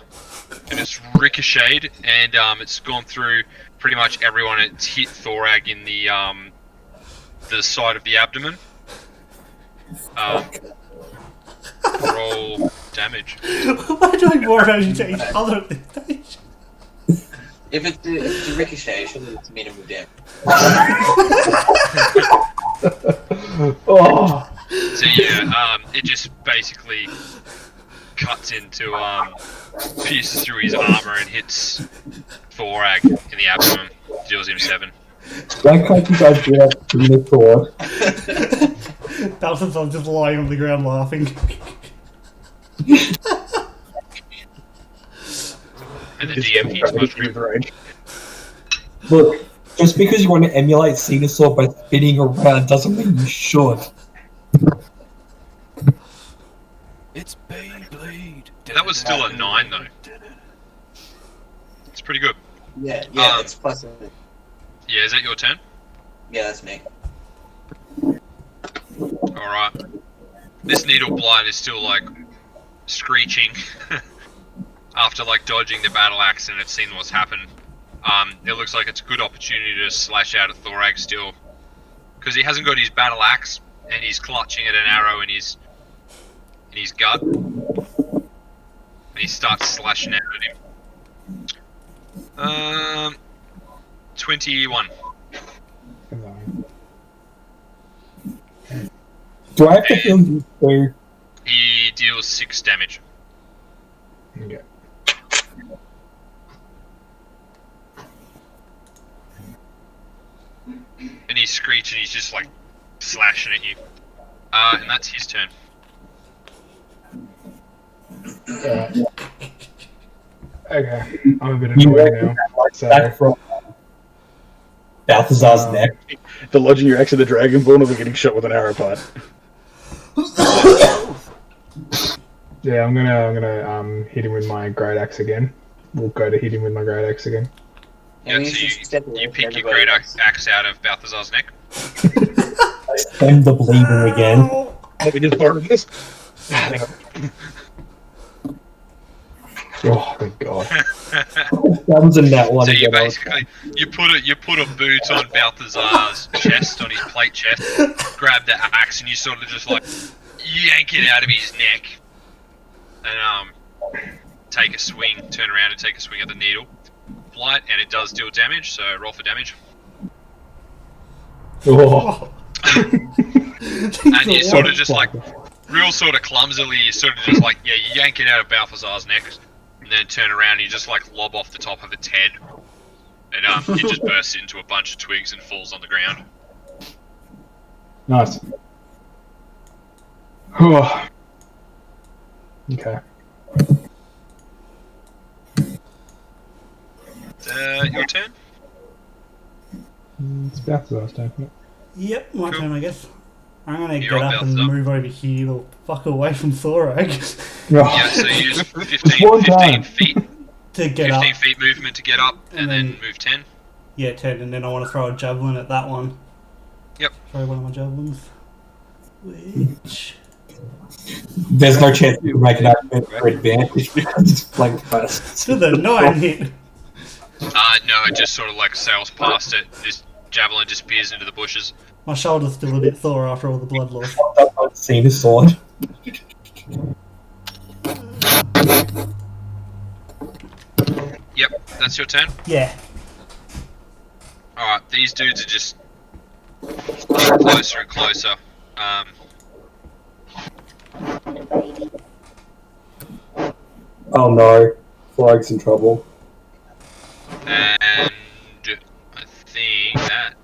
Speaker 3: and it's ricocheted, and it's gone through pretty much everyone. It's hit Thorag in the side of the abdomen. Roll damage.
Speaker 2: We're doing more damage to each other at this stage.
Speaker 6: If it's a ricochet, surely it's minimum damage.
Speaker 1: Oh,
Speaker 3: So yeah, it just basically cuts into, pierces through his armor and hits Thorag in the abdomen, deals him 7.
Speaker 5: Why can't you guys do that to the sword?
Speaker 2: Balthazar's just lying on the ground laughing.
Speaker 3: And the DM heats mushroom.
Speaker 5: Look, just because you want to emulate Venusaur by spinning around doesn't mean you should.
Speaker 8: It's Beyblade.
Speaker 3: That was still a 9 though. It's pretty good.
Speaker 6: Yeah, it's plus.
Speaker 3: Yeah, is that your turn?
Speaker 6: Yeah, that's me.
Speaker 3: Alright. This needle blight is still like screeching after like dodging the battle axe, and it's seen what's happened. It looks like it's a good opportunity to slash out at Thorag still, because he hasn't got his battle axe and he's clutching at an arrow in his gut, and he starts slashing out at him. 21.
Speaker 5: Do I have to heal you too?
Speaker 3: He deals 6 damage. and he's screeching. He's just like slashing at you. And that's his turn.
Speaker 1: Alright. Okay, I'm a bit annoyed now. So,
Speaker 5: Back from Balthazar's neck.
Speaker 9: The lodging your axe in the Dragonborn, or the getting shot with an arrow part.
Speaker 1: yeah, I'm gonna hit him with my great axe again. We'll go to hit him with my great axe again.
Speaker 3: Yeah, so you pick your great axe out of Balthazar's neck.
Speaker 5: I stem the bleeding again.
Speaker 9: Let me just borrow this.
Speaker 1: Oh, thank God.
Speaker 5: That was in that one
Speaker 3: So you
Speaker 5: again.
Speaker 3: basically you put a boot on Balthazar's chest, on his plate chest, grab the axe, and you sort of just like yank it out of his neck, and take a swing, turn around and take a swing at the needle. Blight, and it does deal damage. So roll for damage.
Speaker 1: Oh.
Speaker 3: And you sort of just like real sort of clumsily, you sort of just like you yank it out of Balthazar's neck, and then turn around and you just like lob off the top of its head, and it just bursts into a bunch of twigs and falls on the ground.
Speaker 1: Nice. Oh. Okay.
Speaker 3: Your turn.
Speaker 1: It's Balthazar's turn, isn't it?
Speaker 2: Yep, my
Speaker 3: Cool.
Speaker 2: turn, I guess. I'm gonna
Speaker 3: You're
Speaker 2: get
Speaker 3: up,
Speaker 2: up and
Speaker 3: Balthazar.
Speaker 2: move over here to fuck away from Thorag
Speaker 3: Yeah, so you use 15,
Speaker 1: One
Speaker 3: 15
Speaker 1: time.
Speaker 3: feet,
Speaker 2: to get
Speaker 3: 15
Speaker 2: up.
Speaker 3: feet movement to get up, and then move 10.
Speaker 2: Yeah, 10, and then I want to throw a javelin at that one.
Speaker 3: Yep.
Speaker 2: Throw one of my javelins. Which...
Speaker 5: There's no chance you can make an argument for advantage because it's flank first.
Speaker 2: To the 9 hit.
Speaker 3: No, it just sort of like sails past it. This javelin disappears into the bushes.
Speaker 2: My shoulder's still a bit sore after all the blood loss.
Speaker 5: I've seen his sword.
Speaker 3: Yep, that's your turn.
Speaker 2: Yeah.
Speaker 3: Alright, these dudes are just getting closer and closer.
Speaker 5: Oh no, Flag's in trouble.
Speaker 3: And I think that.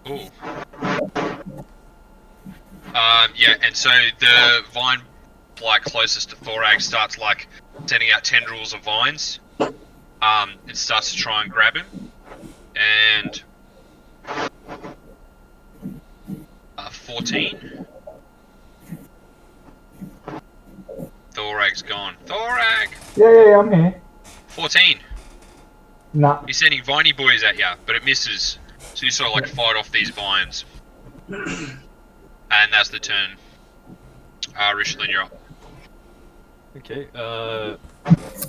Speaker 3: Ooh. Yeah, and so the vine like closest to Thorag starts like sending out tendrils of vines. It starts to try and grab him, and 14. Thorag's gone. Thorag!
Speaker 1: Yeah, I'm here.
Speaker 3: 14.
Speaker 1: Nah.
Speaker 3: He's sending viney boys at ya, but it misses. So you sort of like fight off these vines. And that's the turn. Rishlin, you're up.
Speaker 8: Okay,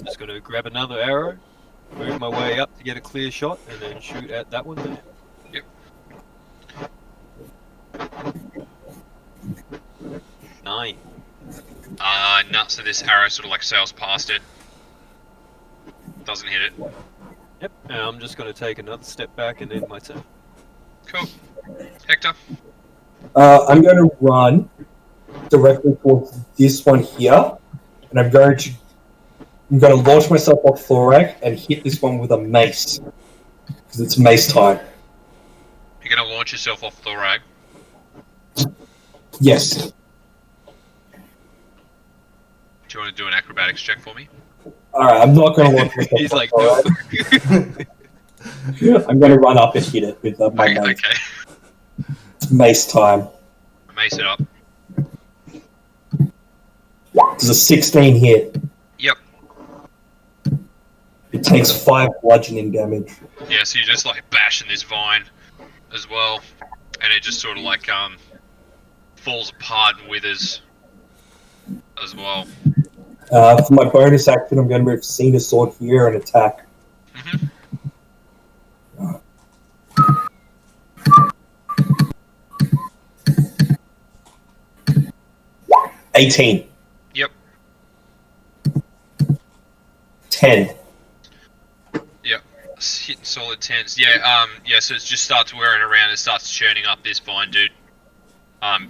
Speaker 8: just gonna grab another arrow, move my way up to get a clear shot, and then shoot at that one there.
Speaker 3: Yep.
Speaker 8: 9.
Speaker 3: No, so this arrow sort of like sails past it. Doesn't hit it.
Speaker 8: Yep, and I'm just gonna take another step back and end my turn.
Speaker 3: Cool. Hector?
Speaker 5: I'm going to run directly towards this one here, and I'm going to launch myself off Thorag and hit this one with a mace because it's mace time.
Speaker 3: You're gonna launch yourself off Thorag.
Speaker 5: Yes.
Speaker 3: Do you want to do an acrobatics check for me?
Speaker 5: All right, I'm not going to launch myself.
Speaker 8: He's
Speaker 5: off
Speaker 8: like,
Speaker 5: Thorag. I'm going to run up and hit it with my mace.
Speaker 3: Okay.
Speaker 5: It's mace time.
Speaker 3: Mace it up.
Speaker 5: There's a 16 hit.
Speaker 3: Yep.
Speaker 5: It takes 5 bludgeoning damage.
Speaker 3: Yeah, so you're just like bashing this vine as well, and it just sort of like falls apart and withers as well.
Speaker 5: For my bonus action, I'm going to move Cena Sword here and attack.
Speaker 3: Mhm.
Speaker 5: 18.
Speaker 3: Yep.
Speaker 5: 10.
Speaker 3: Yep. It's hitting solid 10s. Yeah, so it just starts whirring around and starts churning up this vine dude.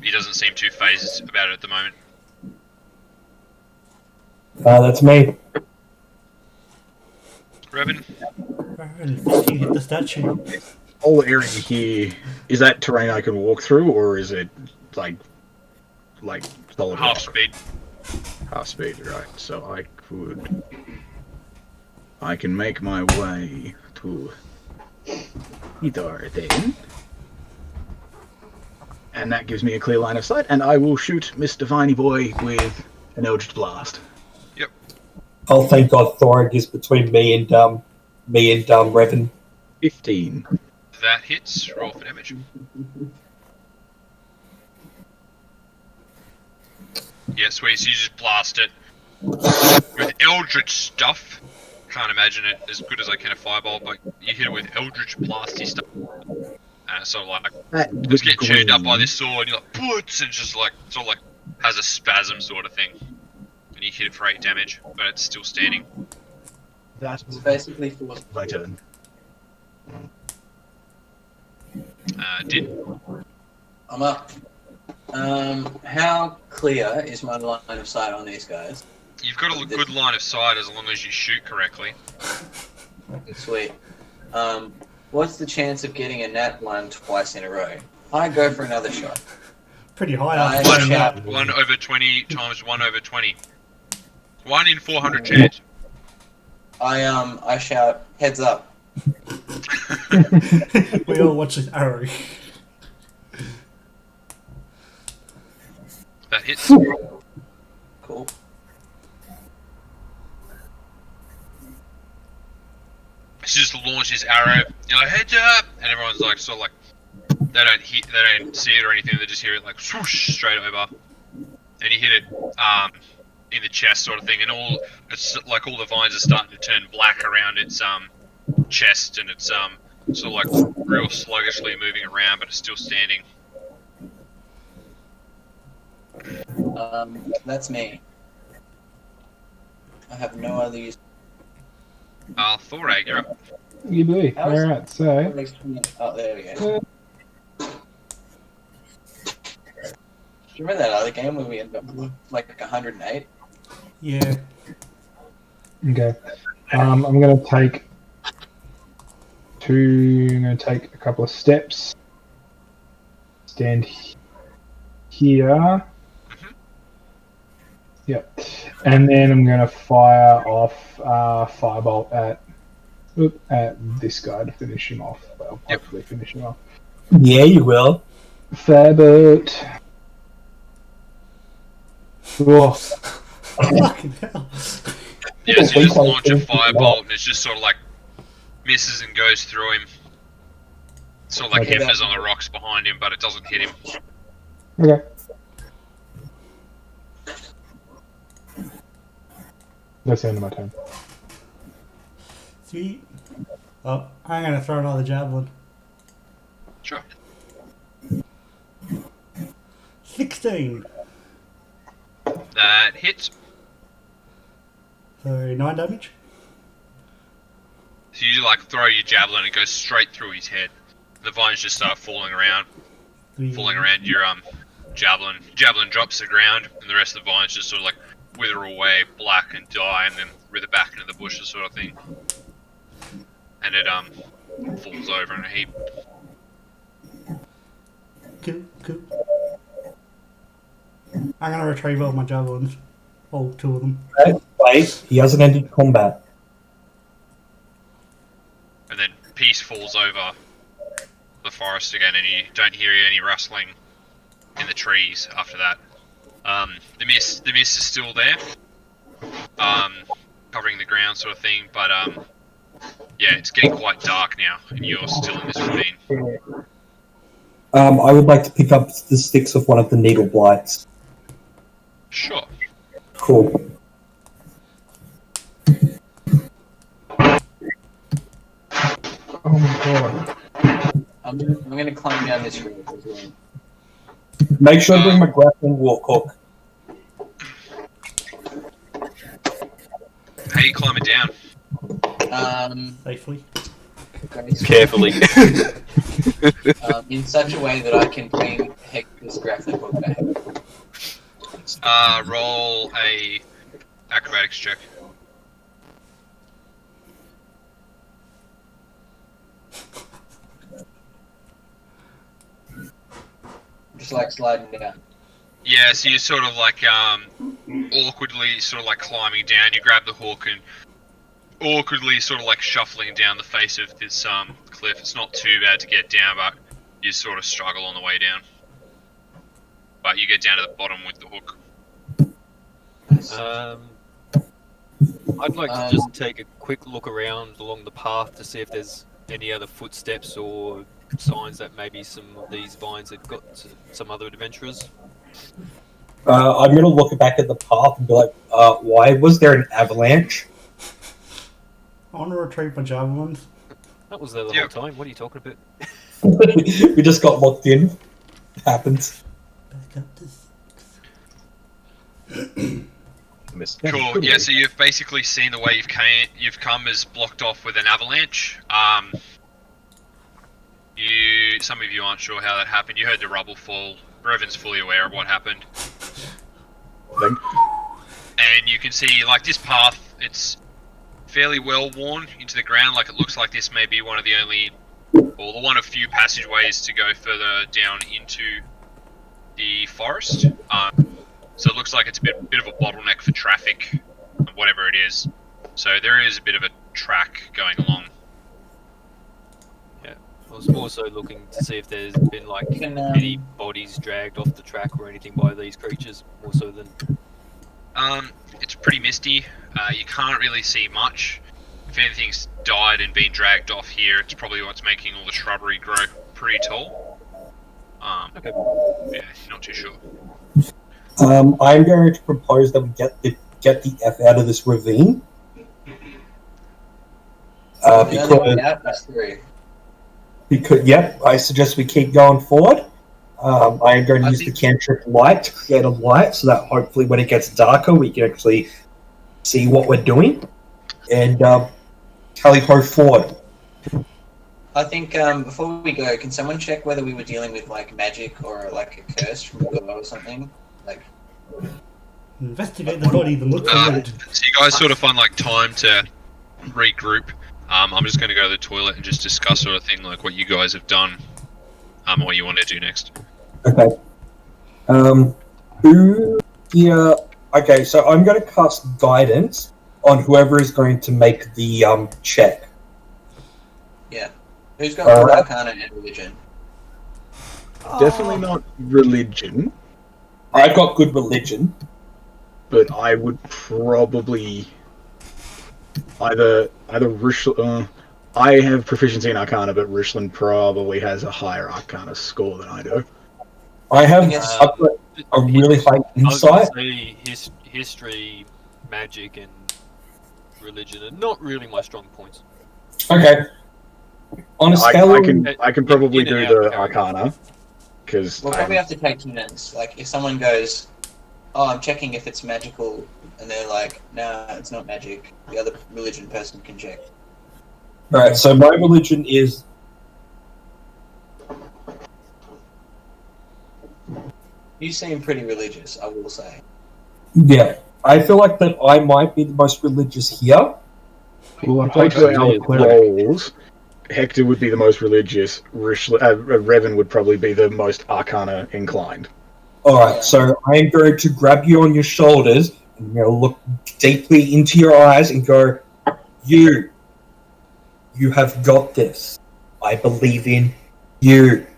Speaker 3: He doesn't seem too phased about it at the moment.
Speaker 5: That's me.
Speaker 3: Revan?
Speaker 2: And you hit the statue.
Speaker 9: Whole area here, is that terrain I can walk through, or is it like solid
Speaker 3: Half
Speaker 9: rock?
Speaker 3: speed.
Speaker 9: Half speed, right? So I can make my way to Idar then, and that gives me a clear line of sight, and I will shoot Mr. Viney Boy with an Eldritch Blast.
Speaker 5: Oh, thank God, Thorag is between me and Revan.
Speaker 9: 15.
Speaker 3: That hits. Roll for damage. Yeah, sweet. So you just blast it with Eldritch stuff. Can't imagine it as good as I can a fireball, but you hit it with Eldritch blasty stuff. And it's sort of like it's getting chewed up by this sword. And you're like, "Putz!" And just like sort of like has a spasm sort of thing. And you hit it for 8 damage, but it's still standing.
Speaker 9: That's
Speaker 6: It's basically for
Speaker 9: my turn.
Speaker 3: Did
Speaker 6: I'm up. How clear is my line of sight on these guys?
Speaker 3: you've got a good line of sight as long as you shoot correctly.
Speaker 6: Sweet. What's the chance of getting a nat 1 twice in a row? I go for another shot.
Speaker 2: Pretty high
Speaker 6: I
Speaker 2: after saying
Speaker 6: shout.
Speaker 2: that.
Speaker 3: 1 over 20 times 1 over 20. 1 in 400 chance.
Speaker 6: I shout, heads up.
Speaker 2: We all watch this arrow.
Speaker 3: That hits.
Speaker 6: Cool.
Speaker 3: She just launches arrow. You're like, heads up, and everyone's like, sort of like, they don't see it or anything. They just hear it like swoosh straight over, and you hit it in the chest, sort of thing. And it's like all the vines are starting to turn black around its chest, and it's sort of like real sluggishly moving around, but it's still standing.
Speaker 6: That's me. I have no other use.
Speaker 3: Thorag, you're up.
Speaker 1: You do.
Speaker 6: How is-
Speaker 1: Alright, so
Speaker 6: Oh, there we go. Do you remember that other game where we ended up with like 108?
Speaker 2: Yeah.
Speaker 1: okay. I'm gonna take a couple of steps. Stand here. Yep. And then I'm gonna fire off firebolt at this guy to finish him off. Well, hopefully finish him off.
Speaker 5: Yeah, you will.
Speaker 1: Fabert. Oh,
Speaker 2: Fucking hell.
Speaker 3: Yeah, so you just launch a firebolt, and it's just sort of like misses and goes through him. Sort of like
Speaker 1: Okay.
Speaker 3: hammers on the rocks behind him, but it doesn't hit him.
Speaker 1: okay. That's the end of my turn.
Speaker 2: Sweet. Oh, I'm gonna throw another javelin.
Speaker 3: Sure.
Speaker 2: 16.
Speaker 3: That hits.
Speaker 2: So 9 damage.
Speaker 3: So you like throw your javelin, and it goes straight through his head. The vines just start falling around your javelin. Javelin drops to the ground, and the rest of the vines just sort of like wither away, black, and die, and then wither back into the bushes, sort of thing. And it falls over in a heap.
Speaker 2: Cool. I'm gonna retrieve all my javelins. All 2 of them.
Speaker 5: Wait, he hasn't ended combat.
Speaker 3: And then peace falls over the forest again, and you don't hear any rustling in the trees after that. The mist is still there, covering the ground, sort of thing. But yeah, it's getting quite dark now, and you're still in this ravine.
Speaker 5: I would like to pick up the sticks of one of the needle blights.
Speaker 3: Sure.
Speaker 5: Cool.
Speaker 1: Oh my god.
Speaker 6: I'm gonna climb down this road as well.
Speaker 5: Make sure to bring my grappling walk hook.
Speaker 3: How are you climbing down?
Speaker 2: Safely.
Speaker 4: Carefully.
Speaker 6: In such a way that I can bring Hector's grappling hook back.
Speaker 3: Roll a acrobatics check.
Speaker 6: Just like sliding down.
Speaker 3: Yeah, so you're sort of like awkwardly sort of like climbing down. You grab the hook and awkwardly sort of like shuffling down the face of this cliff. It's not too bad to get down, but you sort of struggle on the way down. But you get down to the bottom with the hook.
Speaker 8: I'd like to just take a quick look around along the path to see if there's any other footsteps or signs that maybe some of these vines have got to some other adventurers.
Speaker 5: I'm going to look back at the path and be like, why was there an avalanche?
Speaker 2: I want to retrieve my javelins.
Speaker 8: That was there the whole time. What are you talking about?
Speaker 5: We just got locked in. It happens.
Speaker 2: Back up to 6.
Speaker 3: Cool. Yeah. So you've basically seen the way you've come is blocked off with an avalanche. Some of you aren't sure how that happened. You heard the rubble fall. Revan's fully aware of what happened. And you can see, like, this path, it's fairly well worn into the ground. Like, it looks like this may be one of the only, or the one of few passageways to go further down into the forest. So it looks like it's a bit of a bottleneck for traffic, whatever it is. So there is a bit of a track going along.
Speaker 8: Yeah, I was also looking to see if there's been like any bodies dragged off the track or anything by these creatures, more so than.
Speaker 3: It's pretty misty. You can't really see much. If anything's died and been dragged off here, it's probably what's making all the shrubbery grow pretty tall.
Speaker 8: Okay.
Speaker 3: Yeah, not too sure.
Speaker 5: I'm going to propose that we get the F out of this ravine. Because I suggest we keep going forward. I am going to use the cantrip light to create a light so that hopefully when it gets darker we can actually see what we're doing. And tally ho forward.
Speaker 6: I think before we go, can someone check whether we were dealing with like magic or like a curse from God or something? Like,
Speaker 2: investigate the body, then look for it.
Speaker 3: So you guys sort of find like time to regroup. I'm just going to go to the toilet and just discuss sort of thing like what you guys have done, what you want to do next.
Speaker 5: Okay. Who here? Okay, so I'm going to cast guidance on whoever is going to make the check.
Speaker 6: Yeah. Who's got more arcana and religion?
Speaker 9: Definitely not religion,
Speaker 5: I've got good religion.
Speaker 9: but I would probably either Rishlin. I have proficiency in Arcana, but Rishlin probably has a higher Arcana score than I do.
Speaker 5: I have I've got a really high insight.
Speaker 8: I was going to say history, magic, and religion are not really my strong points.
Speaker 5: Okay. On a scale
Speaker 9: I can probably
Speaker 8: in
Speaker 9: do
Speaker 8: and
Speaker 9: the
Speaker 8: out,
Speaker 9: Arcana because
Speaker 6: We'll probably have to take turns. Like, if someone goes, "Oh, I'm checking if it's magical," and they're like, "Nah, it's not magic," the other religion person can check.
Speaker 5: Alright, so my religion is
Speaker 6: You seem pretty religious, I will say.
Speaker 5: yeah. I feel like that I might be the most religious here.
Speaker 1: Well, I'm
Speaker 9: Like
Speaker 1: focusing on
Speaker 9: our
Speaker 1: the cleric.
Speaker 9: roles, Hector would be the most religious. Revan would probably be the most Arcana inclined.
Speaker 5: Alright, so I am going to grab you on your shoulders and I'm going to look deeply into your eyes and go, You have got this. I believe in you.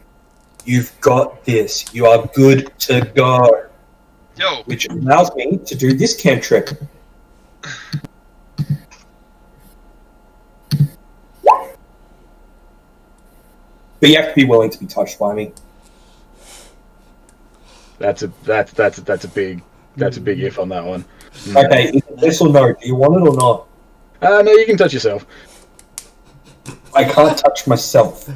Speaker 5: You've got this. You are good to go.
Speaker 3: Yo.
Speaker 5: Which allows me to do this cantrip. But you have to be willing to be touched by me.
Speaker 9: That's a big if on that one.
Speaker 5: Okay, is it yes or no? Do you want it or not?
Speaker 9: No, you can touch yourself.
Speaker 5: I can't touch myself.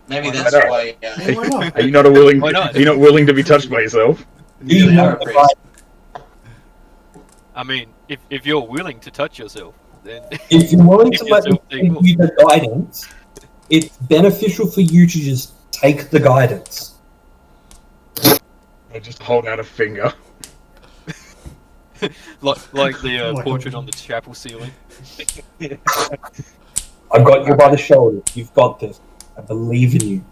Speaker 6: Maybe
Speaker 9: Why
Speaker 6: that's
Speaker 9: not?
Speaker 6: why.
Speaker 2: Why not?
Speaker 9: Are you not willing?
Speaker 8: Why not?
Speaker 9: Are you not willing to be touched by yourself?
Speaker 5: Do you want the right?
Speaker 8: I mean, if you're willing to touch yourself, then
Speaker 5: If you're willing
Speaker 8: Give
Speaker 5: to let me
Speaker 8: yourself the
Speaker 5: give you the guidance, it's beneficial for you to just take the guidance.
Speaker 9: I just hold out a finger.
Speaker 8: like the
Speaker 2: Oh my
Speaker 8: portrait
Speaker 2: God.
Speaker 8: on the chapel ceiling.
Speaker 5: I've got you by the shoulder. You've got this. I believe in you.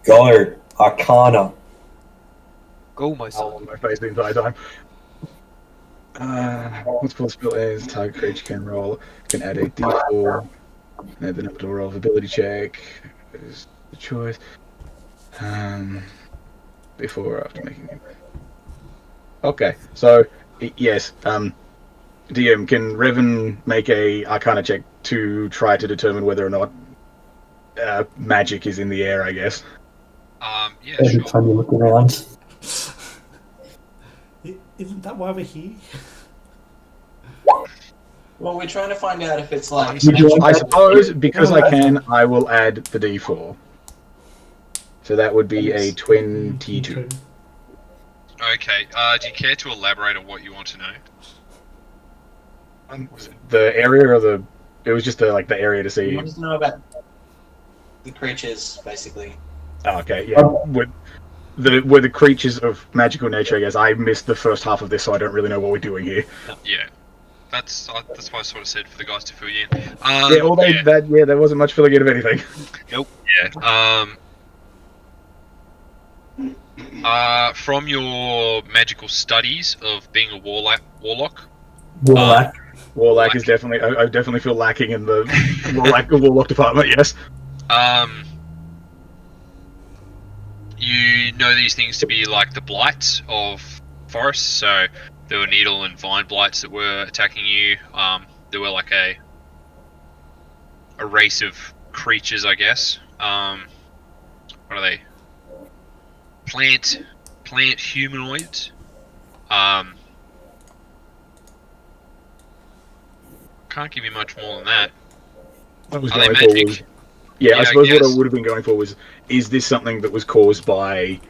Speaker 5: Go. Arcana.
Speaker 8: Go, my
Speaker 9: Oh,
Speaker 8: son.
Speaker 9: my face the entire time. Multiple spell is target creature can roll, can add a d4, add the number to roll of ability check. Is the choice. Before or after making it. Okay, so yes, DM, can Revan make a Arcana check to try to determine whether or not magic is in the air? I guess.
Speaker 3: Yeah,
Speaker 5: Every
Speaker 3: sure.
Speaker 5: time you look around.
Speaker 2: Isn't that why we're here?
Speaker 6: Well, we're trying to find out if it's like.
Speaker 5: Would you like
Speaker 9: I
Speaker 5: that?
Speaker 9: suppose because I can, I will add the d4. So that would be a 22.
Speaker 3: Okay. Do you care to elaborate on what you want to know?
Speaker 9: The area or the? It was just the area to
Speaker 6: We
Speaker 9: see.
Speaker 6: wanted to know about the creatures, basically.
Speaker 9: Oh, okay, yeah. Were the creatures of magical nature? I guess I missed the first half of this, so I don't really know what we're doing here.
Speaker 3: Yeah. That's why I sort of said for the guys to fill you in.
Speaker 9: Yeah, although there wasn't much filling in of anything.
Speaker 3: Yeah. From your magical studies of being a warlock,
Speaker 5: Warlock.
Speaker 9: Is definitely. I definitely feel lacking in the warlock department. Yes.
Speaker 3: You know these things to be like the blights of forests. So there were needle and vine blights that were attacking you. There were like a race of creatures, I guess. What are they? Plant humanoids. Can't give you much more than that.
Speaker 9: I was
Speaker 3: Are they
Speaker 9: going for
Speaker 3: magic?
Speaker 9: was,
Speaker 3: Yeah,
Speaker 9: I suppose
Speaker 3: I
Speaker 9: what I
Speaker 3: guess.
Speaker 9: would have been going for was, is this something that was caused by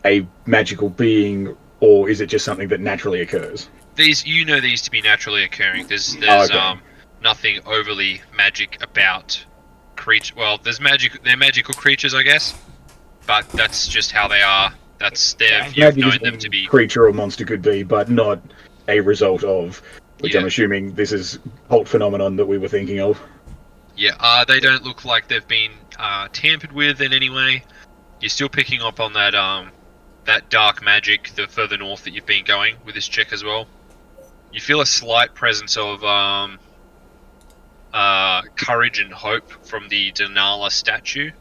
Speaker 9: a magical being, or is it just something that naturally occurs?
Speaker 3: These to be naturally occurring. There's
Speaker 9: okay.
Speaker 3: Nothing overly magic about creature. Well, there's magic. They're magical creatures, I guess, but that's just how they are. You've
Speaker 9: Magic
Speaker 3: known
Speaker 9: is
Speaker 3: them
Speaker 9: what
Speaker 3: to be.
Speaker 9: creature or monster could be, but not a result of. Which I'm assuming this is cult phenomenon that we were thinking of.
Speaker 3: Yeah, they don't look like they've been tampered with in any way. You're still picking up on that that dark magic the further north that you've been going with this check as well. You feel a slight presence of courage and hope from the Denala statue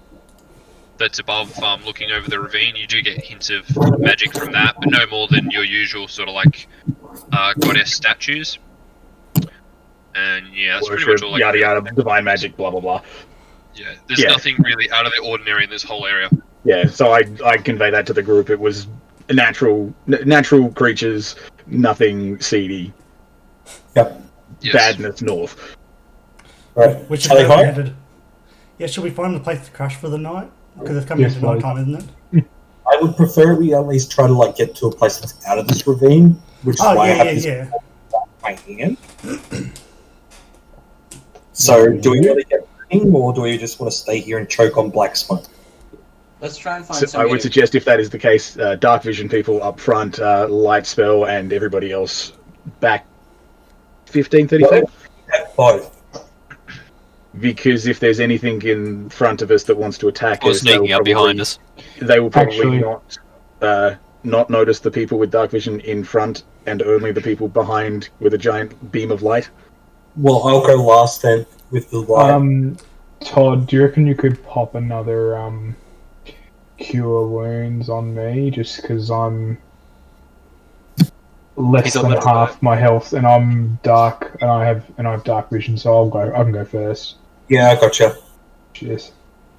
Speaker 3: that's above, looking over the ravine. You do get hints of magic from that, but no more than your usual sort of like goddess statues. And yeah, that's pretty much all.
Speaker 9: Yada yada, divine magic, blah blah blah.
Speaker 3: Yeah, there's nothing really out of the ordinary in this whole area.
Speaker 9: Yeah, so I convey that to the group. It was natural creatures, nothing seedy.
Speaker 5: Yep.
Speaker 3: Yes.
Speaker 9: Badness north.
Speaker 5: Right.
Speaker 2: Which is
Speaker 5: Tally
Speaker 2: where we
Speaker 5: ho?
Speaker 2: headed. Yeah, should we find a place to crash for the night? Because it's coming
Speaker 1: Yes,
Speaker 2: into night time, isn't it?
Speaker 5: I would prefer we at least try to get to a place that's out of this ravine, which is why I have this hanging in. So, do we want to get running, or do we just want to stay here and choke on black smoke?
Speaker 6: Let's try and find
Speaker 9: So I
Speaker 6: somebody.
Speaker 9: would suggest, if that is the case, dark vision people up front, light spell, and everybody else back 15, 30 feet.
Speaker 5: Both.
Speaker 9: Because if there's anything in front of us that wants to attack
Speaker 8: Or
Speaker 9: us,
Speaker 8: sneaking up behind us.
Speaker 9: They will probably
Speaker 1: Actually-
Speaker 9: not notice the people with dark vision in front, and only the people behind with a giant beam of light.
Speaker 5: Well, I'll go last then with the light.
Speaker 1: Todd, do you reckon you could pop another cure wounds on me, just because I'm less
Speaker 8: He's a
Speaker 1: than
Speaker 8: little
Speaker 1: half my health, and I'm dark, and I have dark vision, so I can go first.
Speaker 5: Yeah, I gotcha.
Speaker 1: Cheers.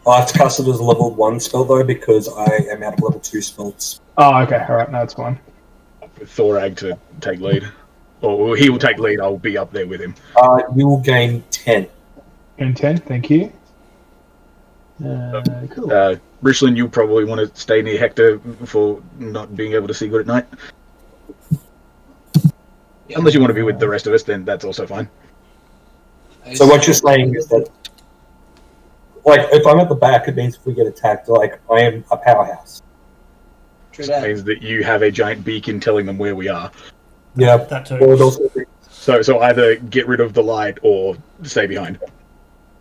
Speaker 5: I have to cast it as a level 1 spell though, because I am out of level 2 spells.
Speaker 1: Oh, okay, alright, no, that's fine.
Speaker 9: Thorag to take lead. Or he will take lead, I'll be up there with him.
Speaker 5: You will gain 10.
Speaker 1: And 10, thank you. Cool.
Speaker 9: Richland, you probably want to stay near Hector for not being able to see good at night.
Speaker 6: Yeah.
Speaker 9: Unless you want to be with the rest of us, then that's also fine.
Speaker 5: So what you're saying is that, if I'm at the back, it means if we get attacked, I am a powerhouse.
Speaker 6: True
Speaker 9: It
Speaker 6: that.
Speaker 9: means that you have a giant beacon telling them where we are.
Speaker 5: Yeah.
Speaker 2: That too.
Speaker 5: Or it also means
Speaker 9: So either get rid of the light or stay behind.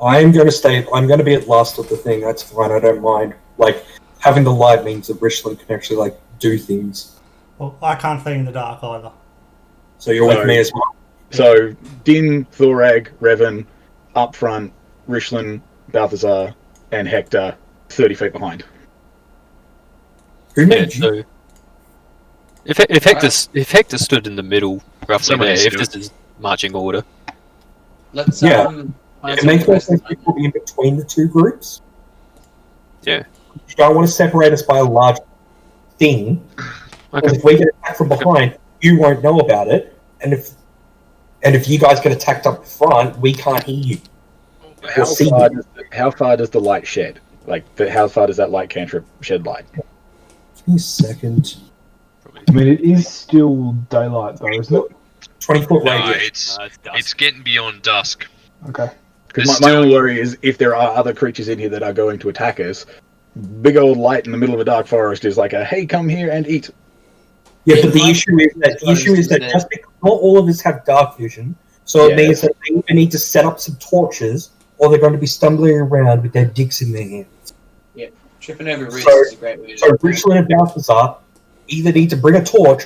Speaker 5: I'm going to be at last with the thing. That's fine. I don't mind. like having the light means that Richland can actually like do things.
Speaker 2: Well, I can't see in the dark either.
Speaker 5: So you're with me as well.
Speaker 9: So Din, Thorag, Revan, up front, Richland, Balthazar, and Hector 30 feet behind.
Speaker 5: Who
Speaker 8: Yeah,
Speaker 5: made you?
Speaker 8: so if Hector stood in the middle, roughly
Speaker 3: Someone
Speaker 8: there,
Speaker 3: needs to
Speaker 8: if
Speaker 3: do
Speaker 8: this is marching order,
Speaker 6: Let's
Speaker 5: Yeah.
Speaker 6: find
Speaker 5: It
Speaker 6: some
Speaker 5: makes more
Speaker 6: questions.
Speaker 5: sense to be in between the two groups.
Speaker 8: yeah.
Speaker 5: You don't want to separate us by a large thing. Because
Speaker 8: Okay.
Speaker 5: if we get attacked from behind, you won't know about it. And if you guys get attacked up front, we can't hear you.
Speaker 9: How
Speaker 5: see
Speaker 9: far,
Speaker 5: you.
Speaker 9: how far does the light shed? Like, how far does that light cantrip shed light?
Speaker 5: Give me a second.
Speaker 1: I mean, it is still daylight though, isn't it?
Speaker 5: 20-foot
Speaker 3: No,
Speaker 5: radius.
Speaker 3: it's getting beyond dusk.
Speaker 1: Okay.
Speaker 9: Because
Speaker 3: There's
Speaker 9: my
Speaker 3: still-
Speaker 9: only worry is if there are other creatures in here that are going to attack us, big old light in the middle of a dark forest is like a, hey, come here and eat.
Speaker 5: Yeah, but the issue is that just because not all of us have dark vision, so it
Speaker 9: Yeah.
Speaker 5: means that they either need to set up some torches or they're going to be stumbling around with their dicks in their hands.
Speaker 6: Tripping over roots
Speaker 5: So-
Speaker 6: is a great way to
Speaker 5: So Richland and Balthazar either need to bring a torch,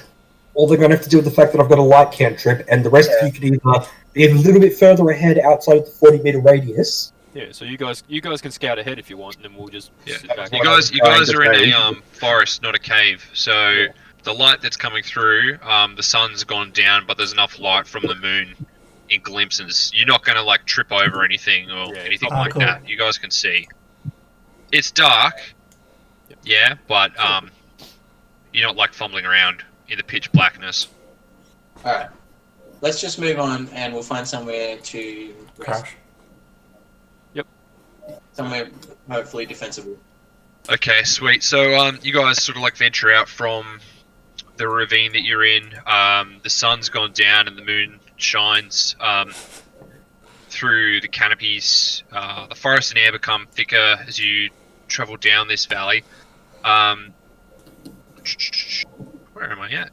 Speaker 5: or they're going to have to deal with the fact that I've got a light cantrip, and the rest of you can either be a little bit further ahead outside of the 40-meter radius.
Speaker 8: Yeah, so you guys can scout ahead if you want, and then we'll just
Speaker 3: Yeah.
Speaker 8: sit back.
Speaker 3: You guys
Speaker 9: to
Speaker 3: are in
Speaker 9: say.
Speaker 3: a forest, not a cave. So the light that's coming through, the sun's gone down, but there's enough light from the moon in glimpses. You're not going to like trip over anything or
Speaker 8: Yeah,
Speaker 3: anything
Speaker 2: oh,
Speaker 3: like
Speaker 2: cool.
Speaker 3: that. You guys can see. It's dark, yeah, but you're not like fumbling around in the pitch blackness.
Speaker 6: Alright. Let's just move on and we'll find somewhere to rest.
Speaker 2: Crash.
Speaker 6: Somewhere hopefully defensible.
Speaker 3: Okay, sweet. So you guys sort of like venture out from the ravine that you're in. The sun's gone down and the moon shines through the canopies. The forest and air become thicker as you travel down this valley. Where am I at?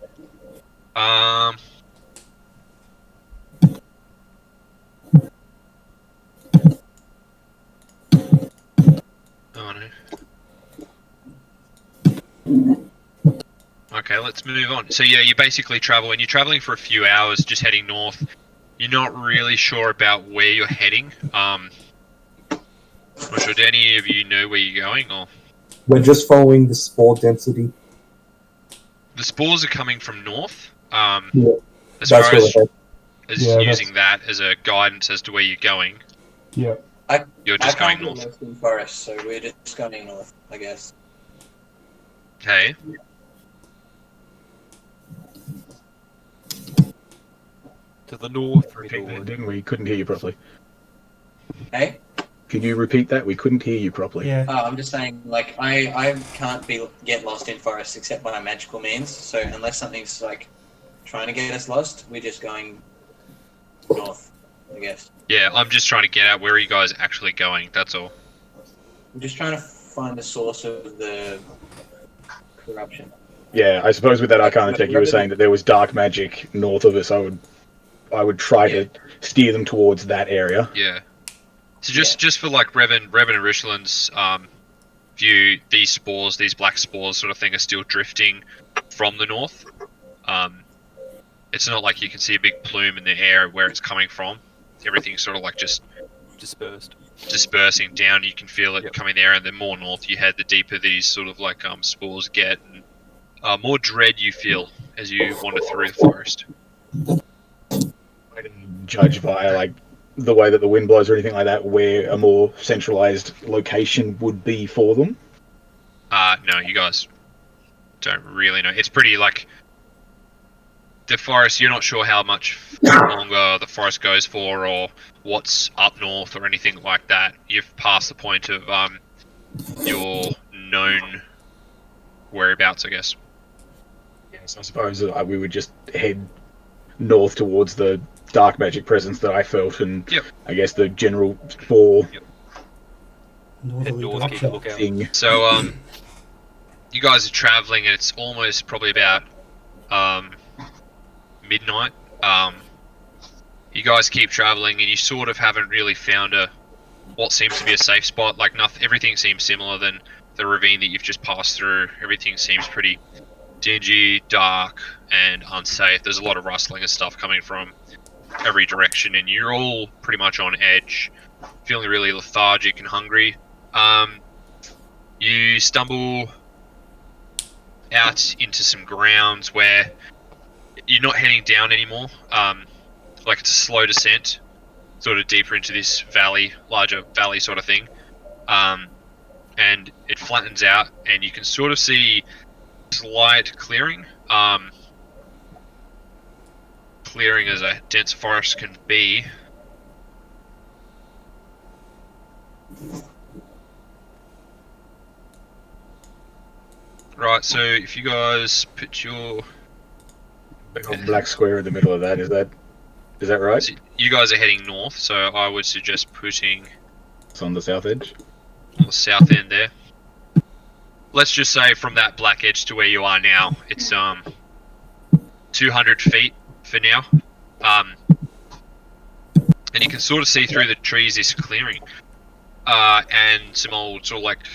Speaker 3: Oh no. Okay, let's move on. So yeah, you basically travel, and you're traveling for a few hours, just heading north. You're not really sure about where you're heading. Not sure. Do any of you know where you're going, or
Speaker 5: We're just following the spore density.
Speaker 3: the spores are coming from north?
Speaker 5: Yeah,
Speaker 3: As
Speaker 5: That's
Speaker 3: far
Speaker 5: where
Speaker 3: as,
Speaker 5: we're headed.
Speaker 3: as
Speaker 1: Yeah,
Speaker 3: using that as a guidance as to where you're going,
Speaker 1: Yeah.
Speaker 3: you're
Speaker 6: I
Speaker 3: just going
Speaker 6: can't go
Speaker 3: north.
Speaker 6: west in forest, so we're just going north, I guess.
Speaker 3: Okay.
Speaker 8: To the north,
Speaker 9: Repeat that,
Speaker 8: middle,
Speaker 9: didn't we? Couldn't hear you properly.
Speaker 6: Hey?
Speaker 9: Could you repeat that? We couldn't hear you properly.
Speaker 2: Yeah.
Speaker 6: I'm just saying, like, I can't get lost in forest except by magical means, so unless something's, like, trying to get us lost, we're just going north, I guess.
Speaker 3: Yeah, I'm just trying to get out where are you guys actually going. That's all.
Speaker 6: We're just trying to find the source of the corruption.
Speaker 9: Yeah, I suppose with that Arcana check, you were saying that there was dark magic north of us. I would try to steer them towards that area.
Speaker 3: Yeah. So just for like Revan and Richland's view, these spores, these black spores sort of thing, are still drifting from the north. It's not like you can see a big plume in the air where it's coming from. Everything's sort of like just
Speaker 8: dispersed.
Speaker 3: dispersing down. You can feel it coming there, and the more north you head, the deeper these sort of like spores get, and more dread you feel as you wander through the forest.
Speaker 9: I didn't judge via like the way that the wind blows or anything like that, where a more centralized location would be for them.
Speaker 3: No, you guys don't really know. It's pretty like the forest. You're not sure how much longer the forest goes for, or what's up north, or anything like that. You've passed the point of your known whereabouts, I guess.
Speaker 9: Yes, I suppose we would just head north towards the dark magic presence that I felt, and I guess the general spore
Speaker 2: Northerly
Speaker 8: north, keep a
Speaker 2: direction.
Speaker 8: lookout.
Speaker 9: thing.
Speaker 3: So you guys are traveling, and it's almost probably about midnight. You guys keep traveling, and you sort of haven't really found what seems to be a safe spot. Like everything seems similar. Then the ravine that you've just passed through. Everything seems pretty dingy, dark, and unsafe. There's a lot of rustling and stuff coming from every direction, and you're all pretty much on edge, feeling really lethargic and hungry. You stumble out into some grounds where you're not heading down anymore. Like it's a slow descent, sort of deeper into this valley, larger valley sort of thing. And it flattens out, and you can sort of see slight clearing. Clearing as a dense forest can be. Right, so if you guys put your
Speaker 9: Big old black square in the middle of that. Is that right?
Speaker 3: so you guys are heading north, so I would suggest putting
Speaker 9: It's on the south edge.
Speaker 3: on the south end there. Let's just say from that black edge to where you are now, it's 200 feet for now. And you can sort of see through the trees this clearing. And some old sort of like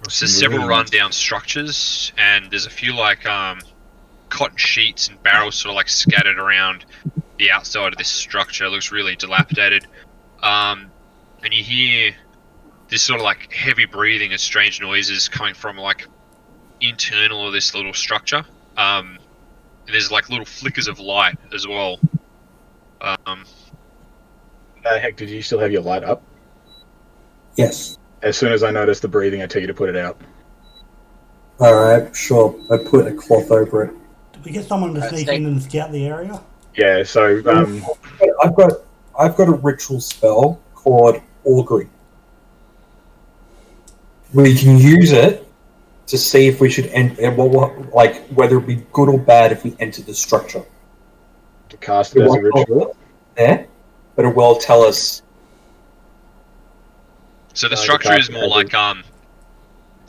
Speaker 3: so several rundown structures, and there's a few like cotton sheets and barrels sort of like scattered around the outside of this structure. It looks really dilapidated. And you hear this sort of like heavy breathing and strange noises coming from like internal of this little structure. And there's like little flickers of light as well.
Speaker 9: Heck, did you still have your light up?
Speaker 5: Yes.
Speaker 9: As soon as I noticed the breathing, I tell you to put it out.
Speaker 5: Alright, sure. I put a cloth over it.
Speaker 2: Did we get someone to sneak in and scout the area?
Speaker 9: Yeah. So
Speaker 5: I've got a ritual spell called Augury. We can use it to see if we should enter, like whether it be good or bad if we enter the structure.
Speaker 9: to cast it as a ritual.
Speaker 5: There, but it will tell us.
Speaker 3: So the structure is more like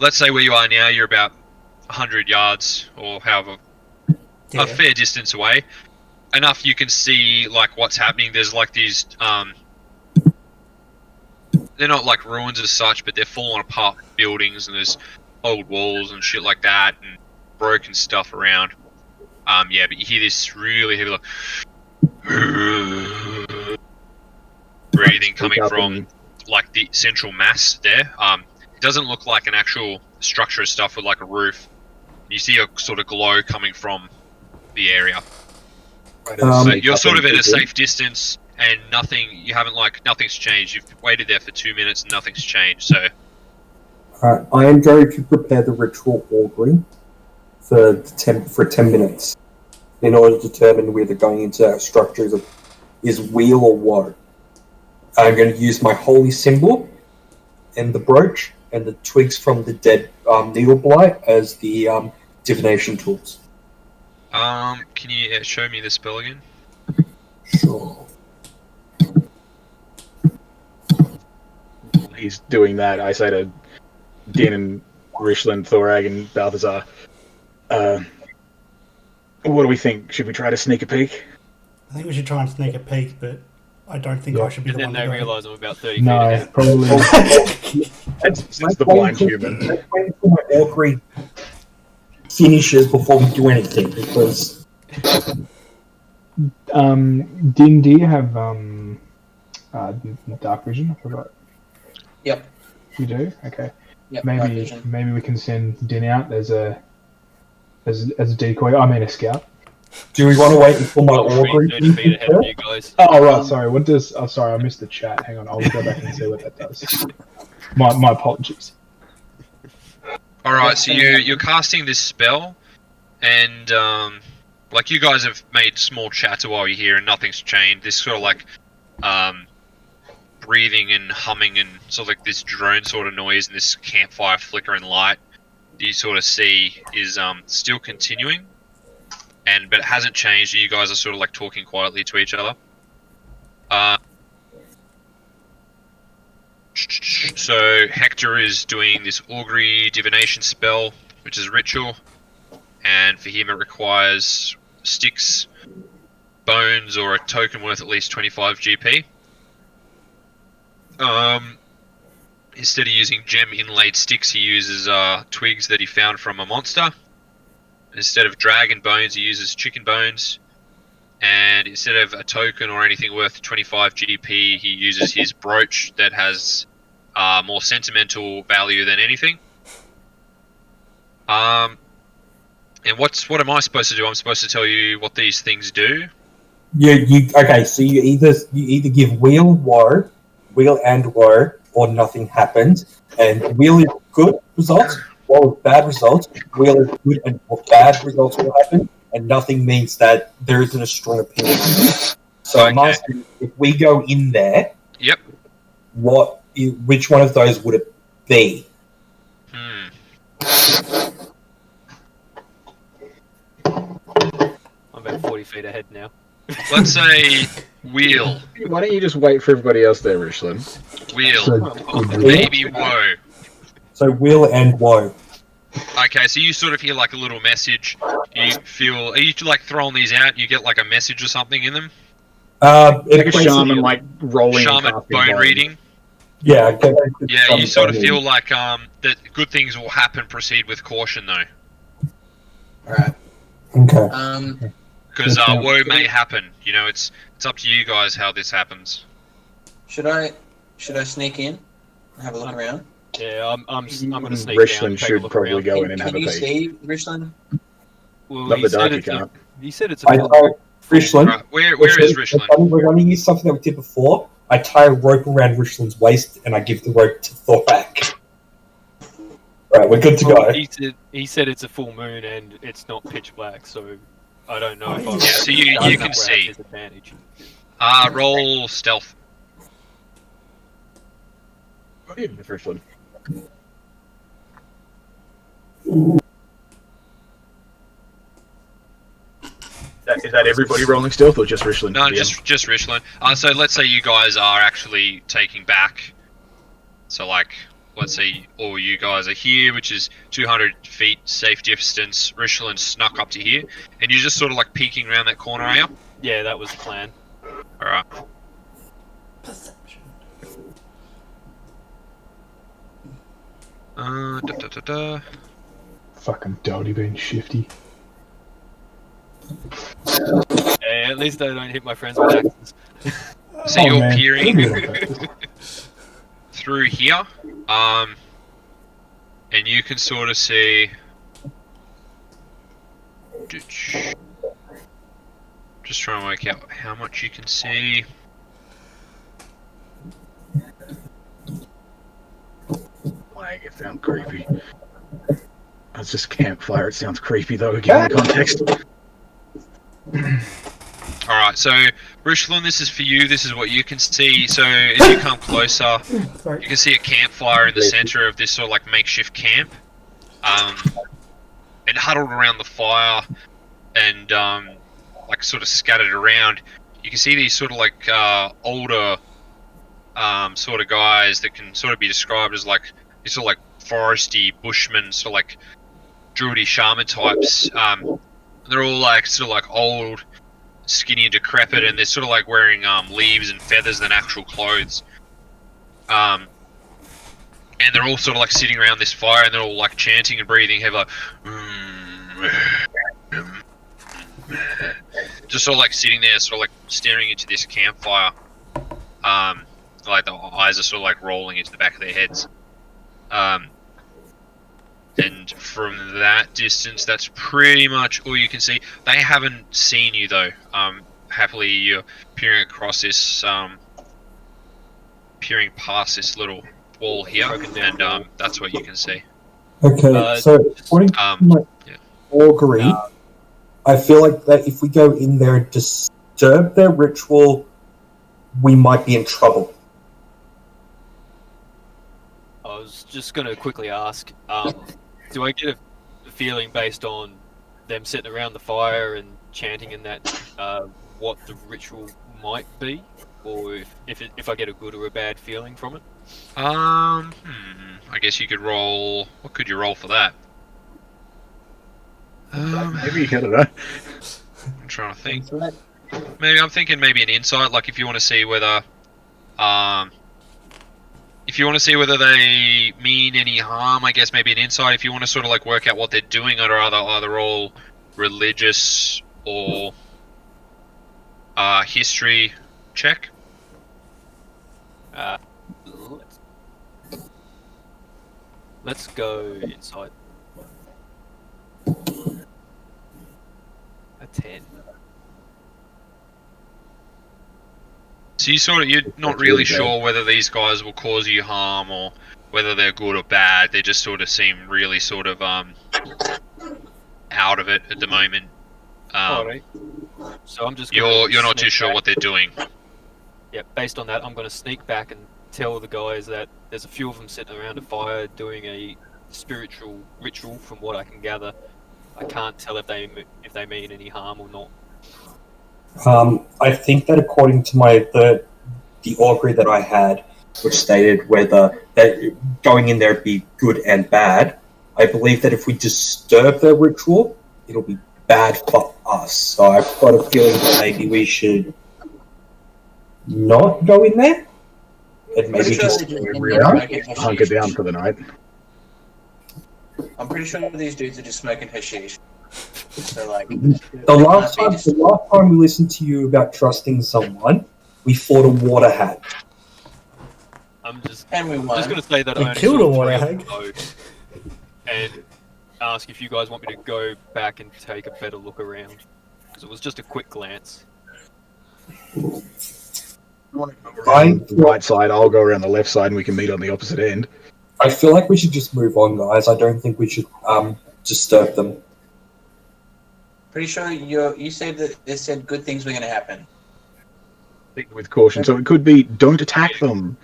Speaker 3: let's say where you are now, you're about 100 yards or however a fair distance away. Enough you can see like what's happening. There's like these they're not like ruins as such, but they're falling apart buildings, and there's old walls and shit like that, and broken stuff around. Yeah, but you hear this really heavy like breathing coming from like the central mass there. It doesn't look like an actual structure of stuff with like a roof. You see a sort of glow coming from the area. So you're sort of at a safe distance, and nothing's changed. You've waited there for 2 minutes and nothing's changed, so...
Speaker 5: I am going to prepare the ritual augury for 10 minutes in order to determine whether going into that structure is weal or woe. I'm going to use my holy symbol and the brooch and the twigs from the dead needle blight as the divination tools.
Speaker 3: Can you show me the spell again?
Speaker 5: Sure.
Speaker 9: He's doing that. I say to Din and Richland, Thorag, and Balthazar, what do we think? Should we try to sneak a peek?
Speaker 2: I think we should try and sneak a peek, but I don't think I should be
Speaker 8: And
Speaker 2: the
Speaker 8: then
Speaker 2: one to
Speaker 8: they
Speaker 2: go.
Speaker 8: realise I'm about 30 feet
Speaker 1: No,
Speaker 8: ahead.
Speaker 1: probably.
Speaker 9: That's the blind human.
Speaker 5: Let's wait until my augury finishes before we do anything, because
Speaker 1: Din, do you have dark vision? I forgot.
Speaker 6: Yep.
Speaker 1: You do? Okay.
Speaker 6: Yep. dark
Speaker 1: Maybe
Speaker 6: vision.
Speaker 1: we can send Din out as a decoy. I mean a scout.
Speaker 5: do we want to wait until my
Speaker 8: Well,
Speaker 5: augury
Speaker 8: 30 feet ahead of you guys.
Speaker 1: Oh right, sorry. What does? Oh sorry, I missed the chat. Hang on, I'll go back and see what that does. My apologies.
Speaker 3: Alright, so you're casting this spell, and like you guys have made small chatter while you're here, and nothing's changed. This sort of like breathing and humming and sort of like this drone sort of noise and this campfire flickering light that you sort of see is still continuing, but it hasn't changed. You guys are sort of like talking quietly to each other. So Hector is doing this augury divination spell, which is ritual, and for him it requires sticks, bones, or a token worth at least 25 GP. Instead of using gem inlaid sticks, he uses twigs that he found from a monster. Instead of dragon bones, he uses chicken bones. And instead of a token or anything worth 25 GP, he uses his brooch that has more sentimental value than anything. And what am I supposed to do? I'm supposed to tell you what these things do.
Speaker 5: Okay. So you either give wheel and woe, or nothing happens. And wheel is good results, woe is bad results. Wheel is good and bad results will happen, and nothing means that there isn't a strong opinion. So I'm asking, if we go in there,
Speaker 3: yep,
Speaker 5: which one of those would it be?
Speaker 8: I'm about 40 feet ahead now.
Speaker 3: Let's say wheel.
Speaker 9: Why don't you just wait for everybody else there, Richland?
Speaker 3: Wheel. Maybe woe.
Speaker 5: So wheel and woe.
Speaker 3: Okay, so you sort of hear like a little message. Are you like throwing these out and you get like a message or something in them?
Speaker 9: Like a shaman, like rolling.
Speaker 3: Shaman bone reading.
Speaker 5: Yeah. Okay.
Speaker 3: Yeah, you sort of feel like that good things will happen. Proceed with caution, though.
Speaker 6: Alright.
Speaker 5: Okay.
Speaker 3: Because woe may happen. You know, it's up to you guys how this happens.
Speaker 6: Should I sneak in and have a look around?
Speaker 8: Yeah, I'm going to sneak
Speaker 9: Richland
Speaker 8: down. Take a
Speaker 9: should
Speaker 8: look
Speaker 9: probably
Speaker 8: around.
Speaker 9: go in and have
Speaker 6: Can
Speaker 9: a
Speaker 6: you
Speaker 9: peek.
Speaker 6: see Richland?
Speaker 8: Well,
Speaker 9: Not the dark, you can't.
Speaker 8: He said it's a
Speaker 5: Richland.
Speaker 3: Right, where is Richland?
Speaker 5: We're going to use something that we did before. I tie a rope around Richland's waist and I give the rope to Thorak. Right, we're good to go.
Speaker 8: He said it's a full moon and it's not pitch black, so I don't know if I'm...
Speaker 3: Yeah, so you can see. Roll stealth.
Speaker 9: With Richland. Is that everybody rolling stealth or just Richland?
Speaker 3: No, just Richland. So let's say you guys are actually taking back. So like, let's say all you guys are here, which is 200 feet safe distance. Richland snuck up to here, and you're just sort of like peeking around that corner, are you?
Speaker 8: Yeah, that was the plan.
Speaker 3: Alright.
Speaker 2: Perception.
Speaker 1: Fucking Doty being shifty.
Speaker 8: Yeah, at least I don't hit my friends with axes.
Speaker 3: So you're peering through here, and you can sort of see. Just trying to work out how much you can see.
Speaker 9: Like, it sounds creepy. That's just campfire. It sounds creepy though, given the context.
Speaker 3: Alright, so Richland, this is for you. This is what you can see. So as you come closer, you can see a campfire in the center of this sort of like makeshift camp. And huddled around the fire and like sort of scattered around, you can see these sort of like older sort of guys that can sort of be described as like these sort of like foresty bushmen, sort of like druidy shaman types. They're all like sort of like old, skinny and decrepit, and they're sort of like wearing leaves and feathers than actual clothes. And they're all sort of like sitting around this fire, and they're all like chanting and breathing heavy, like, just sort of like sitting there, sort of like staring into this campfire. Like the eyes are sort of like rolling into the back of their heads. And from that distance, that's pretty much all you can see. They haven't seen you though. Happily, you're peering across this, peering past this little wall here, and that's what you can see.
Speaker 5: Okay, so according to my augury, I feel like that if we go in there and disturb their ritual, we might be in trouble.
Speaker 8: I was just going to quickly ask, do I get a feeling based on them sitting around the fire and chanting and that, what the ritual might be? Or if I get a good or a bad feeling from it?
Speaker 3: I guess you could roll... What could you roll for that?
Speaker 9: Maybe, I don't know.
Speaker 3: I'm trying to think. Maybe I'm thinking maybe an insight, like if you want to see whether if you want to see whether they mean any harm, I guess maybe an insight. If you want to sort of like work out what they're doing, or are they either all religious or history check.
Speaker 8: Let's go inside. A 10.
Speaker 3: So you're not really sure whether these guys will cause you harm or whether they're good or bad. They just sort of seem really sort of out of it at the moment.
Speaker 8: Alright. So I'm just.
Speaker 3: You're not too sure what they're doing.
Speaker 8: Yeah, based on that, I'm going to sneak back and tell the guys that there's a few of them sitting around a fire doing a spiritual ritual. From what I can gather, I can't tell if they mean any harm or not.
Speaker 5: I think that according to the augury that I had, which stated whether that going in there would be good and bad, I believe that if we disturb their ritual, it'll be bad for us. So I've got a feeling that maybe we should not go in there and maybe just
Speaker 9: hunker down for the night.
Speaker 6: I'm pretty sure these dudes are just smoking hashish. So like
Speaker 5: the last time we listened to you about trusting someone, we fought a water hag.
Speaker 8: I'm just
Speaker 6: and we won.
Speaker 8: Just going to say that
Speaker 2: We
Speaker 8: I only
Speaker 2: killed
Speaker 8: saw
Speaker 2: a water
Speaker 8: 3 of
Speaker 2: hag.
Speaker 8: them go, and ask if you guys want me to go back and take a better look around, because it was just a quick glance.
Speaker 9: On the right side, I'll go around the left side, and we can meet on the opposite end.
Speaker 5: I feel like we should just move on, guys. I don't think we should disturb them.
Speaker 6: Pretty sure you said that it said good things were going to happen.
Speaker 9: With caution, so it could be don't attack them.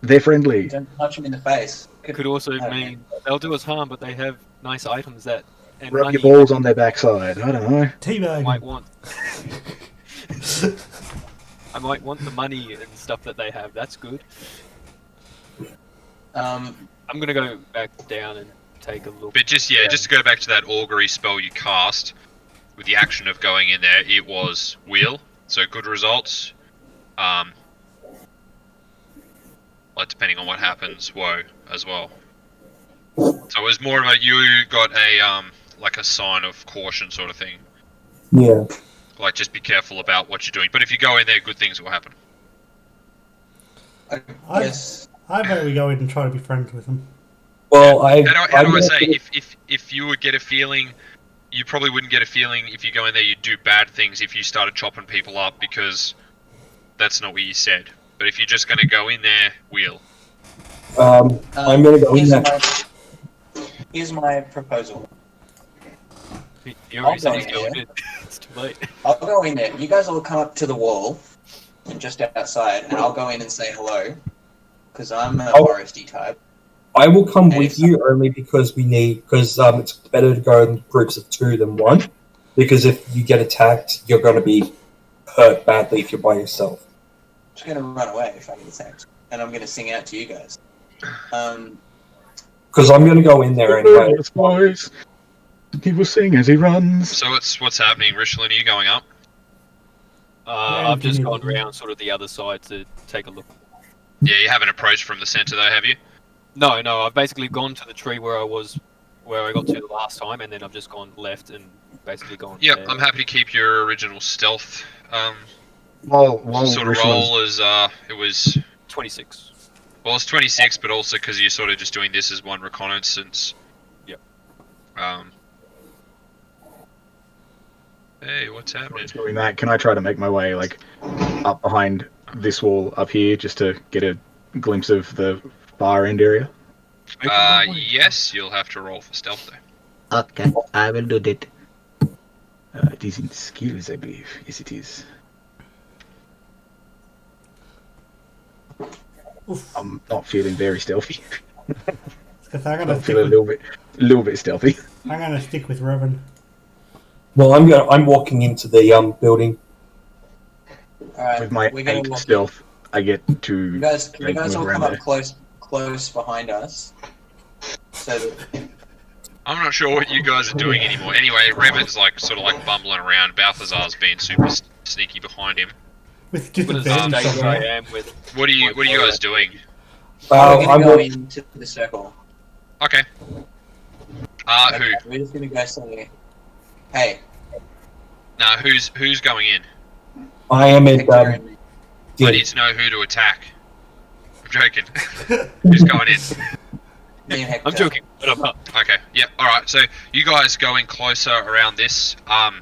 Speaker 9: They're friendly.
Speaker 6: Don't punch them in the face.
Speaker 8: Could also mean they'll do us harm, but they have nice items that and
Speaker 9: Rub
Speaker 8: money
Speaker 9: your balls on their backside. I don't know.
Speaker 8: I
Speaker 2: Teabag.
Speaker 8: might want. I might want the money and stuff that they have. That's good. I'm gonna go back down and take a look.
Speaker 3: But just to go back to that augury spell you cast, with the action of going in there, it was wheel, so good results. Like depending on what happens, woe as well. So it was more of a you got a like a sign of caution sort of thing.
Speaker 5: Yeah.
Speaker 3: Like just be careful about what you're doing. But if you go in there, good things will happen.
Speaker 6: Yes.
Speaker 2: I vote we go in and try to be friends with them.
Speaker 5: Well,
Speaker 3: How do I say? If you would get a feeling, you probably wouldn't get a feeling if you go in there you'd do bad things if you started chopping people up, because that's not what you said. But if you're just going to go in there, wheel.
Speaker 5: I'm going to go in there.
Speaker 6: Here's my proposal.
Speaker 8: You already
Speaker 6: I'll
Speaker 8: said he's
Speaker 6: go in
Speaker 8: going in. It's too late.
Speaker 6: I'll go in there. You guys all come up to the wall, and just outside, and I'll go in and say hello, because I'm a foresty type.
Speaker 5: I will come with you only because it's better to go in groups of 2 than 1. Because if you get attacked, you're going to be hurt badly if you're by yourself.
Speaker 6: I'm just going to run away if I get attacked, and I'm going to sing out to you guys.
Speaker 5: Because I'm going to go in there anyway.
Speaker 9: Boys. He will sing as he runs.
Speaker 3: So what's happening, Richland? Are you going up?
Speaker 8: I've just gone around sort of the other side to take a look.
Speaker 3: Yeah, you haven't approached from the centre though, have you?
Speaker 8: No, I've basically gone to the tree where I got to the last time, and then I've just gone left and basically gone.
Speaker 3: Yep,
Speaker 8: there.
Speaker 3: I'm happy to keep your original stealth
Speaker 9: While
Speaker 3: sort of roll as it was
Speaker 8: 26.
Speaker 3: Well, it's 26, but also because you're sort of just doing this as one reconnaissance.
Speaker 8: Yep.
Speaker 3: Hey, what's happening?
Speaker 9: doing that, can I try to make my way like up behind this wall up here just to get a glimpse of the far end area?
Speaker 3: Yes, you'll have to roll for stealth though.
Speaker 10: Okay, I will do that.
Speaker 9: It is in skills, I believe. Yes, it is.
Speaker 2: Oof.
Speaker 9: I'm not feeling very stealthy.
Speaker 2: I'm
Speaker 9: I'm feeling a little bit stealthy.
Speaker 2: I'm gonna stick with Revan.
Speaker 5: Well, I'm walking into the building.
Speaker 6: Alright,
Speaker 9: With my
Speaker 6: we're gonna
Speaker 9: 8
Speaker 6: walk
Speaker 9: stealth, I get to.
Speaker 6: You guys
Speaker 9: move
Speaker 6: all
Speaker 9: around
Speaker 6: come up
Speaker 9: there.
Speaker 6: close behind us. So that
Speaker 3: I'm not sure what you guys are doing anymore. Anyway, Revan's like sort of like bumbling around. Balthazar's being super sneaky behind him.
Speaker 2: With
Speaker 8: I'm gonna
Speaker 2: disadvantage
Speaker 8: stay where I
Speaker 2: somewhere.
Speaker 8: am with.
Speaker 3: What are you guys doing?
Speaker 6: We're gonna
Speaker 5: I'm
Speaker 6: go into the circle.
Speaker 3: Okay. Who?
Speaker 6: We're just gonna go say, hey.
Speaker 3: Nah, who's going in?
Speaker 5: I am at
Speaker 6: Hector and me.
Speaker 3: I need to know who to attack. I'm joking. Who's going in?
Speaker 6: Me and Hector.
Speaker 8: I'm joking, but I'm not.
Speaker 3: Okay, yeah, alright, so you guys go in closer around this, and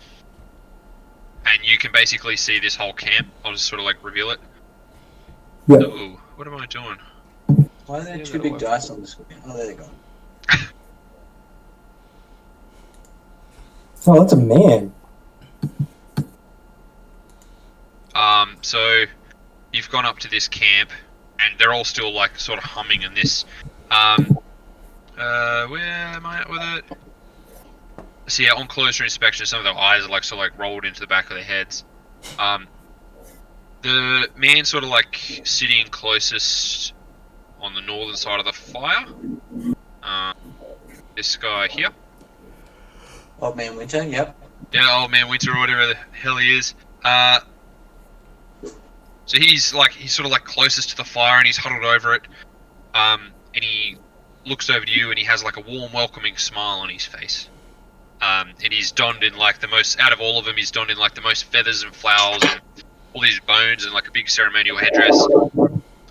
Speaker 3: you can basically see this whole camp. I'll just sort of like reveal it.
Speaker 5: Yeah.
Speaker 3: Ooh, what am I doing?
Speaker 6: Why are there two big dice on the screen? Oh, there they go.
Speaker 5: Oh, that's a man.
Speaker 3: So you've gone up to this camp, and they're all still like sort of humming in this. Where am I at with it? So yeah, on closer inspection, some of their eyes are like sort of like rolled into the back of their heads. The man sort of like sitting closest on the northern side of the fire. This guy here.
Speaker 6: Old Man Winter, yep.
Speaker 3: Yeah, Old Man Winter or whatever the hell he is. So he's sort of like closest to the fire and he's huddled over it. And he looks over to you and he has like a warm, welcoming smile on his face. And he's donned in like the most, out of all of them, he's donned in like the most feathers and flowers and all these bones and like a big ceremonial headdress.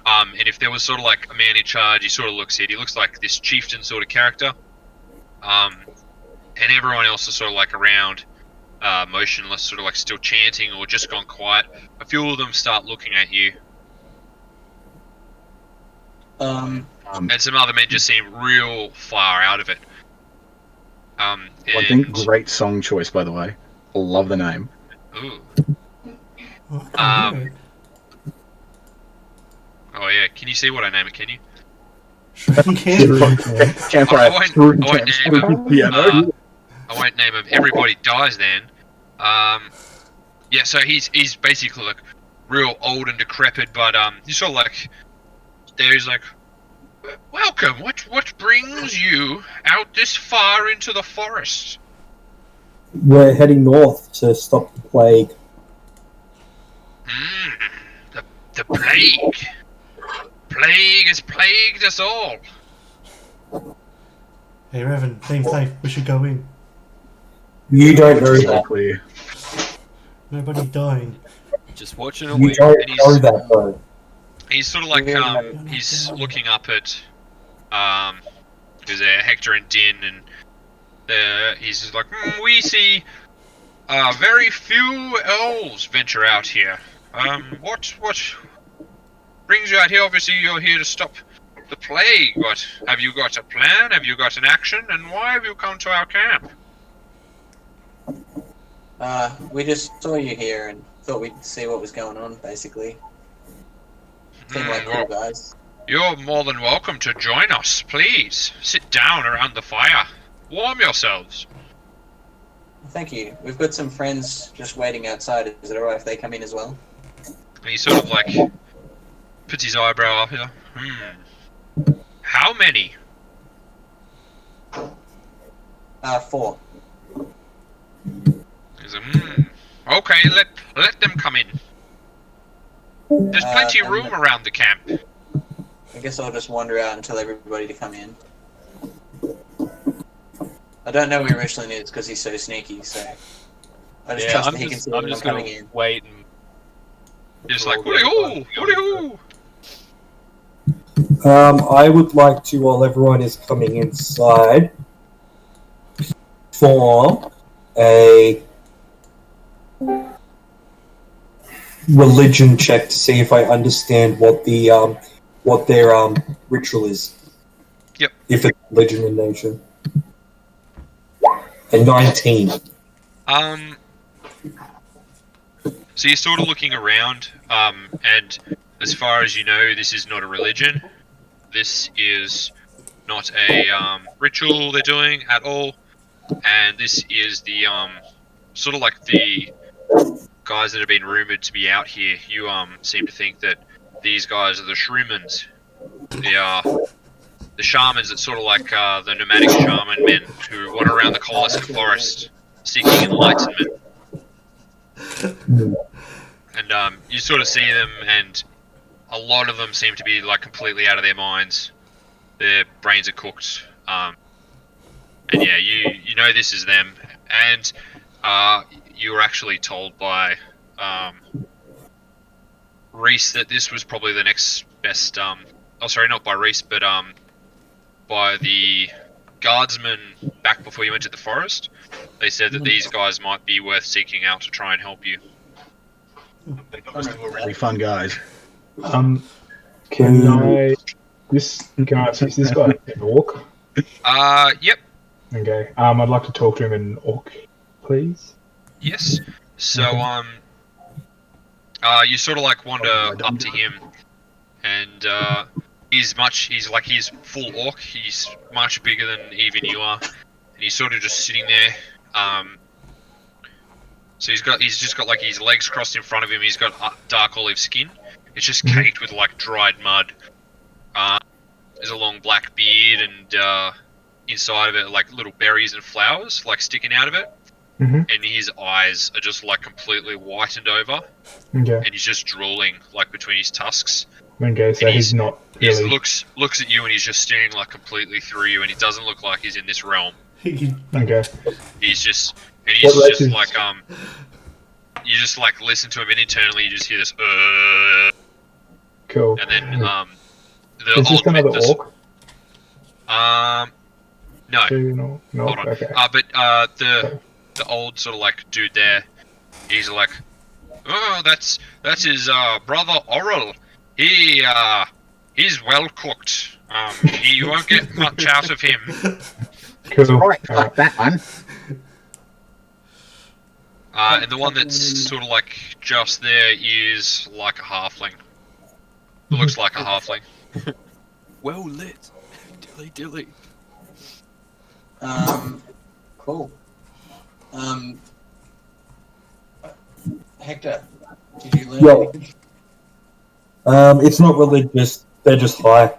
Speaker 3: And if there was sort of like a man in charge, he sort of looks it. He looks like this chieftain sort of character. And everyone else is sort of like around, motionless, sort of like still chanting or just gone quiet. A few of them start looking at you. And some other men just seem real far out of it.
Speaker 9: I think great song choice, by the way. Love the name.
Speaker 3: Ooh.
Speaker 2: Okay.
Speaker 3: Oh yeah, can you see what I name it, can you?
Speaker 9: Campfire.
Speaker 3: I won't name him. Everybody dies then. Yeah, so he's basically like real old and decrepit, but he's sort of like there's like, welcome. What brings you out this far into the forest?
Speaker 5: We're heading north to stop the plague.
Speaker 3: The plague. Plague has plagued us all.
Speaker 2: Hey, Revan, team safe. We should go in.
Speaker 5: You don't know that.
Speaker 9: Exactly.
Speaker 2: Nobody's dying.
Speaker 8: Just watching
Speaker 5: You
Speaker 8: away.
Speaker 5: don't know that, though.
Speaker 3: He's sort of like he's looking up at there's Hector and Din, and he's just like, we see very few elves venture out here. What brings you out here? Obviously, you're here to stop the plague. But have you got a plan? Have you got an action? And why have you come to our camp?
Speaker 6: We just saw you here and thought we'd see what was going on, basically. Seemed like cool guys.
Speaker 3: You're more than welcome to join us. Please, sit down around the fire. Warm yourselves.
Speaker 6: Thank you. We've got some friends just waiting outside. Is it alright if they come in as well?
Speaker 3: And he sort of like puts his eyebrow up here. How many?
Speaker 6: 4.
Speaker 3: He's like, okay, let them come in. There's plenty of room around the camp.
Speaker 6: I guess I'll just wander out and tell everybody to come in. I don't know where Richland is because he's so sneaky, so I just trust that he can see
Speaker 8: I'm
Speaker 6: when I'm
Speaker 8: just
Speaker 6: coming
Speaker 8: gonna
Speaker 6: in.
Speaker 8: wait and
Speaker 3: Just like, hooty-hoo, hooty-hoo.
Speaker 5: I would like to, while everyone is coming inside, form a religion check to see if I understand what the what their ritual is.
Speaker 3: Yep.
Speaker 5: If it's religion in nature. A 19.
Speaker 3: So you're sort of looking around, and as far as you know, this is not a religion. This is not a ritual they're doing at all, and this is the sort of like the guys that have been rumored to be out here. You seem to think that these guys are the Shrumans. They are the shamans that sort of like the nomadic shaman men who wander around the Kolisk forest seeking enlightenment. And you sort of see them, and a lot of them seem to be like completely out of their minds. Their brains are cooked. And yeah, you know this is them. And you were actually told by Reese that this was probably the next best. Oh, sorry, not by Reese, but by the guardsmen back before you entered the forest. They said that these guys might be worth seeking out to try and help you.
Speaker 9: Really fun guys.
Speaker 1: Can I assist this guy in Orc?
Speaker 3: Yep.
Speaker 1: Okay. I'd like to talk to him in Orc, please.
Speaker 3: Yes. So, you sort of like wander up to him, and he's full orc. He's much bigger than even you are, and he's sort of just sitting there. So he's just got like his legs crossed in front of him. He's got dark olive skin. It's just caked with like dried mud. There's a long black beard, and inside of it, like little berries and flowers, like sticking out of it. And his eyes are just like completely whitened over.
Speaker 1: Okay.
Speaker 3: And he's just drooling like between his tusks.
Speaker 1: Okay, so he's not really...
Speaker 3: He looks at you and he's just staring like completely through you, and he doesn't look like he's in this realm.
Speaker 1: Okay.
Speaker 3: He's just like you just like listen to him, and internally you just hear this
Speaker 1: Cool.
Speaker 3: and then the
Speaker 1: Is this
Speaker 3: old
Speaker 1: another
Speaker 3: mentor-
Speaker 1: orc?
Speaker 3: No.
Speaker 1: No.
Speaker 3: Hold on.
Speaker 1: Okay.
Speaker 3: But the old sort of like dude there, he's like, oh, that's his brother Oral. He's well cooked. You won't get much out of him.
Speaker 1: Cool.
Speaker 9: Right, like that one.
Speaker 3: And the one that's sort of like just there is like a halfling. Looks like a halfling.
Speaker 8: Well lit. Dilly.
Speaker 6: Cool. Hector, did you learn anything?
Speaker 5: It's not religious. They're just high.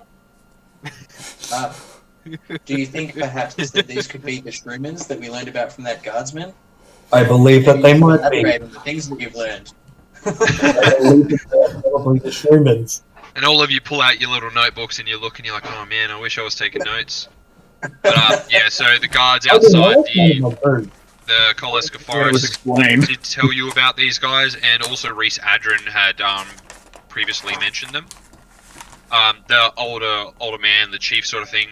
Speaker 6: Do you think perhaps that these could be the Shrumans that we learned about from that guardsman?
Speaker 5: I believe that they might be.
Speaker 6: Elaborate on the things that you've learned.
Speaker 5: I believe that they're probably the Shrumans.
Speaker 3: And all of you pull out your little notebooks and you look and you're like, oh man, I wish I was taking notes. But yeah, so the guards outside the Koleska Forest did tell you about these guys, and also Reese Adrin had previously mentioned them. The older man, the chief sort of thing,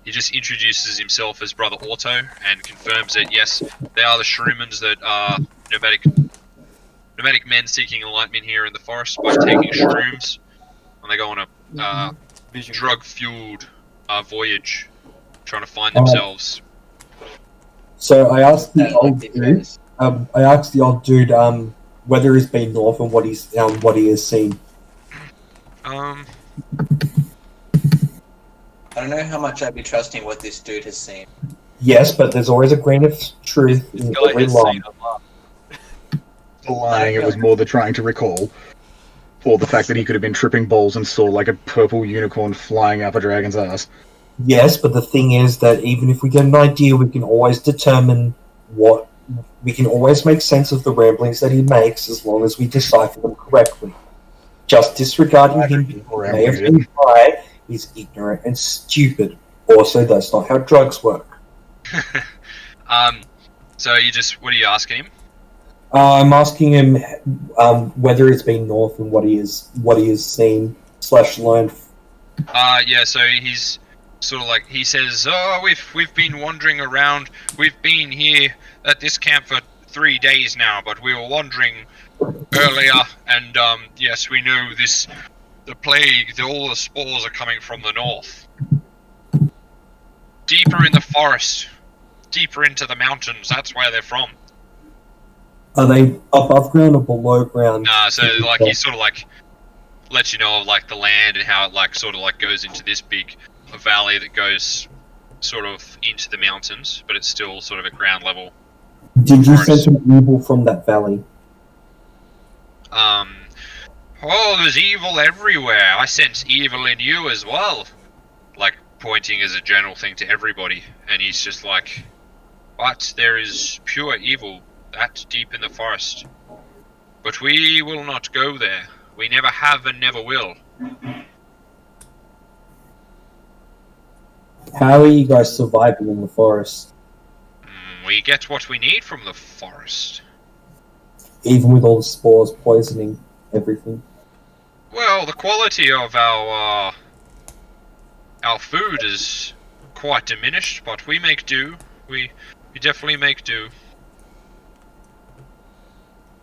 Speaker 3: he just introduces himself as Brother Otto and confirms that yes, they are the Shrumans that are nomadic men seeking enlightenment here in the forest by taking shrooms, and they go on a drug-fueled voyage, trying to find themselves.
Speaker 5: So I asked the old dude. I asked the old dude whether he's been north and what he has seen.
Speaker 6: I don't know how much I'd be trusting what this dude has seen.
Speaker 5: Yes, but there's always a grain of truth in every lie.
Speaker 9: The lying, it was more the trying to recall. Or the fact that he could have been tripping balls and saw like a purple unicorn flying up a dragon's ass.
Speaker 5: Yes, but the thing is that even if we get an idea, we can always determine we can always make sense of the ramblings that he makes as long as we decipher them correctly. Just disregarding him may have been high, he's ignorant and stupid. Also, that's not how drugs work.
Speaker 3: So what are you asking him?
Speaker 5: I'm asking him whether he's been north and what he has seen / learned.
Speaker 3: Yeah, so he's sort of like, he says, oh, we've been wandering around. We've been here at this camp for 3 days now, but we were wandering earlier, and yes, we know the plague, all the spores are coming from the north. Deeper in the forest, deeper into the mountains, that's where they're from.
Speaker 5: Are they above ground or below ground?
Speaker 3: Nah, so like he sort of like lets you know of like the land and how it like sort of like goes into this big valley that goes sort of into the mountains, but it's still sort of at ground level.
Speaker 5: Did you sense some evil from that valley?
Speaker 3: Oh, there's evil everywhere. I sense evil in you as well. Like pointing as a general thing to everybody, and he's just like, but there is pure evil that deep in the forest. But we will not go there. We never have and never will.
Speaker 5: How are you guys surviving in the forest,
Speaker 3: We get what we need from the forest.
Speaker 5: even with all the spores poisoning everything?
Speaker 3: Well, the quality of our food is quite diminished, but we make do. We definitely make do.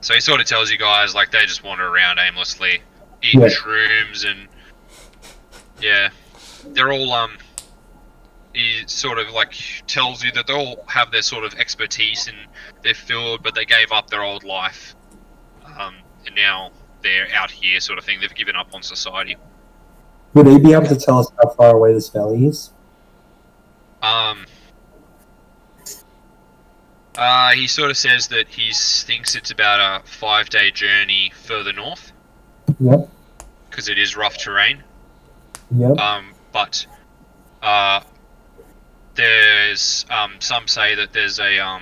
Speaker 3: So he sort of tells you guys, like, they just wander around aimlessly, eating
Speaker 5: Yeah.
Speaker 3: shrooms, and yeah, they're all he sort of like tells you that they all have their sort of expertise in their field, but they gave up their old life, and now they're out here, sort of thing. They've given up on society.
Speaker 5: Would he be able to tell us how far away this valley is?
Speaker 3: He sort of says that he thinks it's about a 5-day journey further north,
Speaker 5: Yep.
Speaker 3: because it is rough terrain.
Speaker 5: Yep.
Speaker 3: But there's some say that there's a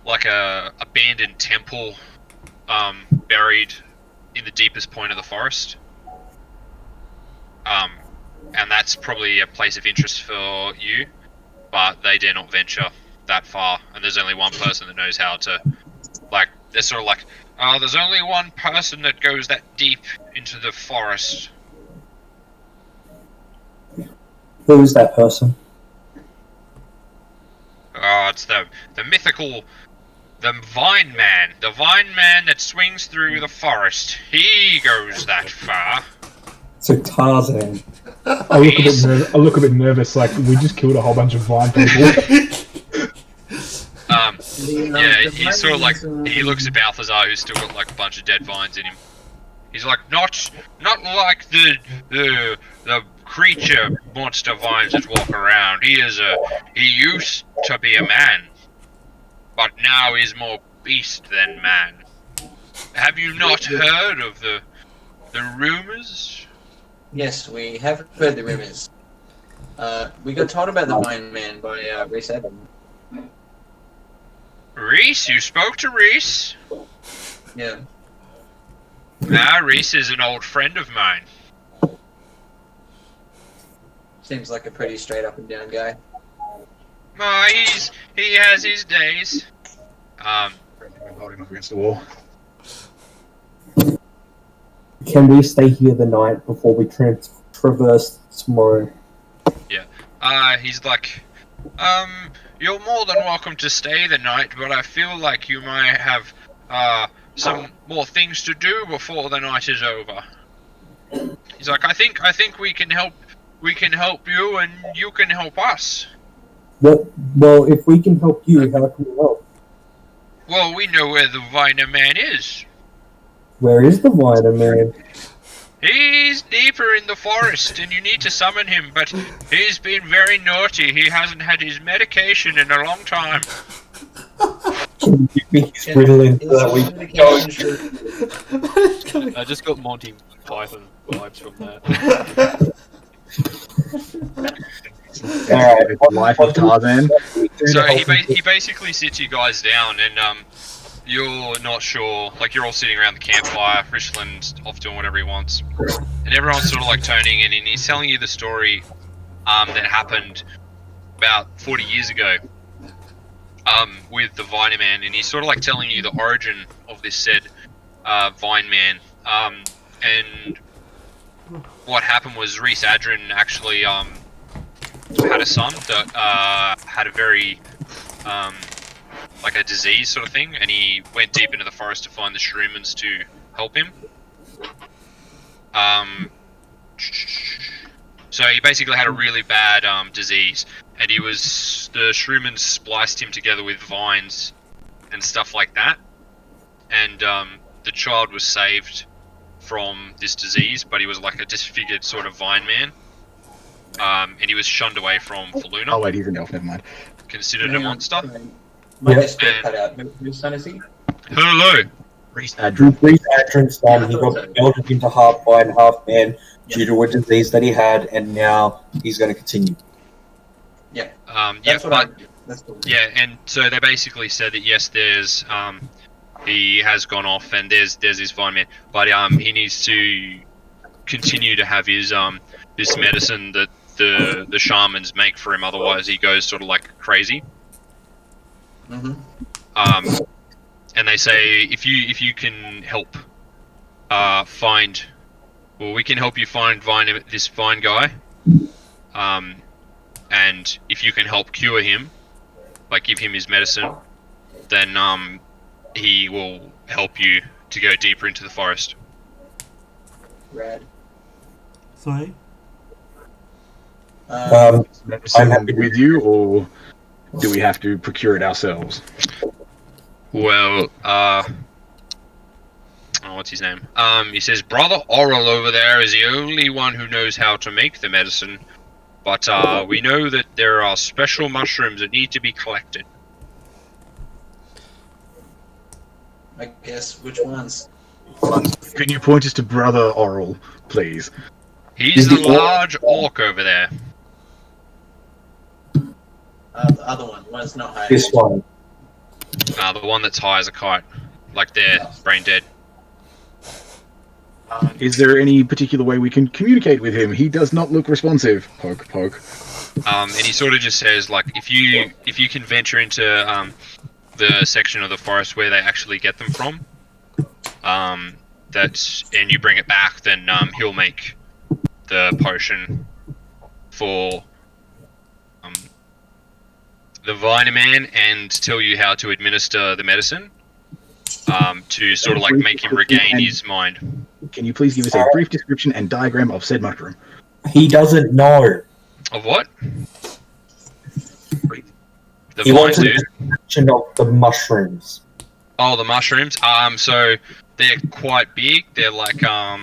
Speaker 3: like a abandoned temple buried in the deepest point of the forest. And that's probably a place of interest for you, but they dare not venture that far, and there's only one person that knows how to, like, they're sort of like, oh, there's only one person that goes that deep into the forest.
Speaker 5: Who is that person?
Speaker 3: Oh, it's the mythical, the Vine Man that swings through the forest. He goes that far.
Speaker 5: So Tarzan.
Speaker 1: I look a bit nervous. Like we just killed a whole bunch of Vine people.
Speaker 3: Yeah, he's sort of like, he looks at Balthazar, who's still got like a bunch of dead vines in him. He's like, not like the creature monster vines that walk around. He used to be a man, but now he's more beast than man. Have you not heard of the rumors?
Speaker 6: Yes, we have heard the rumors. We got told about the Vine Man by Reese Adam.
Speaker 3: Reese, you spoke to Reese?
Speaker 6: Yeah.
Speaker 3: Reese is an old friend of mine.
Speaker 6: Seems like a pretty straight up and down guy.
Speaker 3: He has his days.
Speaker 9: Holding up against the wall.
Speaker 5: Can we stay here the night before we traverse tomorrow?
Speaker 3: He's like, you're more than welcome to stay the night, but I feel like you might have, some more things to do before the night is over. He's like, I think we can help you, and you can help us.
Speaker 5: Well, if we can help you, how can we help?
Speaker 3: Well, we know where the Viner Man is.
Speaker 5: Where is the Viner Man?
Speaker 3: He's deeper in the forest, and you need to summon him, but he's been very naughty. He hasn't had his medication in a long time.
Speaker 5: Can you give me his Ritalin so that we can go?
Speaker 8: I just got Monty Python vibes from that.
Speaker 5: Alright,
Speaker 9: Life of Tarzan.
Speaker 3: So he basically sits you guys down, and you're not sure, like you're all sitting around the campfire, Richland's off doing whatever he wants, and everyone's sort of like toning in, and he's telling you the story that happened about 40 years ago with the Vine Man, and he's sort of like telling you the origin of this said Vine Man, and what happened was Reese Adrin actually had a son that had a very like a disease sort of thing, and he went deep into the forest to find the Shroomans to help him. So he basically had a really bad disease, and the Shroomans spliced him together with vines and stuff like that, and the child was saved from this disease, but he was like a disfigured sort of Vine Man, and he was shunned away from Faluna.
Speaker 9: Oh wait, he's an elf. Never mind.
Speaker 3: Considered a monster.
Speaker 6: My
Speaker 5: Yeah.
Speaker 6: disc got cut out. Whose son is he?
Speaker 3: Hello.
Speaker 9: Reese Adrin.
Speaker 5: Reese Adrin's son, he got melded into half vine, half man due to a disease that he had, and now he's going to continue.
Speaker 3: Yeah,
Speaker 6: That's what
Speaker 3: but
Speaker 6: that's cool.
Speaker 3: yeah, and so they basically said that yes, there's he has gone off, and there's his Vine Man, but he needs to continue to have his this medicine that the shamans make for him. Otherwise, he goes sort of like crazy. And they say if you can help find, well, we can help you find this Vine guy. And if you can help cure him, like give him his medicine, then he will help you to go deeper into the forest.
Speaker 6: Rad.
Speaker 2: Sorry?
Speaker 5: I'm happy
Speaker 9: with you, or do we have to procure it ourselves?
Speaker 3: Well, what's his name? He says Brother Oral over there is the only one who knows how to make the medicine, but we know that there are special mushrooms that need to be collected.
Speaker 6: I guess, which ones?
Speaker 9: Can you point us to Brother Oral, please?
Speaker 3: He's the large orc over there.
Speaker 6: The other one, the one that's not high.
Speaker 5: This one.
Speaker 3: The one that's high as a kite. Like they're brain dead.
Speaker 9: Is there any particular way we can communicate with him? He does not look responsive. Poke, poke.
Speaker 3: And he sort of just says, like, if you can venture into the section of the forest where they actually get them from, and you bring it back, then he'll make the potion for the Vine Man and tell you how to administer the medicine to sort of like make him regain his mind.
Speaker 9: Can you please give us a brief description and diagram of said mushroom?
Speaker 5: He doesn't know.
Speaker 3: Of what? The
Speaker 5: He
Speaker 3: vine,
Speaker 5: wants a
Speaker 3: dude.
Speaker 5: description of the mushrooms.
Speaker 3: Oh, the mushrooms. So they're quite big. They're like a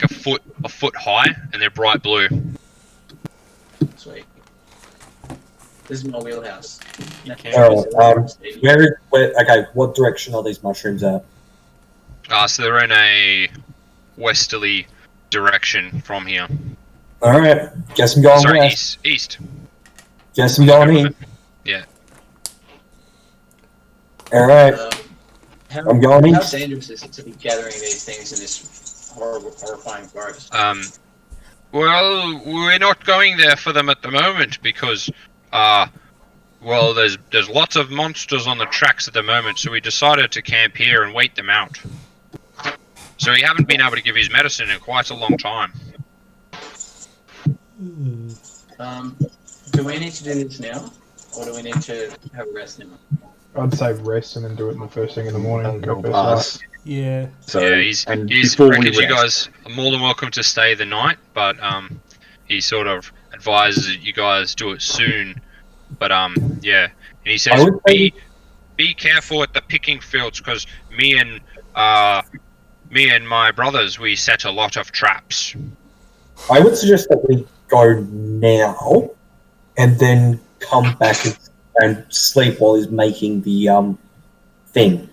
Speaker 3: foot high, and they're bright blue.
Speaker 6: Sweet. This is my wheelhouse.
Speaker 5: Okay, what direction are these mushrooms at?
Speaker 3: So they're in a westerly direction from here.
Speaker 5: Alright, guess I'm going
Speaker 3: Sorry,
Speaker 5: west.
Speaker 3: east.
Speaker 5: Guess I'm going east.
Speaker 3: Yeah.
Speaker 5: Alright, I'm going
Speaker 6: How
Speaker 5: east.
Speaker 6: dangerous is it to be gathering these things in this horrifying forest?
Speaker 3: Well, we're not going there for them at the moment because, well, there's lots of monsters on the tracks at the moment, so we decided to camp here and wait them out. So we haven't been able to give his medicine in quite a long time.
Speaker 6: Do we need to do this now, or do we need to have a rest now?
Speaker 1: I'd say rest and then do it in the first thing in the morning. Go first
Speaker 9: Pass.
Speaker 1: light.
Speaker 2: Yeah.
Speaker 9: So,
Speaker 3: Yeah, he's
Speaker 9: before we
Speaker 3: reckons you
Speaker 9: rest-
Speaker 3: guys are more than welcome to stay the night, but he sort of advises that you guys do it soon. But yeah, and he
Speaker 5: I
Speaker 3: says
Speaker 5: would say-
Speaker 3: be careful at the picking fields because me and my brothers, we set a lot of traps.
Speaker 5: I would suggest that we go now and then come back and sleep while he's making the thing.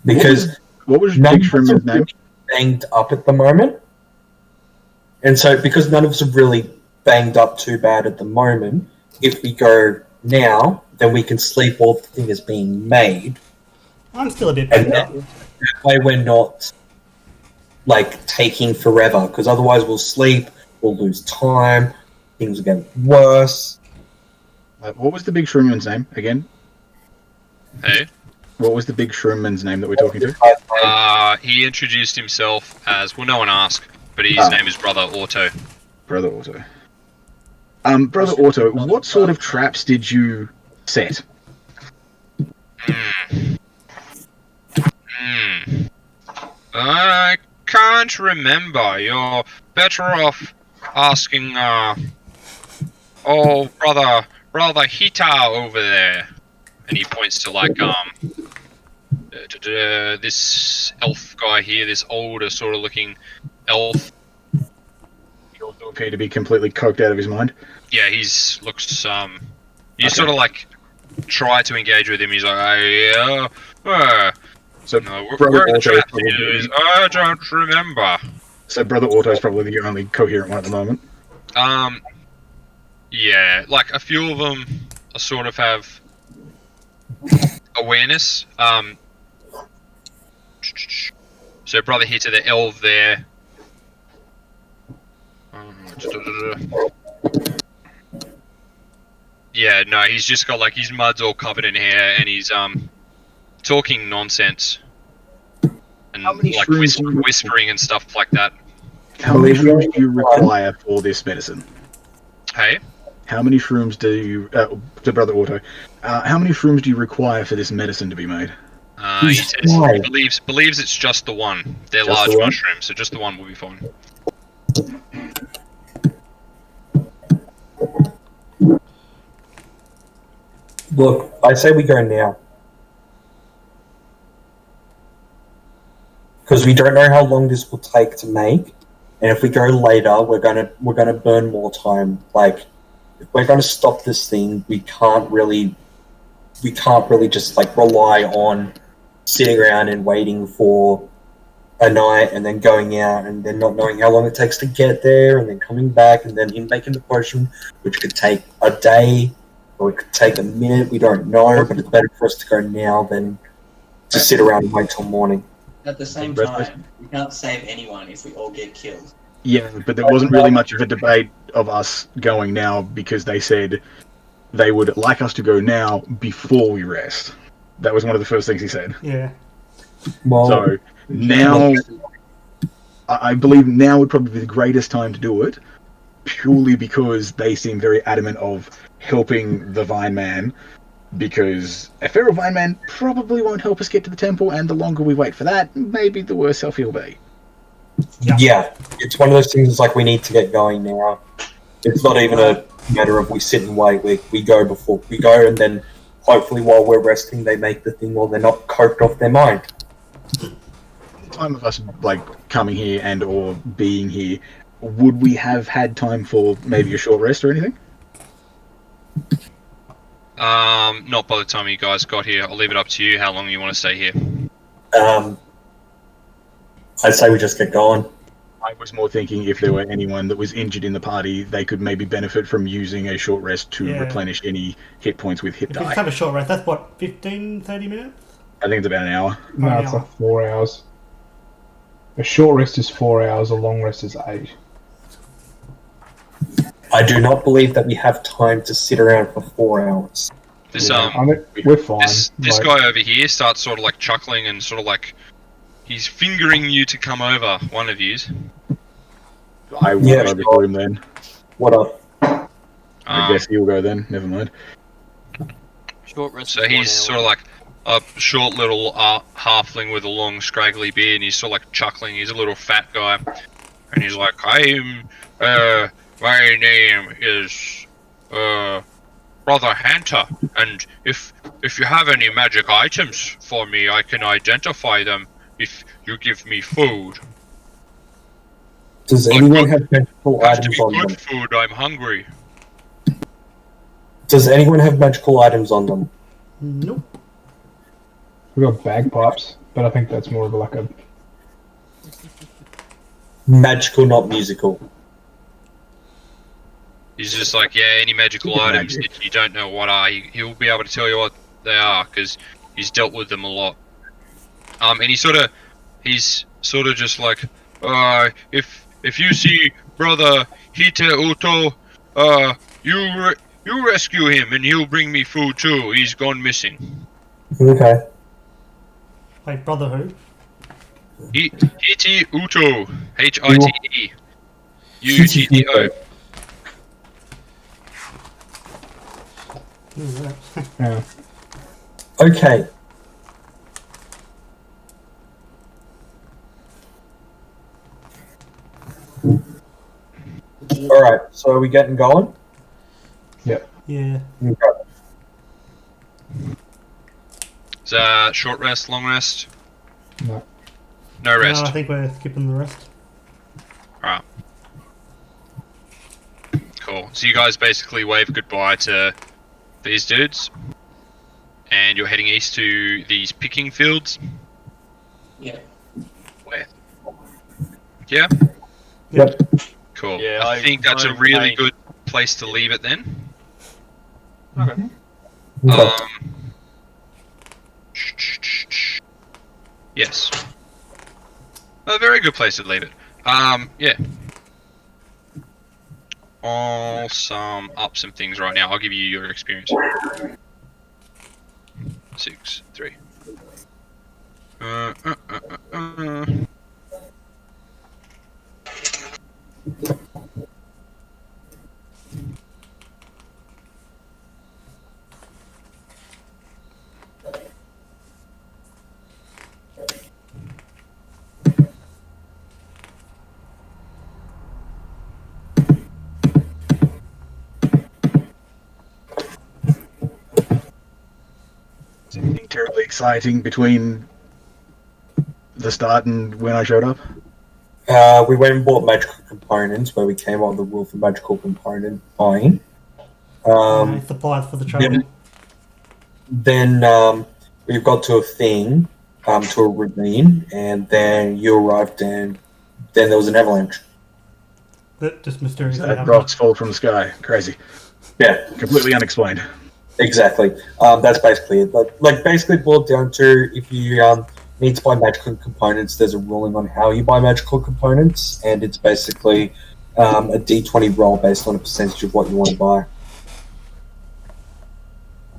Speaker 5: Because
Speaker 9: What was
Speaker 5: none
Speaker 9: Big
Speaker 5: of us
Speaker 9: Shroom's
Speaker 5: are
Speaker 9: name?
Speaker 5: banged up at the moment. And so because none of us are really banged up too bad at the moment, if we go now, then we can sleep while the thing is being made.
Speaker 2: I'm still a bit
Speaker 5: And
Speaker 2: bad.
Speaker 5: that way we're not like taking forever, because otherwise we'll sleep, we'll lose time, things will get worse.
Speaker 9: What was the Big Shroomman's name again?
Speaker 3: Hey,
Speaker 9: What was the Big Shroomman's name that we're talking to?
Speaker 3: he introduced himself as, well, no one asked, but his name is Brother Auto.
Speaker 9: Brother Auto. Brother Auto, what sort of traps did you set?
Speaker 3: I can't remember. You're better off asking, brother Hita over there. And he points to, like, this elf guy here, this older sort of looking elf.
Speaker 9: He also appeared to be completely coked out of his mind.
Speaker 3: Yeah, looks, you sort of, like, try to engage with him. He's like,
Speaker 9: So
Speaker 3: no,
Speaker 9: Brother
Speaker 3: we're in the
Speaker 9: Auto is
Speaker 3: trap.
Speaker 9: probably,
Speaker 3: I don't remember.
Speaker 9: so Brother Auto is probably the only coherent one at the moment.
Speaker 3: Yeah, like a few of them sort of have So brother here to the elf there. Yeah, no, he's just got like his mud's all covered in hair, and he's talking nonsense and
Speaker 9: How many
Speaker 3: like
Speaker 9: shrooms do you-
Speaker 3: whispering and stuff like that.
Speaker 9: How many shrooms do you require for this medicine?
Speaker 3: Hey,
Speaker 9: How many shrooms do you, to Brother Auto, how many shrooms do you require for this medicine to be made?
Speaker 3: he
Speaker 5: He's
Speaker 3: says he
Speaker 5: fine.
Speaker 3: believes it's just the one. They're
Speaker 9: Just
Speaker 3: large
Speaker 9: the one?
Speaker 3: mushrooms, so just the one will be fine.
Speaker 5: Look, I say we go now. Because we don't know how long this will take to make, and if we go later, we're gonna burn more time. Like, if we're gonna stop this thing, we can't really just like rely on sitting around and waiting for a night and then going out and then not knowing how long it takes to get there and then coming back and then making the potion, which could take a day or it could take a minute. We don't know, but it's better for us to go now than to sit around and wait till morning.
Speaker 6: At the same time, we can't save anyone if we all get killed.
Speaker 9: Yeah, but there wasn't really much of a debate of us going now because they said they would like us to go now before we rest. That was one of the first things he said.
Speaker 2: Yeah.
Speaker 5: Well,
Speaker 9: So now, I believe now would probably be the greatest time to do it, purely because they seem very adamant of helping the Vine Man, because a feral Vine Man probably won't help us get to the temple, and the longer we wait for that, maybe the worse off he'll be.
Speaker 5: yeah, it's one of those things. It's like we need to get going now. It's not even a matter of we sit and wait. We go before we go, and then hopefully while we're resting, they make the thing while they're not coped off their mind.
Speaker 9: Time of us like coming here and or being here, would we have had time for maybe a short rest or anything?
Speaker 3: Not by the time you guys got here. I'll leave it up to you how long you want to stay here.
Speaker 5: I'd say we just get going.
Speaker 9: I was more thinking if there were anyone that was injured in the party, they could maybe benefit from using a short rest to
Speaker 2: Yeah.
Speaker 9: replenish any hit points with hit
Speaker 2: If we
Speaker 9: die.
Speaker 2: have a short rest, that's what, 15, 30 minutes?
Speaker 9: I think it's about an hour.
Speaker 1: No,
Speaker 2: Oh,
Speaker 1: it's
Speaker 2: yeah.
Speaker 1: like 4 hours. A short rest is 4 hours, a long rest is 8.
Speaker 5: I do not believe that we have time to sit around for 4 hours.
Speaker 3: This
Speaker 1: I mean, we're fine.
Speaker 3: this
Speaker 1: Like,
Speaker 3: guy over here starts sort of like chuckling and sort of like he's fingering you to come over. One of yous.
Speaker 9: I will
Speaker 5: Yeah,
Speaker 9: go
Speaker 5: sure.
Speaker 9: before him then.
Speaker 5: What up?
Speaker 9: I guess he'll go then. Never mind.
Speaker 8: Short rest.
Speaker 3: So
Speaker 8: of 1
Speaker 3: he's sort of
Speaker 8: hour.
Speaker 3: like a short little halfling with a long scraggly beard, and he's sort of like chuckling. He's a little fat guy, and he's like, my name is Brother Hunter, and if you have any magic items for me, I can identify them if you give me food.
Speaker 5: Does
Speaker 3: But
Speaker 5: anyone
Speaker 3: good.
Speaker 5: have magical
Speaker 3: Has to
Speaker 5: items
Speaker 3: be
Speaker 5: on
Speaker 3: good
Speaker 5: them?
Speaker 3: food. I'm hungry.
Speaker 5: Does anyone have magical items on them?
Speaker 2: Nope.
Speaker 1: we've got bagpipes, but I think that's more of like a.
Speaker 5: Magical, not musical.
Speaker 3: He's just like, yeah, any magical
Speaker 9: Speaking of
Speaker 3: items
Speaker 9: magic.
Speaker 3: that you don't know what are, he'll be able to tell you what they are because he's dealt with them a lot. And he's sort of just like, if you see Brother Hite Uto, you rescue him and he'll bring me food too. He's gone missing.
Speaker 5: Okay.
Speaker 2: Wait, brother who?
Speaker 3: Hite Uto, Hite Uto.
Speaker 1: Yeah.
Speaker 5: Okay. Alright, so are we getting going?
Speaker 2: Yeah.
Speaker 5: Okay.
Speaker 3: Is short rest, long rest?
Speaker 1: No.
Speaker 3: No rest.
Speaker 2: No, I think we're skipping the rest.
Speaker 3: Alright. Cool. So you guys basically wave goodbye to these dudes, and you're heading east to these picking fields.
Speaker 6: Yeah.
Speaker 3: Where? Yeah?
Speaker 5: Yep.
Speaker 3: Cool.
Speaker 8: Yeah,
Speaker 3: I think that's a
Speaker 8: I'm
Speaker 3: really
Speaker 8: remain-
Speaker 3: good place to leave it then.
Speaker 5: Okay.
Speaker 3: Yes. A very good place to leave it. Yeah. I'll sum up some things right now. I'll give you your experience. 6, 3.
Speaker 9: Is anything terribly exciting between the start and when I showed up?
Speaker 5: We went and bought magical components where we came on the rule for magical component buying.
Speaker 2: Supplies for the travel.
Speaker 5: Then we got to a thing, to a ravine, and then you arrived, and then there was an avalanche.
Speaker 2: That just mysteriously
Speaker 9: That
Speaker 2: happened.
Speaker 9: rocks fall from the sky. Crazy.
Speaker 5: Yeah,
Speaker 9: Completely unexplained.
Speaker 5: exactly. That's basically it. Like basically boiled down to if you need to buy magical components, there's a ruling on how you buy magical components, and it's basically a D20 roll based on a percentage of what you want to buy.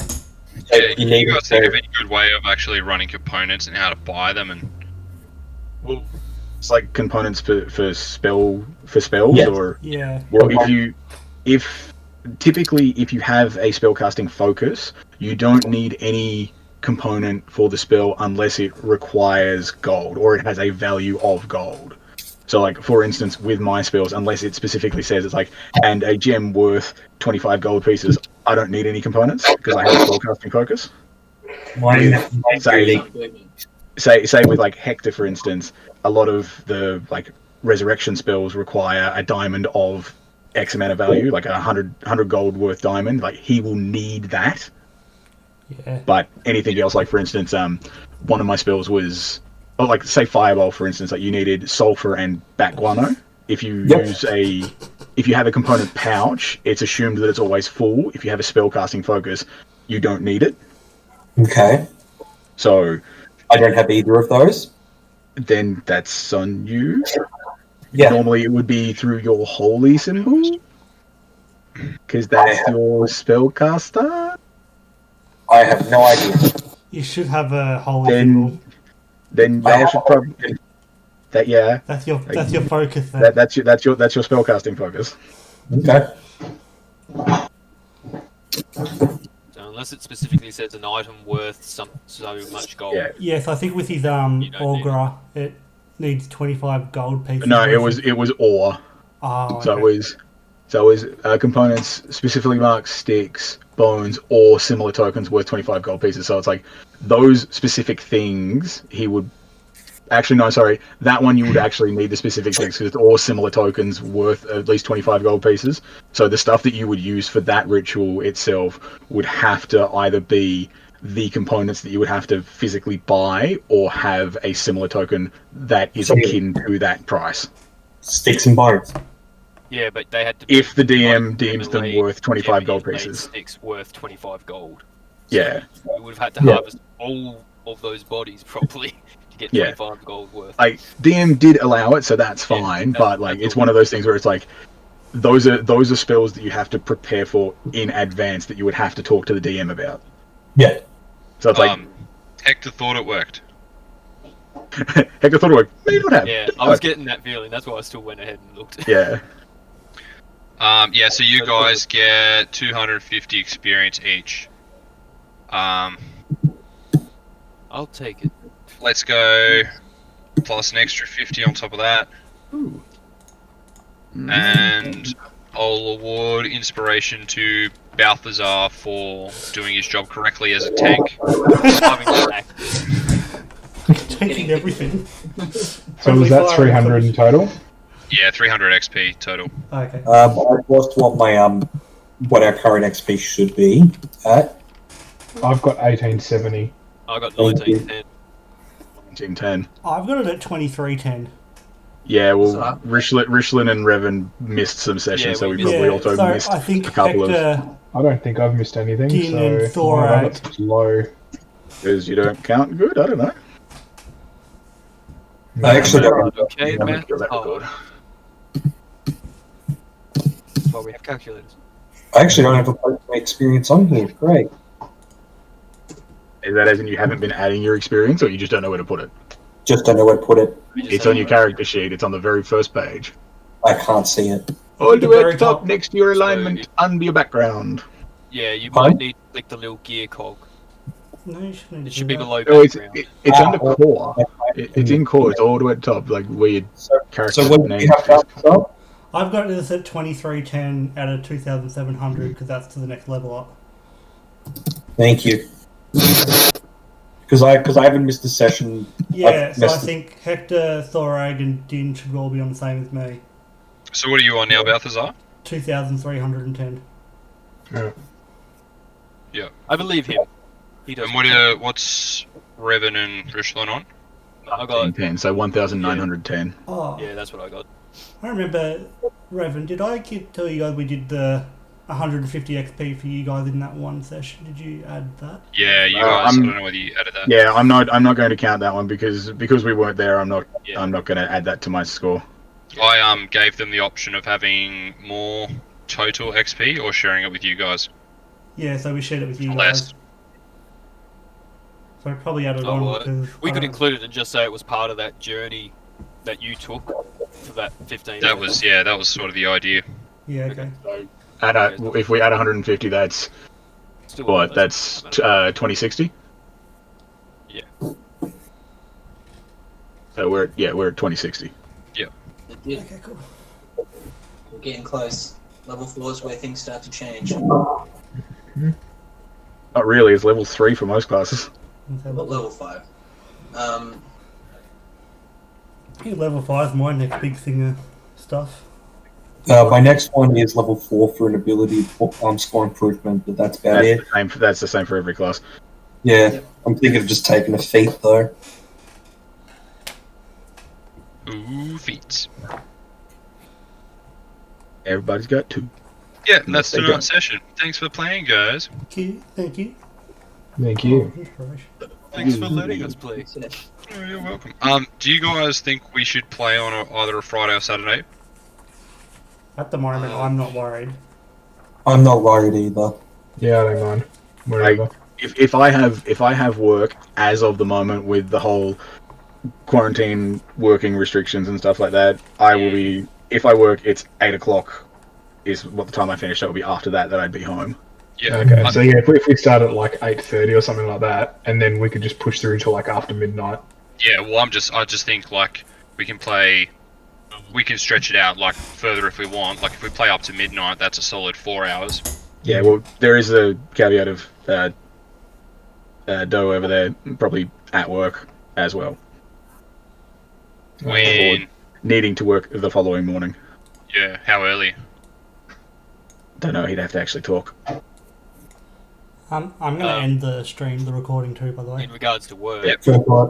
Speaker 5: So
Speaker 3: Yeah,
Speaker 5: you need
Speaker 3: you guys
Speaker 5: to-
Speaker 3: think of any good way of actually running components and how to buy them? And
Speaker 9: Well, it's like components for spells,
Speaker 5: Yeah.
Speaker 9: or
Speaker 2: Yeah.
Speaker 9: well, if typically if you have a spellcasting focus, you don't need any component for the spell unless it requires gold or it has a value of gold. So, like for instance, with my spells, unless it specifically says it's like and a gem worth 25 gold pieces, I don't need any components because I have a spellcasting focus. Say with like Hector, for instance, a lot of the like resurrection spells require a diamond of X amount of value, like 100 gold worth diamond. Like he will need that.
Speaker 2: Yeah.
Speaker 9: But anything else, like for instance, one of my spells was, like say Fireball, for instance, like you needed sulfur and bat guano. If you if you have a component pouch, it's assumed that it's always full. If you have a spellcasting focus, you don't need it.
Speaker 5: Okay.
Speaker 9: So
Speaker 5: I don't have either of those.
Speaker 9: Then that's on you.
Speaker 5: Yeah.
Speaker 9: Normally it would be through your holy symbol, because that's your spellcaster.
Speaker 5: I have no idea.
Speaker 2: You should have a holy symbol.
Speaker 9: Then y'all should probably that. Yeah.
Speaker 2: That's your focus. Then.
Speaker 9: That's your spellcasting focus.
Speaker 5: Okay.
Speaker 8: So unless it specifically says an item worth so much gold.
Speaker 9: Yeah.
Speaker 2: Yes, I think with his
Speaker 8: don't need
Speaker 2: Augur, it needs 25 gold pieces.
Speaker 9: No, it was ore.
Speaker 2: Oh,
Speaker 9: So
Speaker 2: okay.
Speaker 9: it was components specifically marked sticks, bones, or similar tokens worth 25 gold pieces. So it's like those specific things he would. Actually, no, sorry. That one you would actually need the specific things because it's all similar tokens worth at least 25 gold pieces. So the stuff that you would use for that ritual itself would have to either be the components that you would have to physically buy or have a similar token that is akin to that price.
Speaker 5: Sticks and bones.
Speaker 8: Yeah, but they had to.
Speaker 9: If the DM deems them
Speaker 8: Legitimately,
Speaker 9: worth 25 gold
Speaker 8: made
Speaker 9: pieces.
Speaker 8: Sticks worth 25 gold.
Speaker 9: Yeah.
Speaker 8: We would have had to harvest all of those bodies properly to get
Speaker 9: Yeah.
Speaker 8: 25 gold worth.
Speaker 9: Like DM did allow it, so that's
Speaker 8: Yeah,
Speaker 9: fine.
Speaker 8: that's-
Speaker 9: But like,
Speaker 8: that's
Speaker 9: it's
Speaker 8: all.
Speaker 9: one of those things where it's like, those are spells that you have to prepare for in advance that you would have to talk to the DM about.
Speaker 5: Yeah.
Speaker 9: So it's like,
Speaker 3: Hector thought it worked.
Speaker 9: Hector thought it would may not have.
Speaker 8: Yeah, I was getting that feeling. That's why I still went ahead and looked.
Speaker 9: Yeah.
Speaker 3: Yeah, so you guys get 250 experience each.
Speaker 8: I'll take it.
Speaker 3: Let's go plus an extra 50 on top of that. And I'll award inspiration to Balthazar for doing his job correctly as a tank.
Speaker 2: Taking everything.
Speaker 1: So was that 300 in total?
Speaker 3: Yeah, 300 XP total.
Speaker 2: Okay.
Speaker 5: I've lost what my what our current XP should be at.
Speaker 1: I've got 1870.
Speaker 8: I got
Speaker 5: Thank you.
Speaker 8: 1910.
Speaker 9: 1910.
Speaker 2: I've got it at 2310.
Speaker 9: Yeah, well,
Speaker 6: So-
Speaker 9: Rishlin and Revan missed some sessions,
Speaker 8: Yeah,
Speaker 9: so we
Speaker 8: we
Speaker 9: probably
Speaker 2: Yeah,
Speaker 9: also
Speaker 2: so
Speaker 9: missed
Speaker 2: I think
Speaker 9: a couple
Speaker 2: Hector,
Speaker 1: I don't think I've missed anything,
Speaker 2: Din
Speaker 1: so
Speaker 2: and
Speaker 1: why
Speaker 2: Thorak.
Speaker 1: have I got such low?
Speaker 9: because you don't count good. I don't know.
Speaker 5: I actually don't.
Speaker 8: Okay,
Speaker 9: I'm gonna
Speaker 8: math
Speaker 9: kill
Speaker 8: is
Speaker 9: that
Speaker 8: hard.
Speaker 9: record.
Speaker 8: That's why we have calculators.
Speaker 5: I actually don't have a place my experience on here. Great.
Speaker 9: Is that as in you haven't been adding your experience, or you just don't know where to put it?
Speaker 5: Just don't know where to put it.
Speaker 8: We just
Speaker 9: It's
Speaker 8: have
Speaker 9: on your character sheet. It's on the very first page.
Speaker 5: I can't see it.
Speaker 9: All the way
Speaker 2: very
Speaker 9: at the top,
Speaker 2: top.
Speaker 9: next to your
Speaker 8: So
Speaker 9: alignment,
Speaker 8: it-
Speaker 9: under your background.
Speaker 8: Yeah, you
Speaker 5: Huh?
Speaker 8: might need to click the little gear cog.
Speaker 2: No, you shouldn't
Speaker 8: It
Speaker 2: do
Speaker 8: should be
Speaker 2: that.
Speaker 8: below
Speaker 9: Oh, it's
Speaker 8: background.
Speaker 9: it's
Speaker 5: Ah,
Speaker 9: under core. It's in core. It's all the way at the top, like where your
Speaker 5: So,
Speaker 9: character
Speaker 5: so what do
Speaker 9: name
Speaker 5: you have
Speaker 9: is.
Speaker 5: to up?
Speaker 2: I've got this at 2310 out of 2700 because that's to the next level up.
Speaker 5: Thank you. Because I haven't missed a session.
Speaker 2: Yeah,
Speaker 5: I've
Speaker 2: so I
Speaker 5: missed-
Speaker 2: think Hector, Thorag, and Din should all be on the same as me.
Speaker 3: So what are you on now, Balthazar?
Speaker 2: 2310.
Speaker 8: I believe him. He does.
Speaker 3: And what's Revan and Rishlin on?
Speaker 8: I got.
Speaker 9: 10, so 1910.
Speaker 2: Oh,
Speaker 8: Yeah, that's what I got.
Speaker 2: I remember, Revan, did I tell you guys we did the 150 XP for you guys in that one session? Did you add that?
Speaker 3: Yeah, you
Speaker 9: Uh,
Speaker 3: guys. I
Speaker 9: I'm-
Speaker 3: don't know whether you added that.
Speaker 9: Yeah, I'm not going to count that one because we weren't there. I'm not
Speaker 8: Yeah.
Speaker 9: going to add that to my score.
Speaker 3: I gave them the option of having more total XP or sharing it with you guys.
Speaker 2: Yeah, so we shared it with you
Speaker 3: Less.
Speaker 2: guys. So I probably added
Speaker 8: Oh,
Speaker 2: on
Speaker 8: well,
Speaker 2: because
Speaker 8: We
Speaker 2: I
Speaker 8: could
Speaker 2: don't-
Speaker 8: include it and just say it was part of that journey that you took for that 15.
Speaker 3: That was sort of the idea.
Speaker 2: Yeah, okay.
Speaker 8: So,
Speaker 9: If we add 150, that's
Speaker 8: still
Speaker 9: what?
Speaker 8: almost-
Speaker 9: That's 2060.
Speaker 8: Yeah.
Speaker 9: So we're at 2060.
Speaker 6: Yeah,
Speaker 2: Okay, cool.
Speaker 6: we're getting close. Level 4 is where things start to change.
Speaker 9: Not really. It's level 3 for most classes.
Speaker 2: Okay,
Speaker 6: But level 5.
Speaker 2: yeah, level 5 is my next big thing of stuff.
Speaker 5: My next one is level 4 for an ability score improvement, but that's about it.
Speaker 9: That's the same for every class.
Speaker 5: Yeah, I'm thinking of just taking a feat though.
Speaker 3: Ooh, feet.
Speaker 9: Everybody's got 2.
Speaker 3: Yeah, and that's
Speaker 9: They go.
Speaker 3: tonight's session. Thanks for playing, guys.
Speaker 2: Thank you. Thank you.
Speaker 1: Thank you.
Speaker 2: Inspiration.
Speaker 8: Thanks for letting us play.
Speaker 3: Oh, you're welcome. Do you guys think we should play on either a Friday or Saturday?
Speaker 2: At the moment, I'm not worried.
Speaker 5: I'm not worried either.
Speaker 1: Yeah, I don't mind. Whatever.
Speaker 9: If I have work as of the moment with the whole quarantine working restrictions and stuff like that, I will be. If I work, it's 8 o'clock. Is what the time I finish. So it'll be after that I'd be home.
Speaker 3: Yeah.
Speaker 1: Okay, so yeah, if we start at like 8:30 or something like that, and then we could just push through till like after midnight.
Speaker 3: Yeah. Well, I just think like we can play. We can stretch it out like further if we want. Like if we play up to midnight, that's a solid 4 hours.
Speaker 9: Yeah, well, there is a caveat of Doe over there probably at work as well,
Speaker 3: When?
Speaker 9: needing to work the following morning.
Speaker 3: Yeah. How early?
Speaker 9: Don't know. He'd have to actually talk.
Speaker 2: I'm going to end the stream, the recording too, by the way.
Speaker 8: In regards to work,
Speaker 3: Yep.
Speaker 5: Fair play.